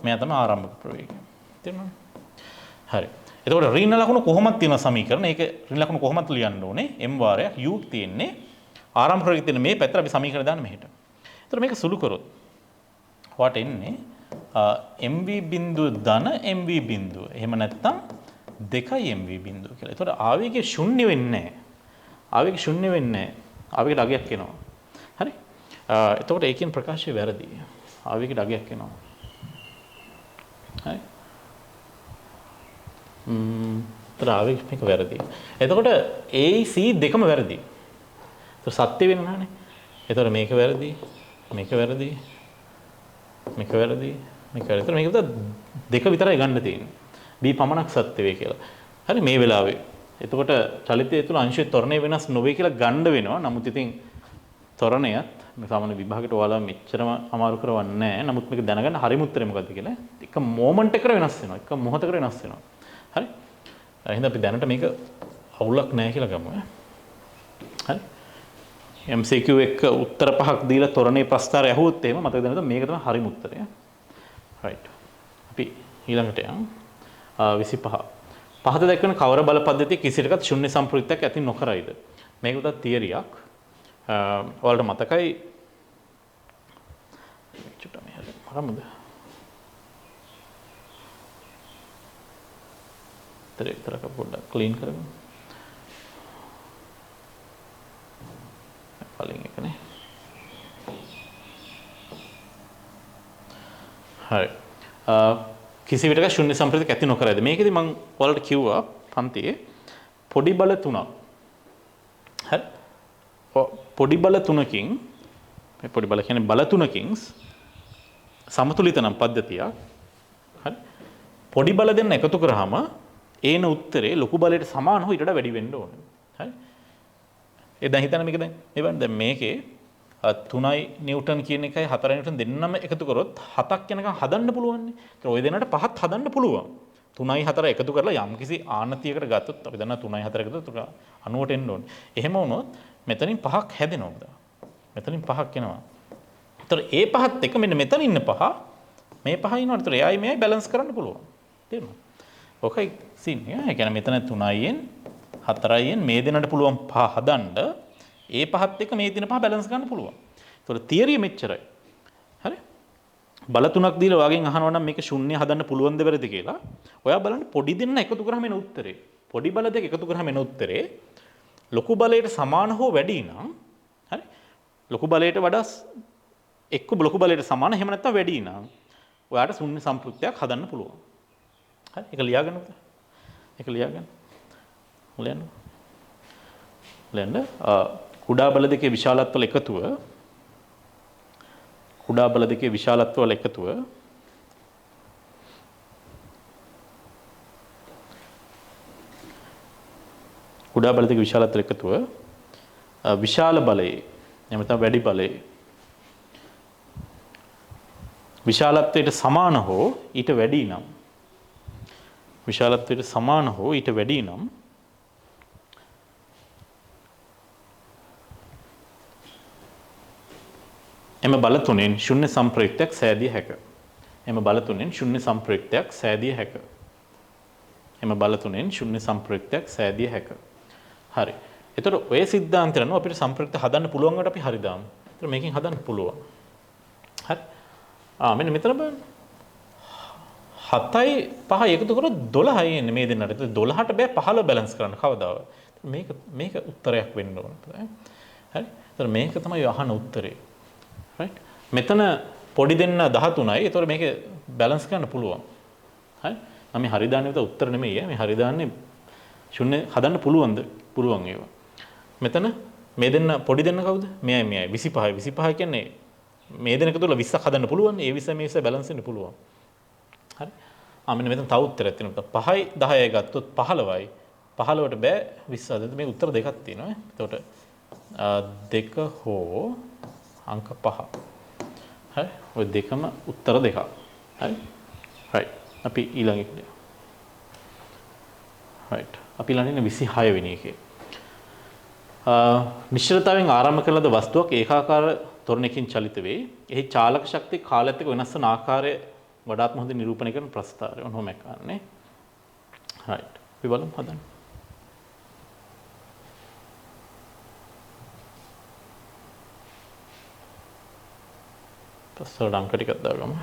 මෙයා තමයි ආරම්භක ප්‍රවේගය. තේරුණාද? හරි. එතකොට ඍණ ලකුණු කොහොමද තියෙන සමීකරණ? ඒක ඍණ ලකුණු කොහොමද ලියන්න ඕනේ? m වාරයක් u තියෙන්නේ ආරම්භ ප්‍රවේගය තියෙන මේ පැත්තට අපි සමීකරණ දාන්න මෙහෙට. එතකොට මේක සුළු කරොත් වට එන්නේ mv බිඳුව ධන mv බිඳුව. එහෙම නැත්නම් 2 mv බිඳුව කියලා. එතකොට ආවේගය ශුන්‍ය වෙන්නේ නැහැ. ආවේගය ශුන්‍ය වෙන්නේ නැහැ. ආවේගයට අගයක් එනවා. හරි? එතකොට ඒ කියන ප්‍රකාශය වැරදි. ආවේගයට අගයක් එනවා. හරි? ඒතර ආවේග මේක වැරදි. එතකොට A C දෙකම වැරදි. ඒතර සත්‍ය වෙන්නේ නැහනේ. එතකොට මේක වැරදි. මේක වැරදි. මේක වැරදි. මේක වැරදි. ඒතර මේක දෙක විතරයි ගන්න තියෙන්නේ. B පමණක් සත්‍ය වේ කියලා. හරි මේ වෙලාවේ එතකොට චලිතය තුළ අංශයේ ත්වරණය වෙනස් නොවේ කියලා ගන්න වෙනවා. නමුත් ඉතින් ත්වරණයත් මේ සාමාන්‍ය විභාගයට ඔයාලා මෙච්චරම අමාරු කරවන්නේ නැහැ. නමුත් මේක දැනගන්න හරිම උත්තරේ මොකද්ද කියලා. එක මොමන්ට් එකකට වෙනස් වෙනවා. එක මොහොතකට වෙනස් වෙනවා. හරි? එහෙනම් අපි දැනට මේක අවුලක් නැහැ කියලා ගමු. හරි? MCQ එක උත්තර පහක් දීලා ත්වරණයේ ප්‍රස්තාරය ඇහුවොත් එහෙම මතක දැනගන්න මේක තමයි හරිම උත්තරය. රයිට්. අපි ඊළඟට යමු. 25 පහත දක්වන කවර බල පද්ධතිය කිසියකට ශුන්‍ය සම්ප්‍රයුක්තයක් ඇති නොකරයිද? මේක උදා තියරියක්. ඔයාලට මතකයි චුට්ටක් මෙහෙර මරමුද? තරක පොඩ්ඩක් ක්ලීන් කරගමු. පලින් එකනේ. හරි. කිසි විටක ශුන්‍ය සම්ප්‍රයුක්තයක් ඇති නොකරයිද? මේකෙදි මම ඔයාලට කිව්වා පන්තියේ පොඩි බල තුනක්. හරි. පොඩි බල තුනකින් මේ පොඩි බල කියන්නේ බල තුනකින් සමතුලිත නම් පද්ධතියක්. හරි. පොඩි බල දෙන්න එකතු කරාම ඒන උත්තරේ ලොකු බලයට සමානව ඊට වඩා වැඩි වෙන්න ඕනේ. හරි. ඒ දැන් හිතන්න මේක දැන් මේ බලන්න දැන් මේකේ 3 නිව්ටන් කියන එකයි 4 නිව්ටන් දෙන්නම එකතු කරොත් 7ක් යනකම් හදන්න පුළුවන් නේ. ඒතර ওই දෙන්නට 5ක් හදන්න පුළුවන්. 3යි 4යි එකතු කරලා යම්කිසි ආනතියකට ගත්තොත් අපි දන්නවා 3යි 4යි එකතු 90ට එන්න ඕනේ. එහෙම වුණොත් මෙතනින් 5ක් හැදෙනවා. මෙතනින් 5ක් එනවා. ඒතර ඒ පහත් එක මෙන්න මෙතන ඉන්න පහ මේ පහ ඉන්නවනේ. ඒතර එයයි මෙයයි බැලන්ස් කරන්න පුළුවන්. තේරුණා? ඔකයි සීන් එක. ඒ කියන්නේ මෙතන 3යින් 4යින් මේ දෙන්නට පුළුවන් පහ හදන්න ඒ පහත් එක මේ දින පහ බැලන්ස් ගන්න පුළුවන්. ඒතර තියරිය මෙච්චරයි. හරි? බල තුනක් දීලා ඔයගෙන් අහනවා නම් මේක ශුන්‍ය හදන්න පුළුවන්ද බැරිද කියලා. ඔයා බලන්න පොඩි දෙන්න එකතු කරාම එන උත්තරේ. පොඩි බල දෙක එකතු කරාම එන උත්තරේ ලොකු බලයට සමාන හෝ වැඩි නම් හරි? ලොකු බලයට වඩා එක්ක ලොකු බලයට සමාන එහෙම නැත්නම් වැඩි නම් ඔයාට ශුන්‍ය සම්ප්‍රයුක්තයක් හදන්න පුළුවන්. හරි? ඒක ලියාගන්නද? ඒක ලියාගන්න. ලියන්න. කුඩා බල දෙකේ විශාලත්වල එකතුව කුඩා බල දෙකේ විශාලත්වවල එකතුව කුඩා බල දෙකේ විශාලත්වවල එකතුව විශාල බලයේ එහෙම නැත්නම් වැඩි බලයේ විශාලත්වයට සමාන හෝ ඊට වැඩි නම් විශාලත්වයට සමාන හෝ ඊට වැඩි නම් එම බල තුනෙන් ශුන්‍ය සම්ප්‍රයුක්තයක් සෑදිය හැක. එම බල තුනෙන් ශුන්‍ය සම්ප්‍රයුක්තයක් සෑදිය හැක. එම බල තුනෙන් ශුන්‍ය සම්ප්‍රයුක්තයක් සෑදිය හැක. හරි. එතකොට ඔය සිද්ධාන්තය අනුව අපිට සම්ප්‍රයුක්ත හදන්න පුළුවන් වට අපි හරි දාමු. එතකොට මේකෙන් හදන්න පුළුවන්. හරි. මෙන්න මෙතන බලන්න. 7යි 5යි එකතු කරොත් 12යි එන්නේ මේ දෙන්නට. එතකොට 12ට බෑ 15 බැලන්ස් කරන්න කවදාවත්. මේක උත්තරයක් වෙන්න ඕන. හරි. එතකොට මේක තමයි අහන උත්තරේ. right මෙතන පොඩි දෙන්න 13යි. ඒතකොට මේක බැලන්ස් කරන්න පුළුවන්. හරි? මම මේ හරි දාන්නේ විතර උත්තර නෙමෙයි. මේ හරි දාන්නේ ශුන්‍ය හදන්න පුළුවන්ද? පුළුවන් ඒවා. මෙතන මේ දෙන්න පොඩි දෙන්න කවුද? මෙයයි 25යි. 25 කියන්නේ මේ දෙන්න එකතු කරලා 20ක් හදන්න පුළුවන්. ඒ 20 මේ 20 බැලන්ස් වෙන්න පුළුවන්. හරි? මෙන්න මෙතන තව උත්තරයක් තියෙනවා. 5යි 10යි ගත්තොත් 15යි. 15ට බෑ 20 හදන්න. මේ උත්තර දෙකක් තියෙනවා. එතකොට 2 හෝ අංක 5. හරි? ඔය දෙකම උත්තර දෙකක්. හරි? right. අපි ඊළඟ එකට. right. අපි ළඟ ඉන්නේ 26 වෙනි එකේ. නිශ්චලතාවයෙන් ආරම්භ කළ ලද වස්තුවක් ඒකාකාර තොරණකින් චලිත වේ. එහි චාලක ශක්තිය කාලයත් එක්ක වෙනස් වන ආකාරය වඩාත්ම හොඳින් නිරූපණය කරන ප්‍රස්තාරය. ඔන්නෝම එකන්නේ. right. අපි බලමු හදන්න. පස්සට අංක ටිකක් දාගමු.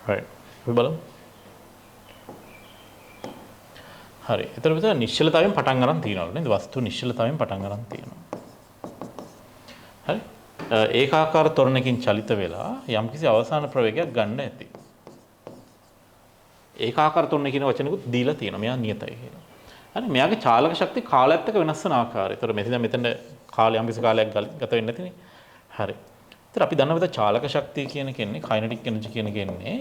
right. අපි බලමු. හරි. එතකොට මෙතන නිශ්චලතාවයෙන් පටන් ගන්න තියනවා නේද? වස්තු නිශ්චලතාවයෙන් පටන් ගන්න තියෙනවා. හරි. ඒකාකාර තොරණකින් චලිත වෙලා යම්කිසි අවසාන ප්‍රවේගයක් ගන්න ඇති. ඒකාකාර තොරණ කියන වචනෙකුත් දීලා තියෙනවා. මෙයා නියතයි කියලා. හරි. මෙයාගේ චාලක ශක්තිය කාලයත් එක්ක වෙනස් වෙන ආකාරය. ඒතර මෙතන කාලය යම්කිසි කාලයක් ගත වෙන්නේ නැතිනේ. හරි. ඒතර අපි දන්නවා මෙතන චාලක ශක්තිය කියන කෙන්නේ කයිනටික් එනර්ජි කියන කෙන්නේ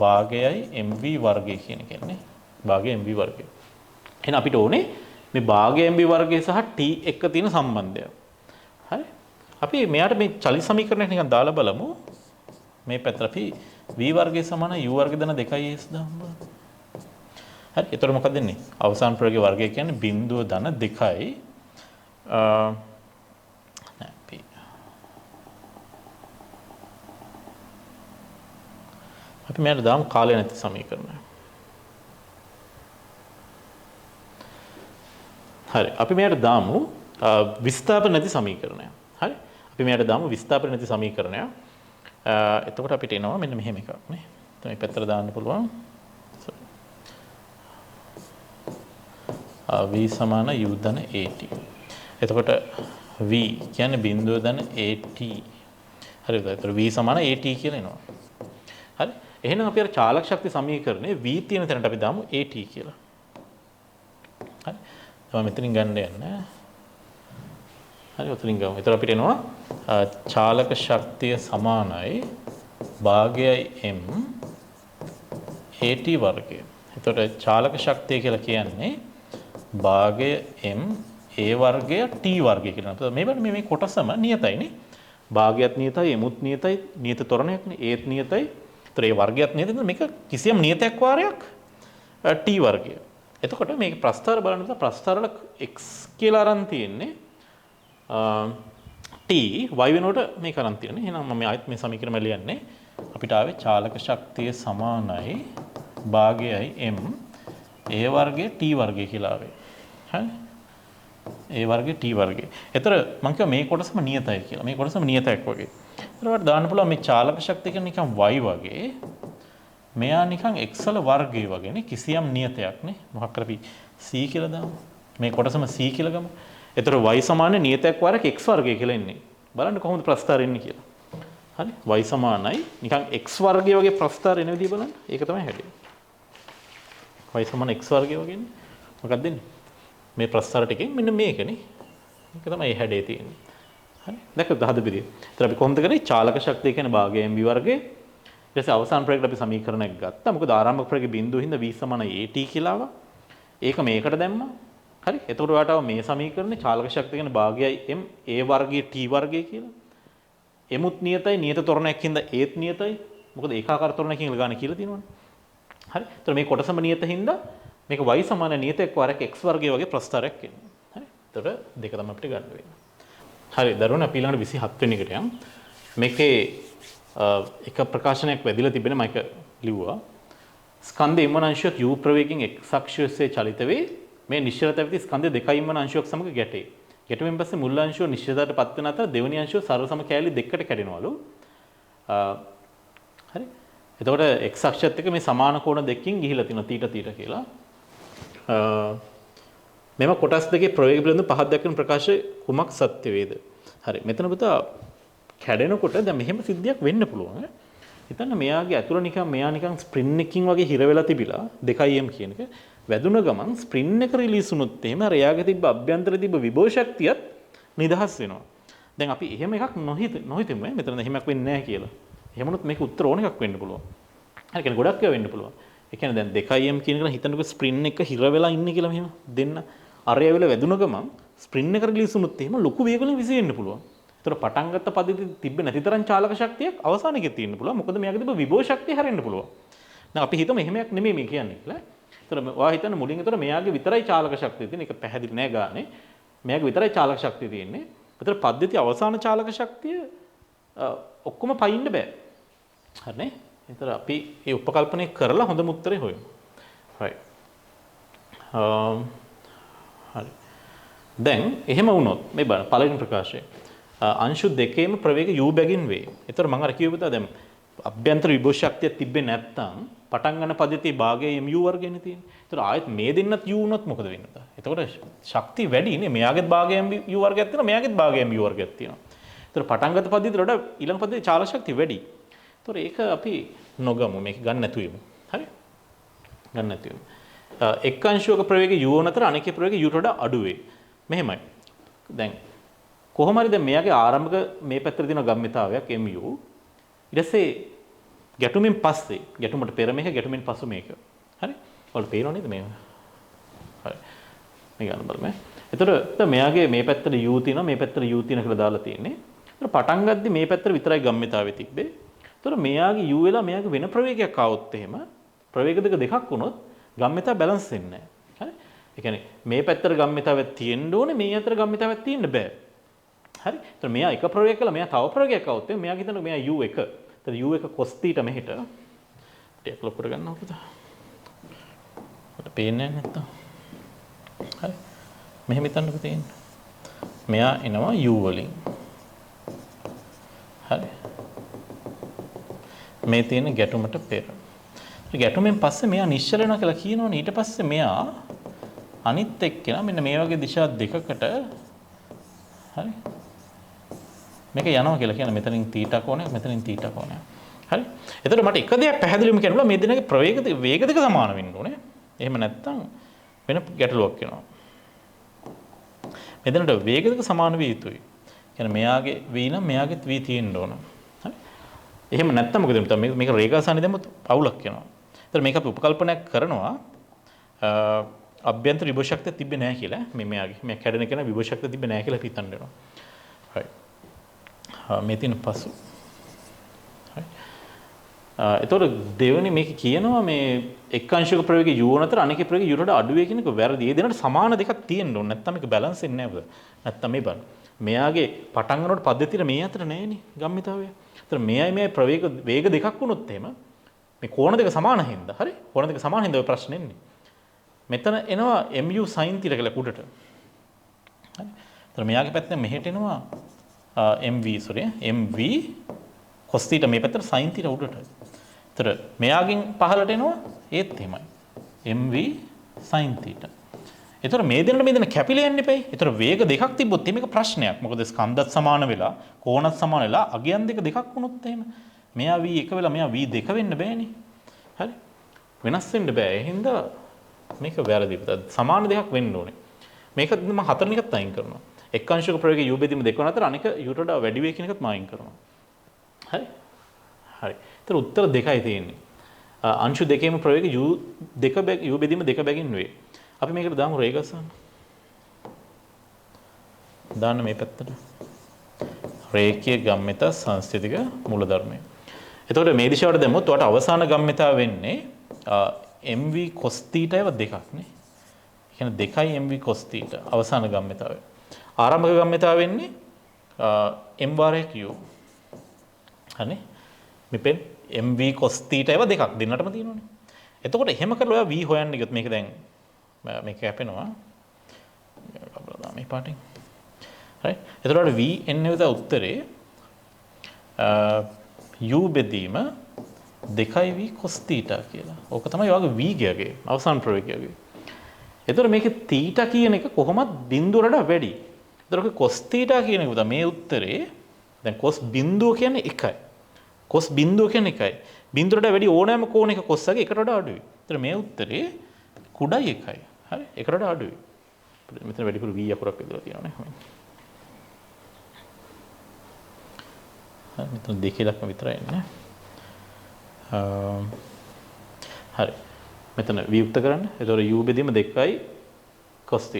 භාගයයි mv වර්ගය කියන කෙන්නේ. භාගය mv වර්ගය. එහෙනම් අපිට ඕනේ මේ භාගය mv වර්ගය සහ t එක්ක තියෙන සම්බන්ධය. හරි. අපි මෙයාට මේ චලි සමීකරණයක් නිකන් දාලා බලමු. මේ පැත්තට අපි v වර්ගය සමාන u වර්ගය දන 2s දාමු. හරි. එතකොට මොකක්ද වෙන්නේ? අවසාන ප්‍රවේගයේ වර්ගය කියන්නේ බිංදුව ධන 2යි අපි මෙයාට දාමු කාලය නැති සමීකරණය. හරි. අපි මෙයාට දාමු විස්ථාපන නැති සමීකරණය. හරි. අපි මෙයාට දාමු විස්ථාපන නැති සමීකරණය. එතකොට අපිට එනවා මෙන්න මෙහෙම එකක් නේ. මේ පැත්තට දාන්න පුළුවන්. v සමාන u ධන at. එතකොට v කියන්නේ බිංදුව ධන at. හරිද? එතකොට v සමාන at කියලා එනවා. හරි. එහෙනම් අපි අර චාලක ශක්ති සමීකරණේ v තියෙන තැනට අපි දාමු at කියලා. හරි. තමයි මෙතනින් ගන්න යන්නේ. හරි ඔතනින් ගමු. එතකොට අපිට එනවා චාලක ශක්තිය සමානයි භාගයයි m at වර්ගය. එතකොට චාලක ශක්තිය කියලා කියන්නේ භාගය m a වර්ගය t වර්ගය කියලා. මේ බලන්න මේ කොටසම නියතයිනේ. භාගයත් නියතයි, එමුත් නියතයි, නියත ත්වරණයක්නේ. ඒත් නියතයි. ඒතර ඒ වර්ගයත් නියතයි. මේක කිසියම් නියතයක් වාරයක් t වර්ගය. එතකොට මේක ප්‍රස්ථාර බලන්න ප්‍රස්ථාර වල x කියලා අරන් තියෙන්නේ t y වෙනකොට මේක අරන් තියෙන්නේ. එහෙනම් මම ආයෙත් මේ සමීකරණය ලියන්නේ. අපිට ආවේ චාලක ශක්තිය සමානයි භාගයයි m a වර්ගය t වර්ගය කියලා ආවේ. හරි? a වර්ගය t වර්ගය. ඒතර මම කිව්වා මේ කොටසම නියතයි කියලා. මේ කොටසම නියතයක් වගේ. ඒතර දාන්න පුළුවන් මේ චාලක ශක්තිය කියන්නේ නිකන් y වගේ. මෙයා නිකන් x වල වර්ගය වගේනේ. කිසියම් නියතයක් නේ. මොකක් කරපි c කියලා දාමු. මේ කොටසම c කියලා ගමු. ඒතර y සමාන නියතයක් වරක් x වර්ගය කියලා එන්නේ. බලන්න කොහොමද ප්‍රස්ථාර එන්නේ කියලා. හරි? y සමානයි නිකන් x වර්ගය වගේ ප්‍රස්ථාර එන විදිහ බලන්න. ඒක තමයි හැදෙන්නේ. y සමාන x වර්ගය වගේනේ. මොකක්ද දෙන්නේ? මේ ප්‍රස්ථාර ටිකෙන් මෙන්න මේකනේ. මේක තමයි හැඩේ තියෙන්නේ. හරි? දැක්කද හදපිරිය. ඒතර අපි කොහොමද කරේ? චාලක ශක්තිය කියන්නේ භාගය m v වර්ගය. ඊට පස්සේ අවසාන ප්‍රයෝගයට අපි සමීකරණයක් ගත්තා. මොකද ආරම්භක ප්‍රයෝගයේ බිඳුව හින්දා v සමාන at කියලා ආවා. ඒක මේකට දැම්මා. හරි? එතකොට ඔයාලට ආව මේ සමීකරණේ චාලක ශක්තිය කියන්නේ භාගයයි m a වර්ගය t වර්ගය කියලා. එමුත් නියතයි, නියත ත්වරණයක් හින්දා ඒත් නියතයි. මොකද ඒකාකාර ත්වරණයකින් ගාන කියලා තියෙනවනේ. හරි? එතකොට මේ කොටසම නියත හින්දා මේක y සමාන නියතයක් වරක් x වර්ගය වගේ ප්‍රස්ථාරයක් එන්නේ. හරි? එතකොට දෙක තමයි අපිට ගන්න වෙන්නේ. හරි, දරුවනේ අපි ඊළඟට 27 වෙනි එකට යමු. මේකේ එක ප්‍රකාශනයක් වැදිලා තිබෙන මම ඒක ලිව්වා. ස්කන්ධ m වන අංශයක් u ප්‍රවේගයෙන් x අක්ෂය ඔස්සේ චලිත වේ. මේ නිශ්චලත ඇවිත් ස්කන්ධ දෙකයින් වන අංශයක් සමග ගැටේ. ගැටුමෙන් පස්සේ මුල් අංශුව නිශ්චලතාවට පත් වෙන අතර දෙවෙනි අංශුව සරල සම කෑලි දෙකකට කැඩෙනවලු. හරි? එතකොට x අක්ෂයත් එක්ක මේ සමාන කෝණ දෙකකින් ගිහිලා තියෙනවා θ කියලා. මෙම කොටස් දෙකේ ප්‍රවේග පිළිබඳ පහක් දක්වන ප්‍රකාශය කුමක් සත්‍ය වේද? හරි. මෙතන පුතා කැඩෙනකොට දැන් මෙහෙම සිද්ධියක් වෙන්න පුළුවන්. හිතන්න මෙයාගේ ඇතුළ නිකන් මෙයා නිකන් ස්ප්‍රින් එකකින් වගේ හිර වෙලා තිබිලා 2m කියන එක වැදුන ගමන් ස්ප්‍රින් එක රිලීස් වුණොත් එහෙම අර එයාගේ තිබ්බ අභ්‍යන්තර තිබ්බ විභව ශක්තියත් නිදහස් වෙනවා. දැන් අපි එහෙම එකක් නොහිතමු මෙතන එහෙමක් වෙන්නේ නැහැ කියලා. එහෙම වුණොත් මේක උත්තර ඕන එකක් වෙන්න පුළුවන්. හරි කියන්නේ ගොඩක් ඒවා වෙන්න පුළුවන්. ඒ කියන්නේ දැන් 2m කියන එක හිතන්නකෝ ස්ප්‍රින් එක හිර වෙලා ඉන්නේ කියලා මෙහෙම දෙන්න. අර ඇවිල්ලා වැදුන ගමන් ස්ප්‍රින් එක රිලීස් වුණොත් එහෙම ලොකු වේගවලින් විසිරෙන්න පුළුවන්. ඒතර පටන් ගත්ත පද්ධතිය තිබ්බේ නැති තරම් චාලක ශක්තියක් අවසානයේ තියෙන්න පුළුවන්. මොකද මෙයාගේ තිබ්බ විභව ශක්තිය හැරෙන්න පුළුවන්. දැන් අපි හිතමු එහෙමයක් නෙමෙයි මේ කියන්නේ කියලා. ඒතර ඔයා හිතන්න මුලින් ඒතර මෙයාගේ විතරයි චාලක ශක්තිය තියෙන එක පැහැදිලි නෑ ගානේ. මෙයාගේ විතරයි චාලක ශක්තිය තියෙන්නේ. ඒතර පද්ධතිය අවසාන චාලක ශක්තිය ඔක්කොම පයින්න බෑ. හරිනේ? ඒතර අපි මේ උපකල්පනය කරලා හොඳම උත්තරේ හොයමු. right. හරි. දැන් එහෙම වුණොත් මේ බලන්න පළවෙනි ප්‍රකාශය. අංශු දෙකේම ප්‍රවේග u බැගින් වේ. ඒතර මම අර කියපු පුතා දැන් අභ්‍යන්තර විභව ශක්තිය තිබ්බේ නැත්නම් පටන් ගන්න පද්ධතියේ භාගයේ mu වර්ගයනේ තියෙන්නේ. ඒතර ආයෙත් මේ දෙන්නත් u වුණොත් මොකද වෙන්නේ? එතකොට ශක්තිය වැඩි නේ. මෙයාගෙත් භාගයේ u වර්ගයක් තියෙනවා, මෙයාගෙත් භාගයේ u වර්ගයක් තියෙනවා. ඒතර පටන් ගත්ත පද්ධතියට වඩා ඊළඟ පද්ධතියේ චාලක ශක්තිය වැඩි. ඒතර ඒක අපි නොගමු. මේක ගන්න නැතුව යමු. හරි? ගන්න නැතුව යමු. එක් අංශුවක ප්‍රවේගය u වන අතර අනෙකේ ප්‍රවේගය u ට වඩා අඩු වේ. මෙහෙමයි. දැන් කොහොම හරි දැන් මෙයාගේ ආරම්භක මේ පැත්තට තියෙන ගම්මිතාවයක් mu. ඊට පස්සේ ගැටුමින් පස්සේ ගැටුමට පෙර මේක ගැටුමින් පසු මේක. හරි? ඔයාලට පේනව නේද මේක? හරි. මේ ගන්න බලමු. එතකොට දැන් මෙයාගේ මේ පැත්තට u තියෙනවා මේ පැත්තට u තියෙන කියලා දාලා තියෙන්නේ. එතකොට පටන් ගද්දි මේ පැත්තට විතරයි ගම්මිතාවේ තිබ්බේ. එතකොට මෙයාගේ u වෙලා මෙයාගේ වෙන ප්‍රවේගයක් ආවොත් එහෙම ප්‍රවේග දෙකක් වුණොත් ගම්මිතාව බැලන්ස් වෙන්නේ නැහැ. හරි? ඒ කියන්නේ මේ පැත්තට ගම්මිතාවක් තියෙන්න ඕනේ මේ අතර ගම්මිතාවක් තියෙන්න බෑ. හරි? එතකොට මෙයා එක ප්‍රවේගයක් කළා මෙයා තව ප්‍රවේගයක් આવොත් මෙයා හිතන මෙයා u1. එතකොට u1 cos θ මෙහෙට ටිකක් ලොකු කරගන්නවා පුතා. ඔයාලට පේන්නේ නැත්තම්. හරි. මෙහෙම හිතන්නකෝ තියෙන්නේ. මෙයා එනවා u වලින්. හරි. මේ තියෙන ගැටුමට පෙර. ගැටුමෙන් පස්සේ මෙයා නිශ්චල වෙනවා කියලා කියනවනේ. ඊට පස්සේ මෙයා අනිත් එක්කෙනා මෙන්න මේ වගේ දිශා දෙකකට හරි මේක යනවා කියලා කියන මෙතනින් θ කෝණයක් මෙතනින් θ කෝණයක්. හරි. එතකොට මට එක දෙයක් පැහැදිලිවම කියන්න මේ දෙන්නගේ ප්‍රවේග වේග දෙක සමාන වෙන්න ඕනේ. එහෙම නැත්නම් වෙන ගැටලුවක් වෙනවා. මෙතනට වේග දෙක සමාන විය යුතුයි. කියන්නේ මෙයාගේ v නම් මෙයාගේත් v තියෙන්න ඕන. හරි. එහෙම නැත්නම් මොකද වෙන්නේ? මේක රේඛාසානේ දැම්මොත් පවුලක් වෙනවා. එතකොට මේක අපි උපකල්පනයක් කරනවා අභ්‍යන්තර විභව ශක්තිය තිබ්බේ නැහැ කියලා. මේ කැඩෙන කෙනා විභව ශක්තිය තිබ්බේ නැහැ කියලා හිතන්න වෙනවා. right. මේ තියෙන පසු. right. එතකොට දෙවෙනි මේක කියනවා මේ එක් අංශක ප්‍රවේගය u අතර අනෙක ප්‍රවේගය u ට අඩු වේ කියන එක වැරදි. ඒ දෙන්නට සමාන දෙකක් තියෙන්න ඕනේ. නැත්නම් මේක බැලන්ස් වෙන්නේ නැහැ. නැත්නම් මේ බලන්න. මෙයාගේ පටන් ගන්නකොට පද්ධතියට මේ අතර නැහැනේ ගම්මිතාවය. ඒතර මෙයයි ප්‍රවේග වේග දෙකක් වුණොත් එහෙම මේ කෝණ දෙක සමාන හින්දා හරි කෝණ දෙක සමාන හින්දා ඔය ප්‍රශ්නේ එන්නේ. මෙතන එනවා mu sin θ කියලා උඩට. හරි. ඒතර මෙයාගේ පැත්තෙන් මෙහෙට එනවා mv cos θ මේ පැත්තට sin θ උඩට. ඒතර මෙයාගෙන් පහළට එනවා ඒත් එහෙමයි. mv sin θ. ඒතර මේ දෙන්න කැපිලා යන්න එපයි. ඒතර වේග දෙකක් තිබ්බොත් මේක ප්‍රශ්නයක්. මොකද ස්කන්ධත් සමාන වෙලා කෝණත් සමාන වෙලා අගයන් දෙකක් වුණොත් එහෙම මෙයා v1 වෙලා මෙයා v2 වෙන්න බෑනේ. හරි. වෙනස් වෙන්න බෑ. ඒ හින්දා මේක වැරදි. සමාන දෙකක් වෙන්න ඕනේ. මේක මම හතරෙන් එකත් අයින් කරනවා. එක් අංශක ප්‍රවේගය u බෙදීම දෙක අතර අනික u ට වඩා වැඩි වේ කියන එකත් මම අයින් කරනවා. හරි. හරි. ඒතර උත්තර දෙකයි තියෙන්නේ. අංශු දෙකේම ප්‍රවේගය u බෙදීම දෙක බැගින් වේ. අපි මේකට දාමු රේඛාසන. දාන්න මේ පැත්තට. රේඛීය ගම්මිත සංස්ථිතික මූලධර්මය. එතකොට මේ දිශාවට දැම්මොත් ඔයාලට අවසාන ගම්මිතාව වෙන්නේ mv cos θ ඒව දෙකක් නේ. ඒ කියන්නේ 2 mv cos θ අවසාන ගම්මිතාවය. ආරම්භක ගම්මිතාව වෙන්නේ m වාරයක් u. හරි. මෙපෙන් mv cos θ ඒව දෙකක් දෙන්නටම තියෙනවනේ. එතකොට එහෙම කරලා ඔයා v හොයන්න ගියොත් මේක දැන් මේක කැපෙනවා. මේ පාටින්. හරි. එතකොට v එන්නේ උදා උත්තරේ u බෙදීම 2v cos θ කියලා. ඕක තමයි ඔයගේ v ගියගේ අවසාන ප්‍රවේගයගේ. එතකොට මේකේ θ කියන එක කොහොමද බිඳුවකට වැඩි. එතකොට cos θ කියන එක උදා මේ උත්තරේ දැන් cos බිඳුව කියන්නේ 1යි. cos බිඳුව කියන්නේ 1යි. බිඳුවකට වැඩි ඕනෑම කෝණයක cos එක එකට වඩා අඩුයි. එතකොට මේ උත්තරේ කුඩයි 1යි. හරි. එකට වඩා අඩුයි. මෙතන වැඩිපුර v අකුරක් විතර තියෙනවා නේ. මෙතන දෙකේ ලක්ම විතරයි ඉන්නේ. හරි. මෙතන වියුක්ත කරන්න. එතකොට u බෙදීම 2යි cos θ.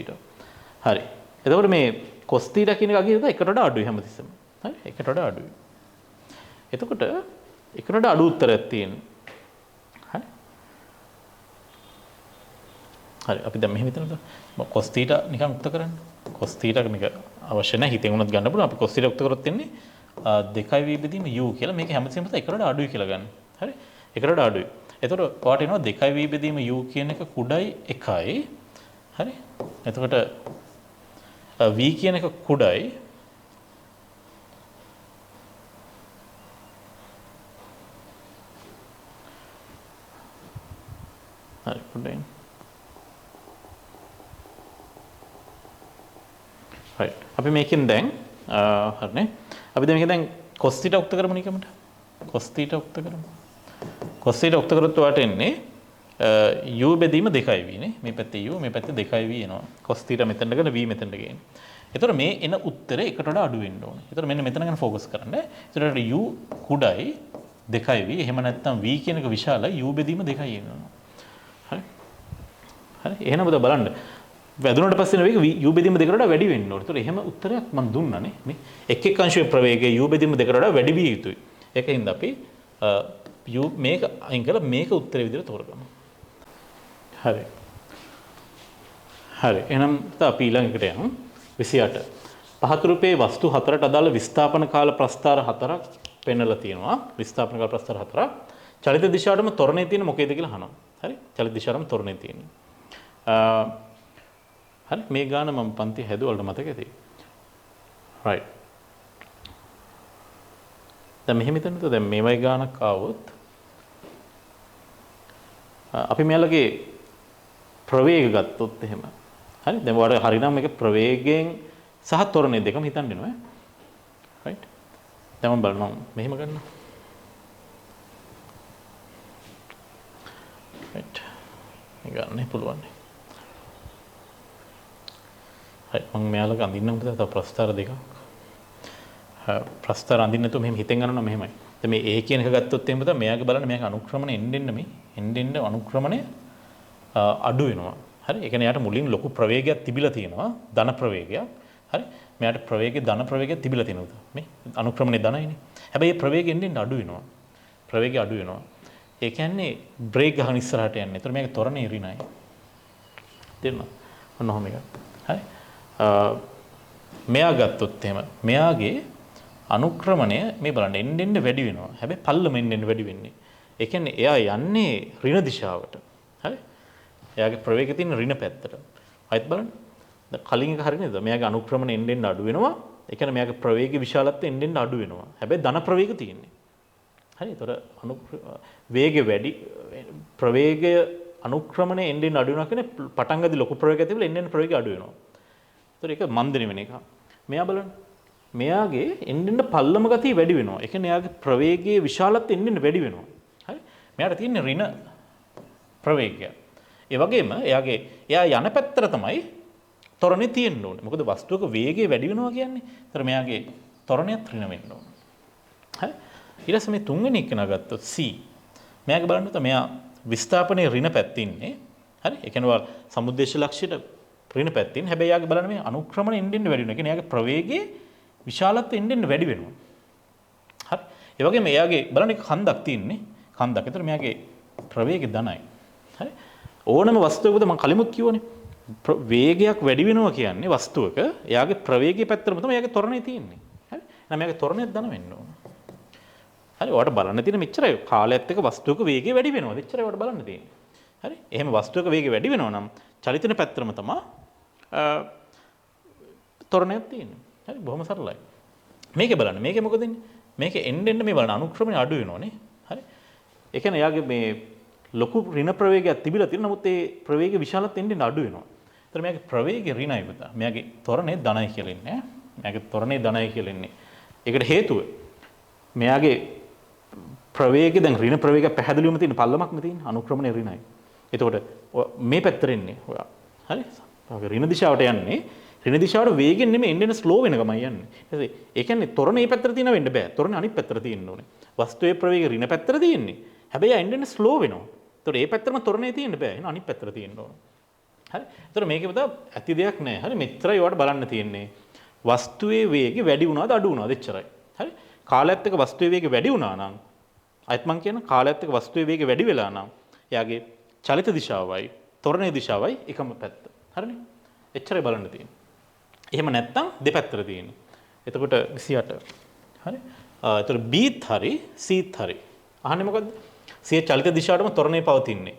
හරි. එතකොට මේ cos θ කියන එක අගය එකට වඩා අඩුයි හැමතිස්සෙම. හරි. එකට වඩා අඩුයි. එතකොට එකට වඩා අඩු උත්තරයක් තියෙනවා. හරි. හරි. අපි දැන් මෙහෙම හිතනද cos θ නිකන් උක්ත කරන්න. cos θ මේක අවශ්‍ය නැහැ. හිතෙන් උනත් ගන්න පුළුවන්. අපි cos θ උක්ත කරොත් එන්නේ 2v බෙදීම u කියලා මේක හැමතිස්සෙම එකට වඩා අඩුයි කියලා ගන්න. හරි. එකට වඩා අඩුයි. එතකොට ඔයාට එනවා 2v බෙදීම u කියන එක කුඩයි 1යි. හරි. එතකොට v කියන එක කුඩයි. හරි කුඩයි. right. අපි මේකෙන් දැන් හරිනේ. අපි දැන් මේක දැන් cos θ උක්ත කරමු නිකමට. cos θ උක්ත කරමු. cos θ උක්ත කරොත් ඔයාට එන්නේ u බෙදීම 2v නේ. මේ පැත්තේ u මේ පැත්තේ 2v එනවා. cos θ මෙතනට ගන්න v මෙතනට ගේන්න. එතකොට මේ එන උත්තරේ එකට වඩා අඩු වෙන්න ඕනේ. එතකොට මෙන්න මෙතන ගැන ફોකස් කරන්න. එතකොට u කුඩයි 2v. එහෙම නැත්නම් v කියන එක විශාලයි u බෙදීම 2යි එනවා. හරි. හරි. එහෙනම් ඔබ බලන්න. වැදුනට පස්සේ මේක u බෙදීම 2කට වඩා වැඩි වෙන්න ඕනේ. ඒතකොට එහෙම උත්තරයක් මම දුන්නානේ. මේ එක් එක් අංශයේ ප්‍රවේගය u බෙදීම 2කට වඩා වැඩි විය යුතුයි. ඒකින්ද අපි u මේක අයින් කරලා මේක උත්තරේ විදිහට තෝරගමු. හරි. හරි. එහෙනම් අපි ඊළඟට යමු 28. පහත රූපයේ වස්තු හතරට අදාළ විස්ථාපන කාල ප්‍රස්ථාර හතරක් පෙන්වලා තියෙනවා. විස්ථාපන කාල ප්‍රස්ථාර හතරක්. චලිත දිශාවටම ත්වරණය තියෙන මොකේද කියලා අහනවා. හරි. චලිත දිශාවටම ත්වරණය තියෙන්නේ. හරි මේ ගාන මම පන්ති හැදුවලට මතක ඇති. right. දැන් මෙහෙම හිතන්නකෝ දැන් මේ වගේ ගානක් ආවොත් අපි මෙයාලගේ ප්‍රවේග ගත්තොත් එහෙම. හරි දැන් ඔයාලට හරිනම් මේක ප්‍රවේගයෙන් සහ ත්වරණය දෙකම හිතන්න වෙනවා. right. දැන් මම බලනවා මෙහෙම ගන්නවා. right. මේ ගන්න පුළුවන්. හරි මම මෙයාලගේ අඳින්න උඹට තව ප්‍රස්ථාර දෙකක්. ප්‍රස්ථාර අඳින්න නැතුව මෙහෙම හිතෙන් ගන්නවා මෙහෙමයි. දැන් මේ a කියන එක ගත්තොත් එහෙම තමයි මෙයාගේ බලන්න මේක අනුක්‍රමණය එන්න මේ එන්න අනුක්‍රමණය අඩු වෙනවා. හරි. ඒ කියන්නේ යාට මුලින් ලොකු ප්‍රවේගයක් තිබිලා තියෙනවා. ධන ප්‍රවේගයක්. හරි. මෙයාට ධන ප්‍රවේගයක් තිබිලා තියෙනවා. මේ අනුක්‍රමණයේ ධනයිනේ. හැබැයි මේ ප්‍රවේගය එන්නේ අඩු වෙනවා. ප්‍රවේගය අඩු වෙනවා. ඒ කියන්නේ බ්‍රේක් ගහන ඉස්සරහට යන්නේ. ඒතර මේක ත්වරණේ ඍණයි. තේරුණා? ඔන්න ඔහොම එකක්. හරි. මෙයා ගත්තොත් එහෙම මෙයාගේ අනුක්‍රමණය මේ බලන්න එන්න වැඩි වෙනවා. හැබැයි පල්ලම එන්න වැඩි වෙන්නේ. ඒ කියන්නේ එයා යන්නේ ඍණ දිශාවට. හරි? එයාගේ ප්‍රවේගය තියෙන ඍණ පැත්තට. ආයෙත් බලන්න. දැන් කලින් එක හරිය නේද? මෙයාගේ අනුක්‍රමණය එන්න අඩු වෙනවා. ඒ කියන්නේ මෙයාගේ ප්‍රවේග විශාලත්වය එන්න අඩු වෙනවා. හැබැයි ධන ප්‍රවේග තියෙන්නේ. හරි? ඒතර වේගය වැඩි ප්‍රවේගය අනුක්‍රමණය එන්න අඩු වෙනවා කියන්නේ පටන් ගද්දි ලොකු ප්‍රවේගයක් තිබිලා එන්න ප්‍රවේගය අඩු වෙනවා. ඒතර ඒක මන්දනේ වෙන එක. මෙයා බලන්න. මෙයාගේ එන්න පල්ලම ගතිය වැඩි වෙනවා. ඒ කියන්නේ එයාගේ ප්‍රවේගයේ විශාලත්වය එන්න වැඩි වෙනවා. හරි? මෙයාට තියෙන ඍණ ප්‍රවේගය. ඒ වගේම එයා යන පැත්තට තමයි ත්වරණේ තියෙන්න ඕනේ. මොකද වස්තුවක වේගය වැඩි වෙනවා කියන්නේ. ඒතර මෙයාගේ ත්වරණයත් ඍණ වෙන්න ඕනේ. හරි? ඊට පස්සේ මේ තුන්වෙනි එක නගත්තොත් C. මෙයාගේ බලන්න මෙයා විස්ථාපනයේ ඍණ පැත්තේ ඉන්නේ. හරි? ඒ කියන්නේ සමුද්දේශ ලක්ෂයට ඍණ පැත්තේ ඉන්නේ. හැබැයි යාගේ බලන්න මේ අනුක්‍රමණය එන්න වැඩි වෙනවා. ඒ කියන්නේ යාගේ ප්‍රවේගයේ විශාලත්වය එන්න වැඩි වෙනවා. හරි? ඒ වගේම එයාගේ බලන්න කන්දක් තියෙන්නේ. කන්දක්. ඒතර මෙයාගේ ප්‍රවේගය ධනයි. හරි? ඕනම වස්තුවකද මම කලිමුත් කිව්වනේ. වේගයක් වැඩි වෙනවා කියන්නේ වස්තුවක එයාගේ ප්‍රවේගයේ පැත්තටම තමයි එයාගේ ත්වරණය තියෙන්නේ. හරි? එහෙනම් එයාගේ ත්වරණය ධන වෙන්න ඕන. හරි? ඔයාලට බලන්න තියෙන මෙච්චරයි. කාලයත් එක්ක වස්තුවක වේගය වැඩි වෙනවා. එච්චරයි ඔයාලට බලන්න තියෙන්නේ. හරි? එහෙම වස්තුවක වේගය වැඩි වෙනවා නම් චලිතන පැත්තටම තමයි ත්වරණයක් තියෙන්නේ. හරි? බොහොම සරලයි. මේකේ බලන්න. මේකේ මොකද වෙන්නේ? මේකේ එන්න මේ බලන්න අනුක්‍රමණය අඩු වෙනවනේ. හරි? ඒ කියන්නේ එයාගේ මේ ලොකු ඍණ ප්‍රවේගයක් තිබිලා තියෙන නමුත් ඒ ප්‍රවේගය විශාලත්වයෙන් එන්න අඩු වෙනවා. ඒතර මෙයාගේ ප්‍රවේගය ඍණයි පුතා. මෙයාගේ ත්වරණය ධනයි කියලා ඉන්නේ. මෙයාගේ ත්වරණය ධනයි කියලා ඉන්නේ. ඒකට හේතුව මෙයාගේ ප්‍රවේගය දැන් ඍණ ප්‍රවේගය පැහැදිලිවම තියෙන පල්ලමක්ම තියෙන අනුක්‍රමණය ඍණයි. එතකොට මේ පැත්තට එන්නේ ඔයා. හරි? ඍණ දිශාවට යන්නේ. ඍණ දිශාවට වේගෙන් නෙමෙයි එන්න ස්ලෝ වෙන ගමයි යන්නේ. ඒ කියන්නේ ත්වරණය මේ පැත්තට තියෙන වෙන්න බෑ. ත්වරණය අනිත් පැත්තට තියෙන්න ඕනේ. වස්තුවේ ප්‍රවේගය ඍණ පැත්තට තියෙන්නේ. හැබැයි එන්න ස්ලෝ වෙනවා. ඒතකොට මේ පැත්තටම ත්වරණය තියෙන්න බෑ. එහෙනම් අනිත් පැත්තට තියෙන්න ඕනේ. හරි? ඒතකොට මේකේ පුතා ඇති දෙයක් නෑ. හරි? මෙච්චරයි ඔයාලට බලන්න තියෙන්නේ. වස්තුවේ වේගය වැඩි වුණාද අඩු වුණාද එච්චරයි. හරි? කාලයත් එක්ක වස්තුවේ වේගය වැඩි වුණා නම් අයත් මං කියන කාලයත් එක්ක වස්තුවේ වේගය වැඩි වෙලා නම් එයාගේ චලිත දිශාවයි ත්වරණයේ දිශාවයි එකම පැත්ත. හරිනේ? එච්චරයි බලන්න තියෙන්නේ. එහෙම නැත්නම් දෙපැත්තට තියෙන්නේ. එතකොට 28. හරි? එතකොට Bත් හරි Cත් හරි. අහන්නේ මොකද්ද? C චලිත දිශාවටම ත්වරණය පවතින්නේ.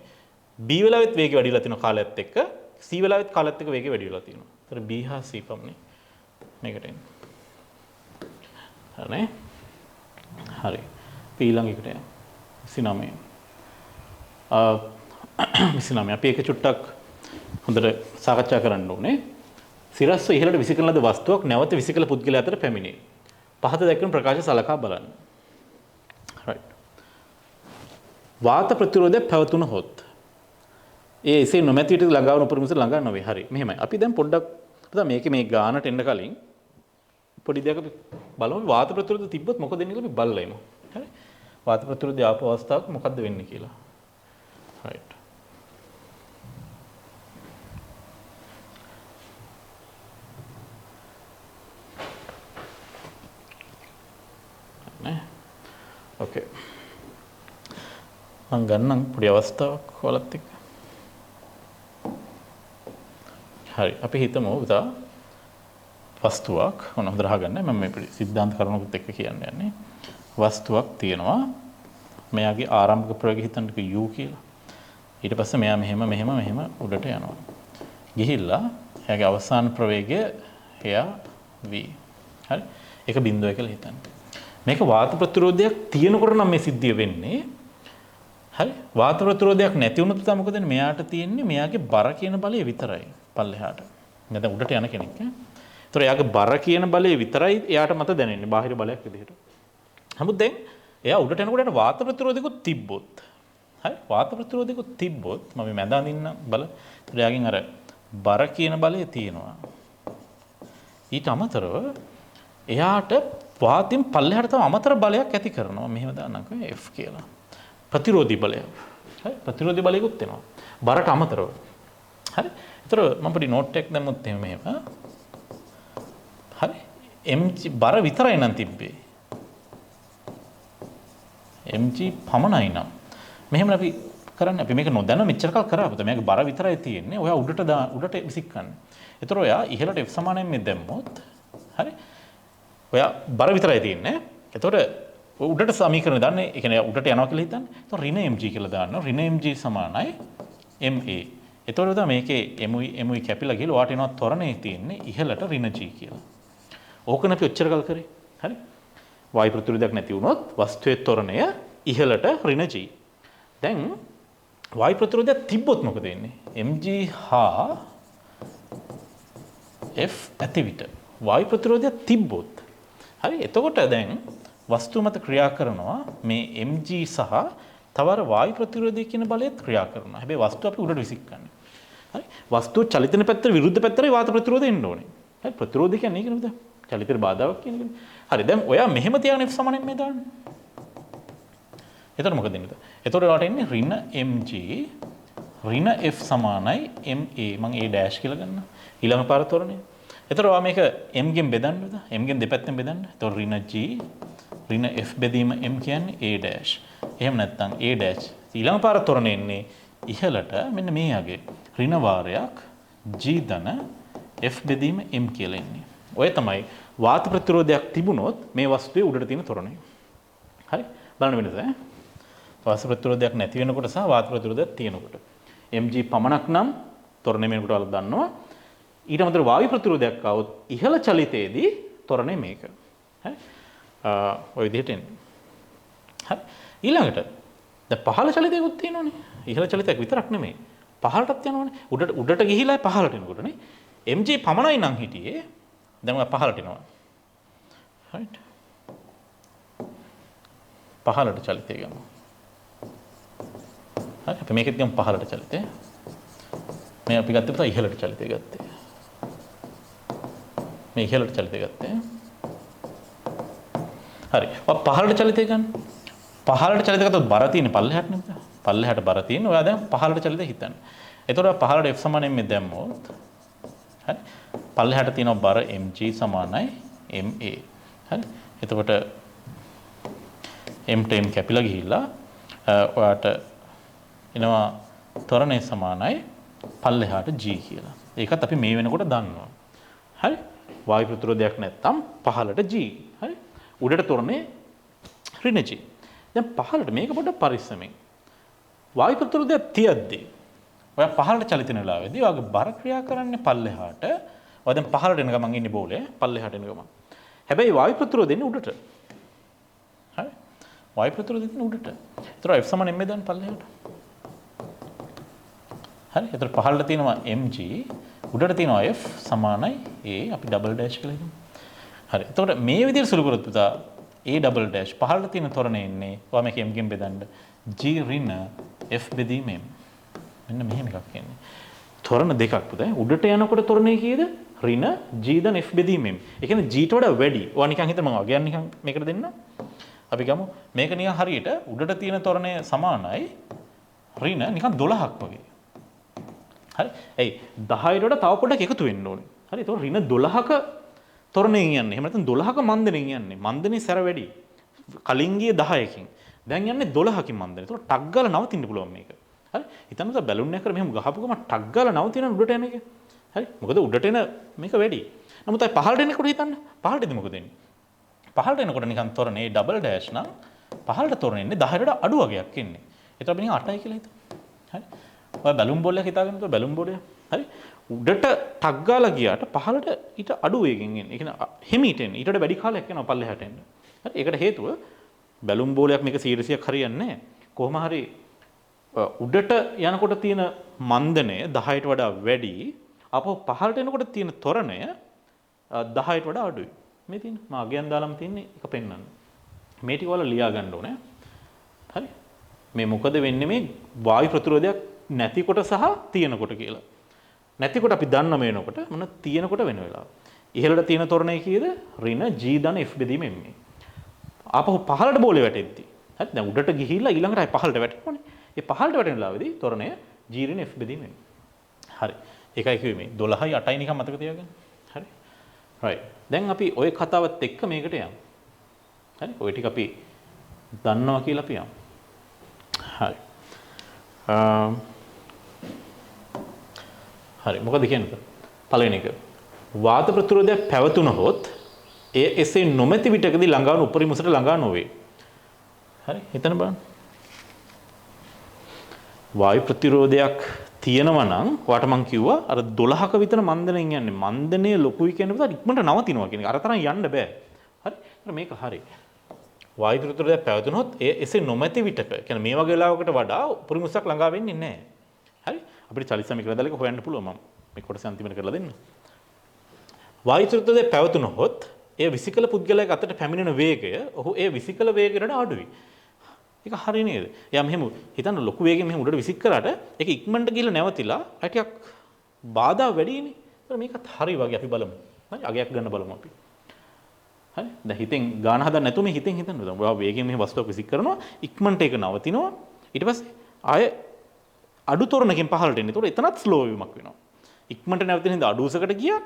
B වෙලාවෙත් වේගය වැඩි වෙලා තියෙනවා කාලයත් එක්ක. C වෙලාවෙත් කාලයත් එක්ක වේගය වැඩි වෙලා තියෙනවා. එතකොට B හා C පමණයි. මේකට එන්නේ. හරිනේ? හරි. ඊළඟ එකට යමු. 29. 29 අපි ඒක චුට්ටක් හොඳට සාකච්ඡා කරන්න ඕනේ. සිරස්ව ඉහළට විසිකරන ලද වස්තුවක් නැවත විසිකල පුද්ගලයා අතර පැමිණේ. පහත දැක්වෙන ප්‍රකාශ සලකා බලන්න. right. වාත ප්‍රතිරෝධය පැවතුන හොත්. ඒ එසේ නොමැති විට ළඟා වුණ උපරිමස ළඟා නොවේ. හරි. මෙහෙමයි. අපි දැන් පොඩ්ඩක් මේකේ මේ ගානට එන්න කලින් පොඩි දෙයක් අපි බලමු. වාත ප්‍රතිරෝධය තිබ්බොත් මොකද වෙන්නේ කියලා අපි බලලා එමු. හරි. වාත ප්‍රතිරෝධය ආපු අවස්ථාවක් මොකද්ද වෙන්නේ කියලා. right. Okay. මම ගන්නම් පොඩි අවස්ථාවක් ඔයාලත් එක්ක. හරි. අපි හිතමු උදා වස්තුවක් මොන හොඳට අහගන්න මම මේ පොඩි සිද්ධාන්ත කරුණුත් එක්ක කියන්න යන්නේ. වස්තුවක් තියෙනවා. මෙයාගේ ආරම්භක ප්‍රවේගය හිතන්නක u කියලා. ඊට පස්සේ මෙයා මෙහෙම උඩට යනවා. ගිහිල්ලා එයාගේ අවසාන ප්‍රවේගය එයා v. හරි. ඒක බිඳුවයි කියලා හිතන්න. මේක වාත ප්‍රතිරෝධයක් තියෙනකොට නම් මේ සිද්ධිය වෙන්නේ. හරි? වාත ප්‍රතිරෝධයක් නැති වුණොත් තමයි මොකද වෙන්නේ? මෙයාට තියෙන්නේ මෙයාගේ බර කියන බලය විතරයි පල්ලෙහාට. නැත්නම් උඩට යන කෙනෙක් ඈ. ඒතර එයාගේ බර කියන බලය විතරයි එයාට මත දැනෙන්නේ බාහිර බලයක් විදිහට. නමුත් දැන් එයා උඩට යනකොට එයාට වාත ප්‍රතිරෝධිකුත් තිබ්බොත්. හරි? වාත ප්‍රතිරෝධිකුත් තිබ්බොත් මම මේ මැද අඳින්න බල. ඒතර එයාගෙන් අර බර කියන බලය තියෙනවා. ඊට අමතරව එයාට වාතයෙන් පල්ලෙහාට තව අමතර බලයක් ඇති කරනවා. මෙහෙම දාන්නකෝ F කියලා. ප්‍රතිරෝධී බලය. හරි? ප්‍රතිරෝධී බලයකුත් එනවා. බරට අමතරව. හරි. ඒතර මම පොඩි නෝට් එකක් දැම්මොත් එහෙම. හරි. mg බර විතරයි නම් තිබ්බේ. mg පමණයි නම්. මෙහෙම අපි කරන්නේ අපි මේක නොදැන මෙච්චර කල් කරා පුතා. මේක බර විතරයි තියෙන්නේ. ඔයා උඩට විසිකන්නේ. ඒතර ඔයා ඉහළට f සමානයෙන් මේ දැම්මොත් හරි. ඔයා බර විතරයි තියෙන්නේ. ඒතකොට උඩට සමීකරණ දාන්නේ. ඒ කියන්නේ උඩට යනවා කියලා හිතන්නේ. ඒතකොට ඍණ mg කියලා දානවා. ඍණ mg සමානයි ma. ඒතකොට තමයි මේකේ mu කැපිලා ගිහලා ඔයාට එනවා ත්වරණේ තියෙන්නේ ඉහළට ඍණ g කියලා. ඕකන අපි ඔච්චර කල් කරේ. හරි. වායු ප්‍රතිරෝධයක් නැති වුණොත් වස්තුවේ ත්වරණය ඉහළට ඍණ g. දැන් වායු ප්‍රතිරෝධයක් තිබ්බොත් මොකද වෙන්නේ? mg හා f ඇති විට වායු ප්‍රතිරෝධයක් තිබ්බොත් හරි. එතකොට දැන් වස්තුව මත ක්‍රියා කරනවා මේ mg සහ තව අර වායු ප්‍රතිරෝධය කියන බලයත් ක්‍රියා කරනවා. හැබැයි වස්තුව අපි උඩට විසිකන්නේ. හරි. වස්තුව චලිතන පැත්තට විරුද්ධ පැත්තටයි වාත ප්‍රතිරෝධය එන්න ඕනේ. හරි. ප්‍රතිරෝධය කියන්නේ ඒක නේද? චලිතේ බාධාවක් කියන එකනේ. හරි. දැන් ඔයා මෙහෙම තියාගෙන f සමානෙන් මේ දාන්න. එතකොට මොකද වෙන්නේ? එතකොට ඔයාලට එන්නේ ඍණ mg ඍණ f සමානයි ma. මම a dash කියලා ගන්නවා. ඊළඟ පාර තොරණය. එතකොට ඔයා මේක m ගෙන් බෙදන්නද? m ගෙන් දෙපැත්තෙන් බෙදන්න. එතකොට ඍණ g ඍණ f බෙදීම m කියන්නේ a dash. එහෙම නැත්නම් a dash. ඊළඟ පාර තොරණය එන්නේ ඉහළට මෙන්න මේ යගේ ඍණ වාරයක් g ධන f බෙදීම m කියලා එන්නේ. ඔය තමයි වාත ප්‍රතිරෝධයක් තිබුණොත් මේ වස්තුවේ උඩට තියෙන තොරණය. හරි? බලන්න වෙනස ඈ. වාත ප්‍රතිරෝධයක් නැති වෙනකොට සහ වාත ප්‍රතිරෝධයක් තියෙනකොට mg පමණක් නම් තොරණය වෙනකොට ඔයාලා දන්නවා. ඊට අමතරව වායු ප්‍රතිරෝධයක් આવොත් ඉහළ චලිතයේදී තොරණය මේක. හරි? ඔය විදිහට එන්නේ. හරි. ඊළඟට දැන් පහළ චලිතයකුත් තියෙනවනේ. ඉහළ චලිතයක් විතරක් නෙමෙයි. පහළටත් යනවනේ. උඩට ගිහිලා පහළට එනකොටනේ. mg පමණයි නම් හිටියේ. දැන් ඔය පහළට එනවා. right. පහළට චලිතය ගමු. හරි. අපි මේකෙත් ගමු පහළට චලිතය. මේ අපි ගත්තේ පුතා ඉහළට චලිතය ගත්තේ. මේ ඉහළට චලිතය ගත්තේ. හරි. ඔය පහළට චලිතය ගන්න. පහළට චලිතය ගත්තොත් බර තියෙන්නේ පල්ලෙහාට නේද? පල්ලෙහාට බර තියෙන. ඔයා දැන් පහළට චලිතය හිතන්න. එතකොට පහළට f සමානයෙන් මේ දැම්මොත් හරි. පල්ලෙහාට තියෙන බර mg සමානයි ma. හරි. එතකොට m ට m කැපිලා ගිහිල්ලා ඔයාට එනවා ත්වරණය සමානයි පල්ලෙහාට g කියලා. ඒකත් අපි මේ වෙනකොට දන්නවා. හරි. වායු ප්‍රතිරෝධයක් නැත්තම් පහළට g. හරි. උඩට ත්වරණය ඍණ g. දැන් පහළට මේක පොඩ්ඩක් පරිස්සමෙන්. වායු ප්‍රතිරෝධයක් තියද්දී ඔයා පහළට චලිත වෙන වෙලාවේදී ඔයාගේ බර ක්‍රියා කරන්නේ පල්ලෙහාට. ඔයා දැන් පහළට එන ගමන් ඉන්නේ බෝලේ පල්ලෙහාට එන ගමන්. හැබැයි වායු ප්‍රතිරෝධය එන්නේ උඩට. හරි. වායු ප්‍රතිරෝධය එන්නේ උඩට. ඒතර f සමාන m දාන්න පල්ලෙහාට. හරි. ඒතර පහළට තියෙනවා mg උඩට තියෙනවා f සමානයි a අපි ඩබල් ඩෑෂ් කියලා හිතමු. හරි. එතකොට මේ විදිහට සුළු කරොත් පුතා a ඩබල් ඩෑෂ් පහළට තියෙන තොරණය එන්නේ ඔයා මේක m ගෙන් බෙදන්න g ඍණ f බෙදීම m. මෙන්න මෙහෙම එකක් එන්නේ. තොරණ දෙකක් පුතා. උඩට යනකොට තොරණේ කීයද? ඍණ g දන් f බෙදීම m. ඒ කියන්නේ g ට වඩා වැඩි. ඔයා නිකන් හිතන්න මම අගයන් නිකන් මේකට දෙන්න. අපි ගමු මේක නිකන් හරියට උඩට තියෙන තොරණය සමානයි ඍණ නිකන් 12ක් වගේ. හරි. එයි 10ට වඩා තව පොඩ්ඩක් එකතු වෙන්න ඕනේ. හරි. ඒක ඍණ 12ක තොරණයෙන් යන්නේ. එහෙම නැත්නම් 12ක මන්දනෙන් යන්නේ. මන්දනේ සැර වැඩි. කලින් ගියේ 10කින්. දැන් යන්නේ 12කින් මන්දනේ. ඒක ටක් ගාලා නවතින්න පුළුවන් මේක. හරි. හිතන්න බෑ බැලුන් එකකට මෙහෙම ගහපු ගමන් ටක් ගාලා නවතින උඩට යන එක. හරි. මොකද උඩට එන මේක වැඩි. නමුත් අය පහළට එනකොට හිතන්න. පහළට එද්දි මොකද වෙන්නේ? පහළට එනකොට නිකන් තොරණේ ඩබල් ඩෑෂ් නම් පහළට තොරණ එන්නේ 10ට වඩා අඩු වගේක් එන්නේ. ඒතර අපි නිකන් 8යි කියලා හිතමු. හරි. ඔය බැලුම් බෝලයක් හිතාගන්න තෝ බැලුම් බෝලය. හරි. උඩට ටක් ගාලා ගියාට පහළට ඊට අඩු වේගෙන් එන්නේ. ඒ කියන්නේ හිමීට එන්නේ. ඊට වඩා වැඩි කාලයක් යනවා පල්ලෙහාට එන්න. හරි. ඒකට හේතුව බැලුම් බෝලයක් මේක 100ක් හරියන්නේ නැහැ. කොහොම හරි උඩට යනකොට තියෙන මන්දනය 10ට වඩා වැඩි. අපෝ පහළට එනකොට තියෙන ත්වරණය 10ට වඩා අඩුයි. මේ තියෙන මම අගයන් දාලාම තියන්නේ එක පෙන්නන්න. මේ ටික වල ලියා ගන්න ඕනේ. හරි. මේ මොකද වෙන්නේ මේ වායු ප්‍රතිරෝධයක් නැතිකොට සහ තියෙනකොට කියලා. නැතිකොට අපි දන්න මේ වෙනකොට මොන තියෙනකොට වෙන වෙලාව. ඉහළට තියෙන තොරණය කීයද? ඍණ g ධන f බෙදීම m. ආපහු පහළට බෝලේ වැටෙද්දි. හරි. දැන් උඩට ගිහිල්ලා ඊළඟට ආයි පහළට වැටෙනවනේ. ඒ පහළට වැටෙන වෙලාවේදී තොරණය g ඍණ f බෙදීම m. හරි. ඒකයි කිව්වේ මේ 12යි 8යි නිකන් මතක තියාගන්න. හරි. right. දැන් අපි ওই කතාවත් එක්ක මේකට යමු. හරි. ওই ටික අපි දන්නවා කියලා අපි යමු. හරි. හරි. මොකද කියන්නේ? පළවෙනි එක. වාත ප්‍රතිරෝධයක් පැවතුනහොත් ඒ එසේ නොමැති විටකදී ළඟා වන උපරිම උසට ළඟා නොවේ. හරි. හිතන්න බලන්න. වායු ප්‍රතිරෝධයක් තියෙනවා නම් ඔයාට මම කිව්වා අර 12ක විතර මන්දණයෙන් යන්නේ. මන්දණය ලොකුයි කියන විදිහට ඉක්මනට නවතිනවා කියන එක. අර තරම් යන්න බෑ. හරි. මේක හරි. වායු ප්‍රතිරෝධයක් පැවතුනොත් ඒ එසේ නොමැති විටක. කියන්නේ මේ වගේ වෙලාවකට වඩා උපරිම උසක් ළඟා වෙන්නේ නැහැ. හරි. අපිට චලිත සමීකරණ දාලා හොයන්න පුළුවන් මම. මේ කොටස අන්තිමට කරලා දෙන්න. වායු ප්‍රතිරෝධයක් පැවතුනොත් ඒ විසිකල පුද්ගලයාගේ අතට පැමිණෙන වේගය ඔහු ඒ විසිකල වේගයට අඩුයි. ඒක හරි නේද? යා මෙහෙම හිතන්න ලොකු වේගෙන් මෙහෙම උඩට විසික් කරාට ඒක ඉක්මනට ගිහලා නැවතිලා ටිකක් බාධා වැඩිනේ. ඒත් මේකත් හරි වගේ අපි බලමු. හරි අගයක් ගන්න බලමු අපි. හරි දැන් හිතෙන් ගාන හදන්න නැතුව මේ හිතෙන් හිතන්න ඕන. ඔයා වේගෙන් මෙහෙම වස්තුවක් විසික් කරනවා ඉක්මනට ඒක නවතිනවා. ඊට පස්සේ ආය අඩු තොරණකින් පහළට එන්නේ. ඒතකොට එතනත් ස්ලෝ වීමක් වෙනවා. ඉක්මනට නැවතින හින්දා අඩු උසකට ගියා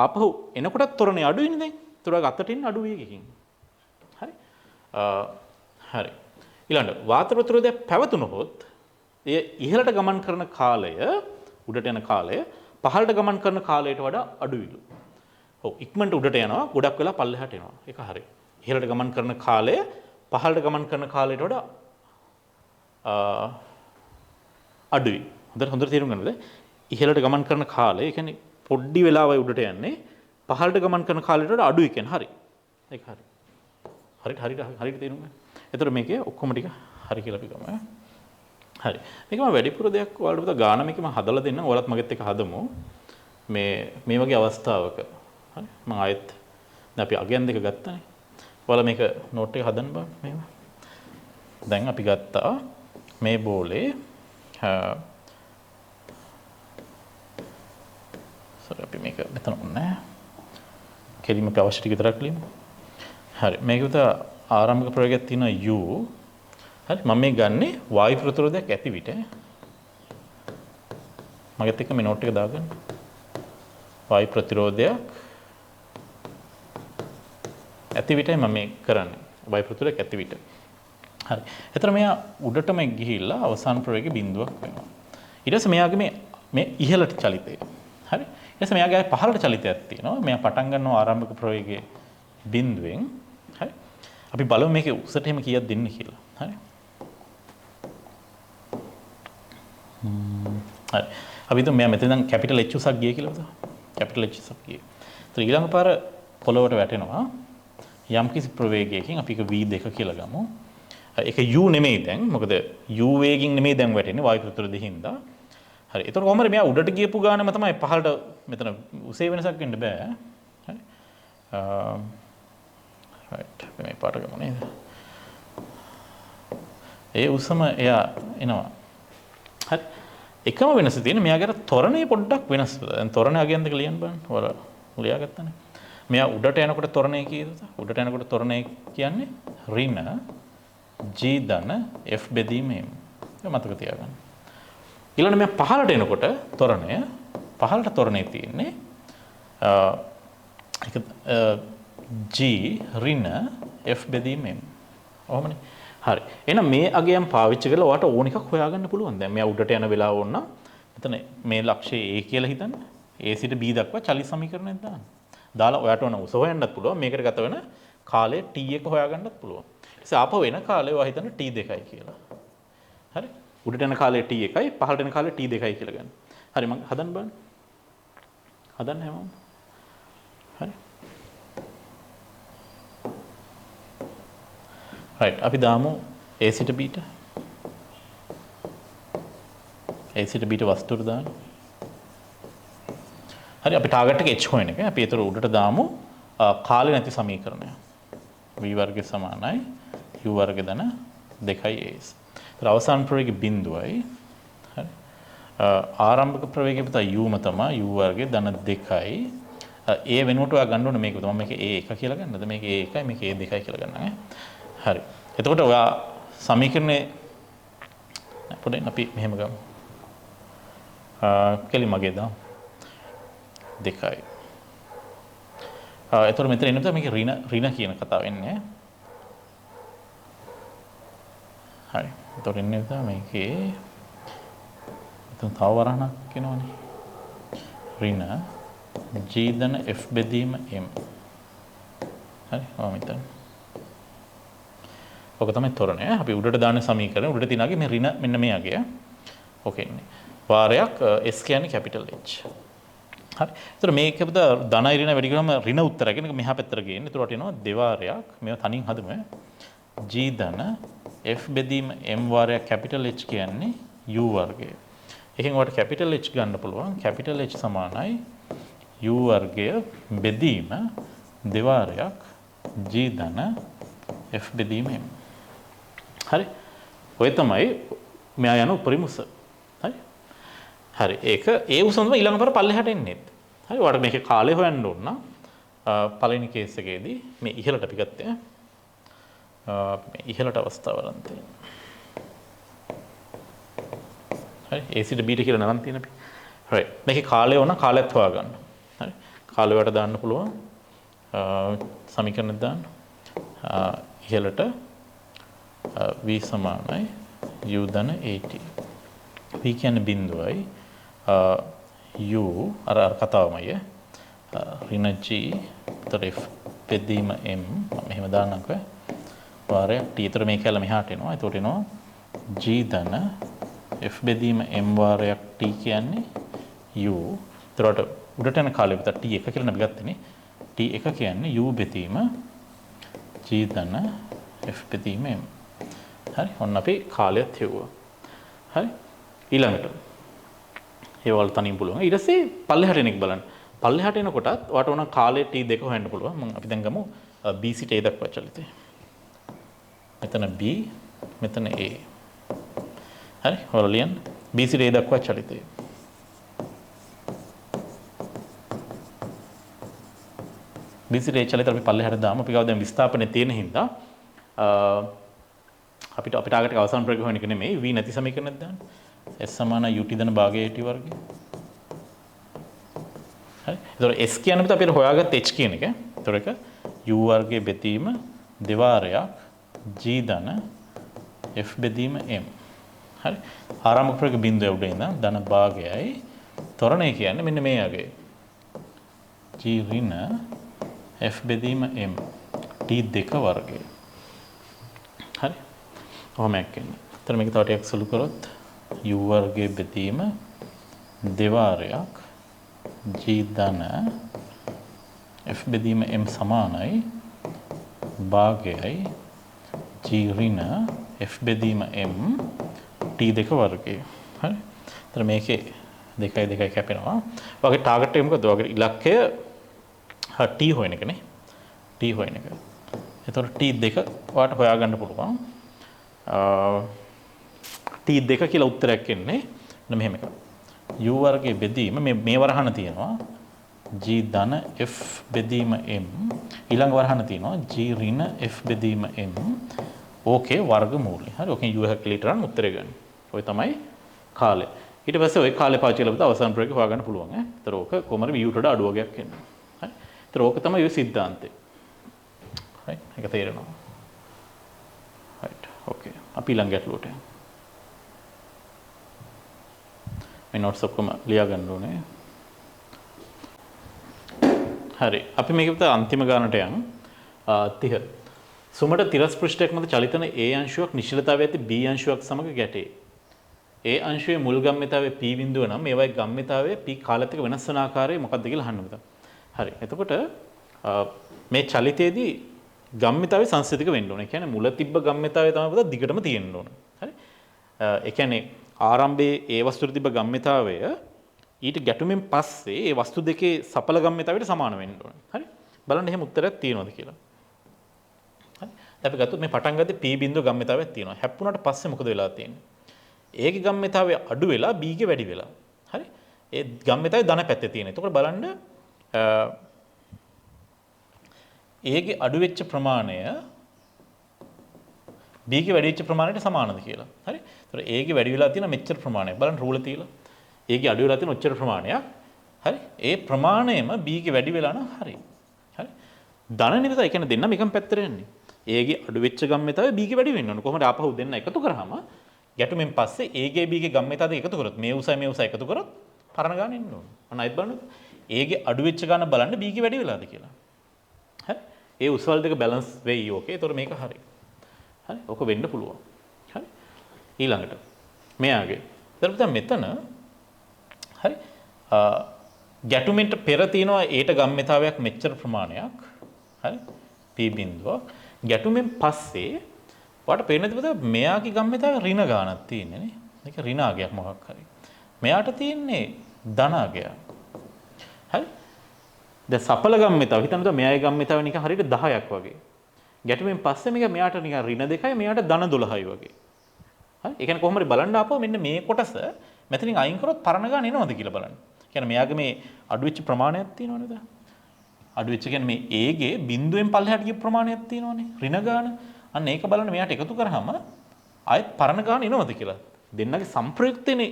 ආපහු එනකොටත් තොරණේ අඩුයිනේ දැන්. ඒතකොට ඔයාගේ අතට එන්නේ අඩු වේගකින්. හරි. හරි. ඊළඟ වාත ප්‍රතිරෝධයක් පැවතුනොත් එය ඉහළට ගමන් කරන කාලය උඩට යන කාලය පහළට ගමන් කරන කාලයට වඩා අඩුයිලු. ඔව් ඉක්මනට උඩට යනවා ගොඩක් වෙලා පල්ලෙහාට එනවා. ඒක හරි. ඉහළට ගමන් කරන කාලය පහළට ගමන් කරන කාලයට වඩා අඩුයි. හොඳට තේරුම් ගන්නද? ඉහළට ගමන් කරන කාලය ඒ කියන්නේ පොඩි වෙලාවයි උඩට යන්නේ පහළට ගමන් කරන කාලයට වඩා අඩුයි කියන්නේ හරි. ඒක හරි. හරියට තේරුම් ගන්න. එතකොට මේකේ ඔක්කොම ටික හරි කියලා අපි ගමු. හරි. මේක මම වැඩිපුර දෙයක් ඔයාලට පුතා ගාන මේක මම හදලා දෙන්නම්. ඔයාලත් මගෙත් එක්ක හදමු. මේ වගේ අවස්ථාවක. හරි. මම ආයෙත් දැන් අපි අගයන් දෙක ගත්තානේ. ඔයාලා මේක නෝට් එක හදන්න බෑ මේව. දැන් අපි ගත්තා මේ බෝලේ අපි මේක මෙතන උන්නේ. කෙලින්ම අපි අවශ්‍ය ටික විතරක් ලියමු. හරි. මේක පුතා ආරම්භක ප්‍රවේගයක් තියෙන u. හරි මම මේ ගන්නේ වායු ප්‍රතිරෝධයක් ඇති විට. මගෙත් එක්ක මේ නෝට් එක දාගන්න. වායු ප්‍රතිරෝධයක් ඇති විටයි මම මේ කරන්නේ. වායු ප්‍රතිරෝධයක් ඇති විට. හරි. එතන මෙයා උඩටම ගිහිල්ලා අවසාන ප්‍රවේගය බිඳුවක් වෙනවා. ඊට පස්සේ මෙයාගේ මේ ඉහළට චලිතය. හරි. ඊට පස්සේ මෙයාගේ පහළට චලිතයක් තියෙනවා. මෙයා පටන් ගන්නවා ආරම්භක ප්‍රවේගයේ බිඳුවෙන්. අපි බලමු මේකේ උසට එහෙම කීයක් දෙන්න කියලා. හරි. හරි. අපි හිතමු මෙයා මෙතන දැන් කැපිටල් H උසක් ගියේ කියලා හිතමු. කැපිටල් H උසක් ගියේ. ඒත් ඊළඟ පාර පොළොවට වැටෙනවා. යම්කිසි ප්‍රවේගයකින් අපි ඒක v2 කියලා ගමු. ඒක u නෙමෙයි දැන්. මොකද u වේගින් නෙමෙයි දැන් වැටෙන්නේ වායු ප්‍රතිරෝධයෙන් හින්දා. හරි. ඒතකොට කොහොමද මෙයා උඩට ගියපු ගානම තමයි පහළට මෙතන උසේ වෙනසක් වෙන්න බෑ. හරි. right මේ පාට ගමු නේද? ඒ උසම එයා එනවා. හරි. එකම වෙනස තියෙන්නේ මෙයාගේ තොරණේ පොඩ්ඩක් වෙනස්. දැන් තොරණේ අගයන් දෙක ලියන්න බලන්න. ඔයාලා ලියාගත්තානේ. මෙයා උඩට යනකොට තොරණේ කීයද? උඩට යනකොට තොරණේ කියන්නේ ඍණ g ධන f බෙදීම m. ඒක මතක තියාගන්න. ඊළඟ මෙයා පහළට එනකොට පහළට තොරණේ තියෙන්නේ ඒක g ඍණ f බෙදීම m. ඔහොමනේ. හරි. එහෙනම් මේ අගයන් පාවිච්චි කරලා ඔයාට ඕන එකක් හොයාගන්න පුළුවන්. දැන් මෙයා උඩට යන වෙලාව ඕන නම් මෙතන මේ ලක්ෂය a කියලා හිතන්න. a සිට b දක්වා චලිත සමීකරණයක් දාන්න. දාලා ඔයාට ඕන උස හොයන්නත් පුළුවන්. මේකට ගත වෙන කාලය t එක හොයාගන්නත් පුළුවන්. ඊට ආපහු වෙන කාලය ඔයා හිතන්න t2 කියලා. හරි. උඩට යන කාලය t1යි පහළට යන කාලය t2යි කියලා ගන්න. හරි මම හදන්න බලන්න. හදන්න හැමෝම. හරි. right අපි දාමු a සිට b ට. a සිට b ට වස්තුවට දාන්න. හරි අපි ටාගට් එක h හොයන එක. අපි ඒතර උඩට දාමු කාලේ නැති සමීකරණය. v වර්ගය සමානයි u වර්ග ධන 2as. ඒතර අවසාන ප්‍රවේගය බිඳුවයි. හරි. ආරම්භක ප්‍රවේගය පුතා u ම තමයි u වර්ගය ධන 2යි. a වෙනුවට ඔයා ගන්න ඕනේ මේක. මම මේක a1 කියලා ගන්නද? මේක a1යි මේක a2යි කියලා ගන්නවා ඈ. හරි. එතකොට ඔයා සමීකරණේ පොඩ්ඩක් අපි මෙහෙම ගමු. කෙලි මගේ දාමු. 2යි. එතකොට මෙතන එන්නේ මේක ඍණ කියන කතාව එන්නේ. හරි. එතකොට එන්නේ මේකේ එතන තව වරහණක් එනවනේ. ඍණ g ධන f බෙදීම m. හරි. මෙතන. ඔක තමයි තොරණය. අපි උඩට දාන සමීකරණ උඩට තියනාගේ මේ ඍණ මෙන්න මේ අගය. ඕකේ ඉන්නේ. වාරයක් s කියන්නේ capital H. හරි. ඒතර මේකද ධන ඍණ වැඩි කරාම ඍණ උත්තරය කියන එක මෙහා පැත්තට ගේන්නේ. ඒතරට එනවා දෙවාරයක් මේවා තනින් හදමු. g ධන f බෙදීම m වාරයක් capital H කියන්නේ u වර්ගය. එකෙන් ඔයාලට capital H ගන්න පුළුවන්. capital H සමානයි u වර්ගය බෙදීම දෙවාරයක් g ධන f බෙදීම m. හරි. ඔය තමයි මෙයා යන උපරිම උස. හරි. හරි. ඒක ඒ උසම ඊළඟ පාර පල්ලෙහාට එන්නේ. හරි. ඔයාලට මේකේ කාලය හොයන්න ඕන නම් පළවෙනි කේස් එකේදී මේ ඉහළට අපි ගත්තේ. මේ ඉහළට අවස්ථාවලන් තියෙනවා. හරි. A සිට B ට කියලා නරන් තියෙන අපි. හරි. මේකේ කාලය ඕන කාලයත් හොයාගන්න. හරි. කාලය වලට දාන්න පුළුවන්. සමීකරණ දාන්න. ඉහළට v සමානයි u ධන at. v කියන්නේ බිඳුවයි. u අර කතාවමයි. ඍණ g තර f බෙදීම m මෙහෙම දාන්නකෝ. වාරයක් t. ඒතර මේක ඇල මෙහාට එනවා. ඒතකොට එනවා g ධන f බෙදීම m වාරයක් t කියන්නේ u. ඒතරට උඩට යන කාලය විතර t1 කියලා අපි ගත්තනේ. t1 කියන්නේ u බෙදීම g ධන f බෙදීම m. හරි. ඔන්න අපි කාලයත් හෙව්වා. හරි. ඊළඟට ඒ වල තනින් පුළුවන්. ඊට පස්සේ පල්ලෙහාට එන එක බලන්න. පල්ලෙහාට එනකොටත් ඔයාට ඕන කාලේ t2 හොයන්න පුළුවන්. මම අපි දැන් ගමු b සිට a දක්වා චලිතය. මෙතන b මෙතන a. හරි. ඔයාලා ලියන්න b සිට a දක්වා චලිතය. b සිට a චලිතය අපි පල්ලෙහාට දාමු. අපි ගාව දැන් විස්ථාපනේ තියෙන හින්දා අපිට ටාගට් එක අවසන් ප්‍රයෝග හොයන එක නෙමෙයි v නැති සමීකරණයක් දාන්න. s සමාන ut ධන භාගය at වර්ගය. හරි. ඒතකොට s කියන්නේ අපිට හොයාගත්ත h කියන එක. ඒතකොට ඒක u වර්ගයේ බෙදීම දෙවාරයක් g ධන f බෙදීම m. හරි. ආරම්භක ප්‍රයෝග බිඳුව උඩ ඉඳන් ධන භාගයයි ත්වරණය කියන්නේ මෙන්න මේ අගය. g ඍණ f බෙදීම m t2 වර්ගය. හරි. ඔහොම එක්කන්නේ. එතන මේක තව ටිකක් සුළු කරොත් u වර්ගයේ බෙදීම දෙවාරයක් g ධන f බෙදීම m සමානයි භාගයයි g ඍණ f බෙදීම m t2 වර්ගය. හරි. එතන මේකේ 2 කැපෙනවා. ඔයගේ ටාගට් එක මොකද? ඔයගේ ඉලක්කය t හොයන එකනේ. t හොයන එක. එතකොට t2 ඔයාලට හොයාගන්න පුළුවන්. t2 කියලා උත්තරයක් එන්නේ මෙන්න මෙහෙම එකක්. u වර්ගයේ බෙදීම මේ වරහන තියෙනවා g ධන f බෙදීම m ඊළඟ වරහන තියෙනවා g ඍණ f බෙදීම m ඕකේ වර්ගමූලය. හරි. ඕකෙන් u එක කියලා ඊටරන් උත්තරය ගන්න. ඔය තමයි කාලය. ඊට පස්සේ ඔය කාලය පාවිච්චි කරලා අවසන් ප්‍රයෝගය හොයාගන්න පුළුවන් ඈ. ඒතර ඕක කොහමද v උඩට අඩු වගේක් එන්නේ. හරි. ඒතර ඕක තමයි ඔය සිද්ධාන්තය. හරි. ඒක තේරෙනවා. right. okay. අපි ඊළඟ ගැටලුවට යමු. මේ notes ඔක්කොම ලියා ගන්න ඕනේ. හරි. අපි මේකට අන්තිම ගානට යමු. 30. සුමට තිරස් පෘෂ්ඨයක් මත චලිතන A අංශුවක් නිශ්චලතාවය ඇති B අංශුවක් සමග ගැටේ. A අංශුවේ මුල් ගම්මිතාවය P බිඳුව නම් මේවායේ ගම්මිතාවය P කාලත් එක්ක වෙනස් වන ආකාරය මොකක්ද කියලා අහන්න මෙතන. හරි. එතකොට මේ චලිතයේදී ගම්මිතාවය සංසිතික වෙන්න ඕනේ. ඒ කියන්නේ මුල තිබ්බ ගම්මිතාවය තමයි පුතා දිගටම තියෙන්න ඕනේ. හරි. ඒ කියන්නේ ආරම්භයේ ඒ වස්තුවේ තිබ්බ ගම්මිතාවය ඊට ගැටුමින් පස්සේ ඒ වස්තු දෙකේ සඵල ගම්මිතාවයට සමාන වෙන්න ඕනේ. හරි. බලන්න එහෙම උත්තරයක් තියෙනවද කියලා. හරි. අපි ගත්තොත් මේ පටන් ගත්තේ P බිඳුව ගම්මිතාවයක් තියෙනවා. හැප්පුණාට පස්සේ මොකද වෙලා තියෙන්නේ? ඒකේ ගම්මිතාවය අඩු වෙලා B ගේ වැඩි වෙලා. හරි. ඒ ගම්මිතාවය ධන පැත්තේ තියෙන. එතකොට බලන්න ඒගේ අඩු වෙච්ච ප්‍රමාණය B ගේ වැඩි වෙච්ච ප්‍රමාණයට සමානද කියලා. හරි. ඒතර A ගේ වැඩි වෙලා තියෙන මෙච්චර ප්‍රමාණයක්. බලන්න රූල තියලා. ඒගේ අඩු වෙලා තියෙන ඔච්චර ප්‍රමාණයක්. හරි. ඒ ප්‍රමාණයම B ගේ වැඩි වෙලා නම් හරි. හරි. ධන නිරතයි කියන්නේ දෙන්නම එකම පැත්තට යන්නේ. Aගේ අඩු වෙච්ච ගම්මිතාවය B ගේ වැඩි වෙන්න ඕන. කොහොමද ආපහු දෙන්න එකතු කරාම ගැටුමෙන් පස්සේ Aගේ B ගේ ගම්මිතාව දෙක එකතු කරොත් මේ උසයි එකතු කරොත් පරණ ගාන එන්න ඕන. අන්න අයිත් බලන්න. Aගේ අඩු වෙච්ච ගාන බලන්න B ගේ වැඩි වෙලාද කියලා. හරි. ඒ උසවල් දෙක බැලන්ස් වෙයි. ඕකේ. ඒතකොට මේක හරි. හරි. ඔක වෙන්න පුළුවන්. හරි. ඊළඟට මෙයාගේ. ඊට මෙතන හරි. ගැටුමෙන්ට පෙර තියෙනවා ඒට ගම්මිතාවයක් මෙච්චර ප්‍රමාණයක්. හරි. P බිඳුවක්. ගැටුමෙන් පස්සේ ඔයාලට පේනද මෙයාගේ ගම්මිතාවය ඍණ ගානක් තියෙන්නේ නේ. මේක ඍණාගයක් මොකක් හරි. මෙයාට තියෙන්නේ ධනාගයක්. හරි. දැන් සඵල ගම්මිතාව හිතන්න මෙයාගේ ගම්මිතාව නිකන් හරියට 10ක් වගේ. ගැටුමෙන් පස්සේ මේක මෙයාට නිකන් ඍණ 2යි මෙයාට ධන 12යි වගේ. හරි. ඒ කියන්නේ කොහොම හරි බලන්න ආපුවා මෙන්න මේ කොටස මෙතනින් අයින් කරොත් පරණ ගාන එනවද කියලා බලන්න. කියන්නේ මෙයාගේ මේ අඩු වෙච්ච ප්‍රමාණයක් තියෙනවනේ දැන්. අඩු වෙච්ච කියන්නේ මේ A ගේ බිඳුවෙන් පල්ලෙහාට ගිය ප්‍රමාණයක් තියෙනවනේ ඍණ ගාන. අන්න ඒක බලන්න මෙයාට එකතු කරාම ආයෙත් පරණ ගාන එනවද කියලා. දෙන්නගේ සම්ප්‍රයුක්තනේ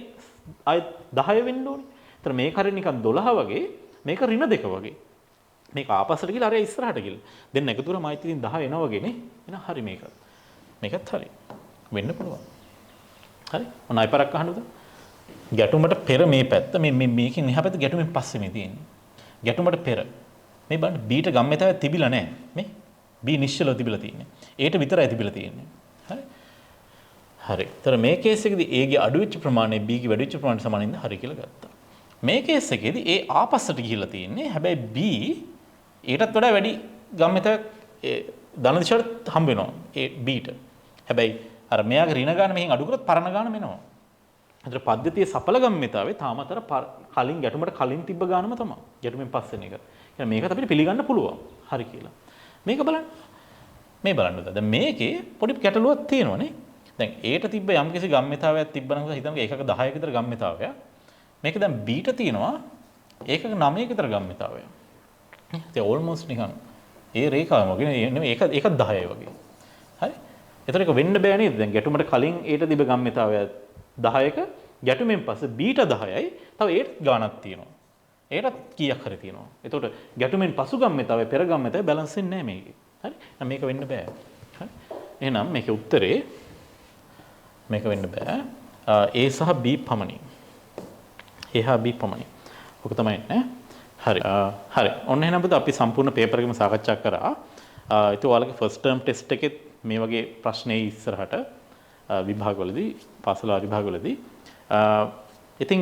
ආයෙත් 10 වෙන්න ඕනේ. ඒතර මේක හරිය නිකන් 12 වගේ මේක ඍණ 2 වගේ. මේක ආපස්සට ගිහලා අර ඉස්සරහට ගිහලා. දෙන්න එකතු කරාම ආයෙත් ඉතින් 10 එනවා වගේනේ. එහෙනම් හරි මේක. මේකත් හරි. වෙන්න පුළුවන්. හරි. ඔන්න අයිපරක් අහන්නද? ගැටුමට පෙර මේ පැත්ත මේකෙන් එහා පැත්ත ගැටුමෙන් පස්සේ මේ තියෙන්නේ. ගැටුමට පෙර මේ බලන්න B ට ගම්මිතාවය තිබිලා නැහැ. මේ B නිශ්චලව තිබිලා තියෙන්නේ. A ට විතරයි තිබිලා තියෙන්නේ. හරි. හරි. ඒතර මේ කේස් එකේදී A ගේ අඩු වෙච්ච ප්‍රමාණය B ගේ වැඩි වෙච්ච ප්‍රමාණයට සමානින්ද හරි කියලා ගත්තා. මේ කේස් එකේදී A ආපස්සට ගිහිල්ලා තියෙන්නේ. හැබැයි B ඊටත් වඩා වැඩි ගම්මිතාවක් ධන දිශාවට හම්බ වෙනවා. A B ට. හැබැයි අර මෙයාගේ ඍණ ගාන මෙහෙන් අඩු කරොත් පරණ ගාන මෙනවා. අතර පද්ධතියේ සඵල ගම්මිතාවේ තාමතර කලින් ගැටුමට කලින් තිබ්බ ගානම තමයි. ගැටුමෙන් පස්සේ එක. يعني මේකත් අපිට පිළිගන්න පුළුවන්. හරි කියලා. මේක බලන්න. මේ බලන්නද? දැන් මේකේ පොඩි ගැටලුවක් තියෙනවනේ. දැන් Aට තිබ්බ යම්කිසි ගම්මිතාවයක් තිබ්බනම් හිතමු ඒකක 10ක විතර ගම්මිතාවයක්. මේක දැන් Bට තියෙනවා ඒකක 9ක විතර ගම්මිතාවයක්. ඉතින් ඕල්මෝස්ට් නිකන් ඒ රේඛාව වගේ නෙමෙයි ඒක 10යි වගේ. හරි? ඒතර ඒක වෙන්න බෑ නේද? දැන් ගැටුමට කලින් Aට තිබ්බ ගම්මිතාවය 10ක ගැටුමෙන් පස්සේ Bට 10යි තව Aට ගාණක් තියෙනවා. ඒකත් කීයක් හරි තියෙනවා. එතකොට ගැටුමෙන් පසු ගම්මිතාවය පෙර ගම්මිතාවය බැලන්ස් වෙන්නේ නැහැ මේකේ. හරි? එහෙනම් මේක වෙන්න බෑ. හරි? එහෙනම් මේකේ උත්තරේ මේක වෙන්න බෑ. A සහ B පමණයි. A හා B පමණයි. ඔක තමයි නේ. හරි. හරි. ඔන්න එහෙනම් අපි සම්පූර්ණ පේපර් එකම සාකච්ඡා කරා. ඒත් ඔයාලගේ ෆස්ට් ටර්ම් ටෙස්ට් එකෙත් මේ වගේ ප්‍රශ්නේ ඉස්සරහට විභාගවලදී පාසල විභාගවලදී ඉතින්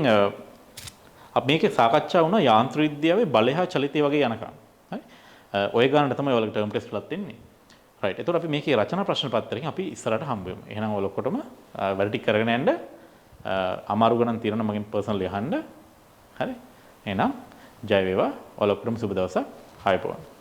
අපි මේකේ සාකච්ඡා වුණා යාන්ත්‍ර විද්‍යාවේ බලය හා චලිතය වගේ යනකම්. හරි. ඔය ගානට තමයි ඔයාලගේ ටර්ම් ටෙස්ට් වලත් එන්නේ. රයිට්. ඒතකොට අපි මේකේ රචනා ප්‍රශ්න පත්‍රයෙන් අපි ඉස්සරහට හම්බ වෙමු. එහෙනම් ඔයාලා ඔක්කොටම වැඩ ටික කරගෙන යන්න. අමාරු ගණන් තියෙනවා මගෙන් පර්සනලි අහන්න. හරි. එහෙනම් ජය වේවා. ඔයාලා ඔක්කොටම සුබ දවසක්. ආයුබෝවන්.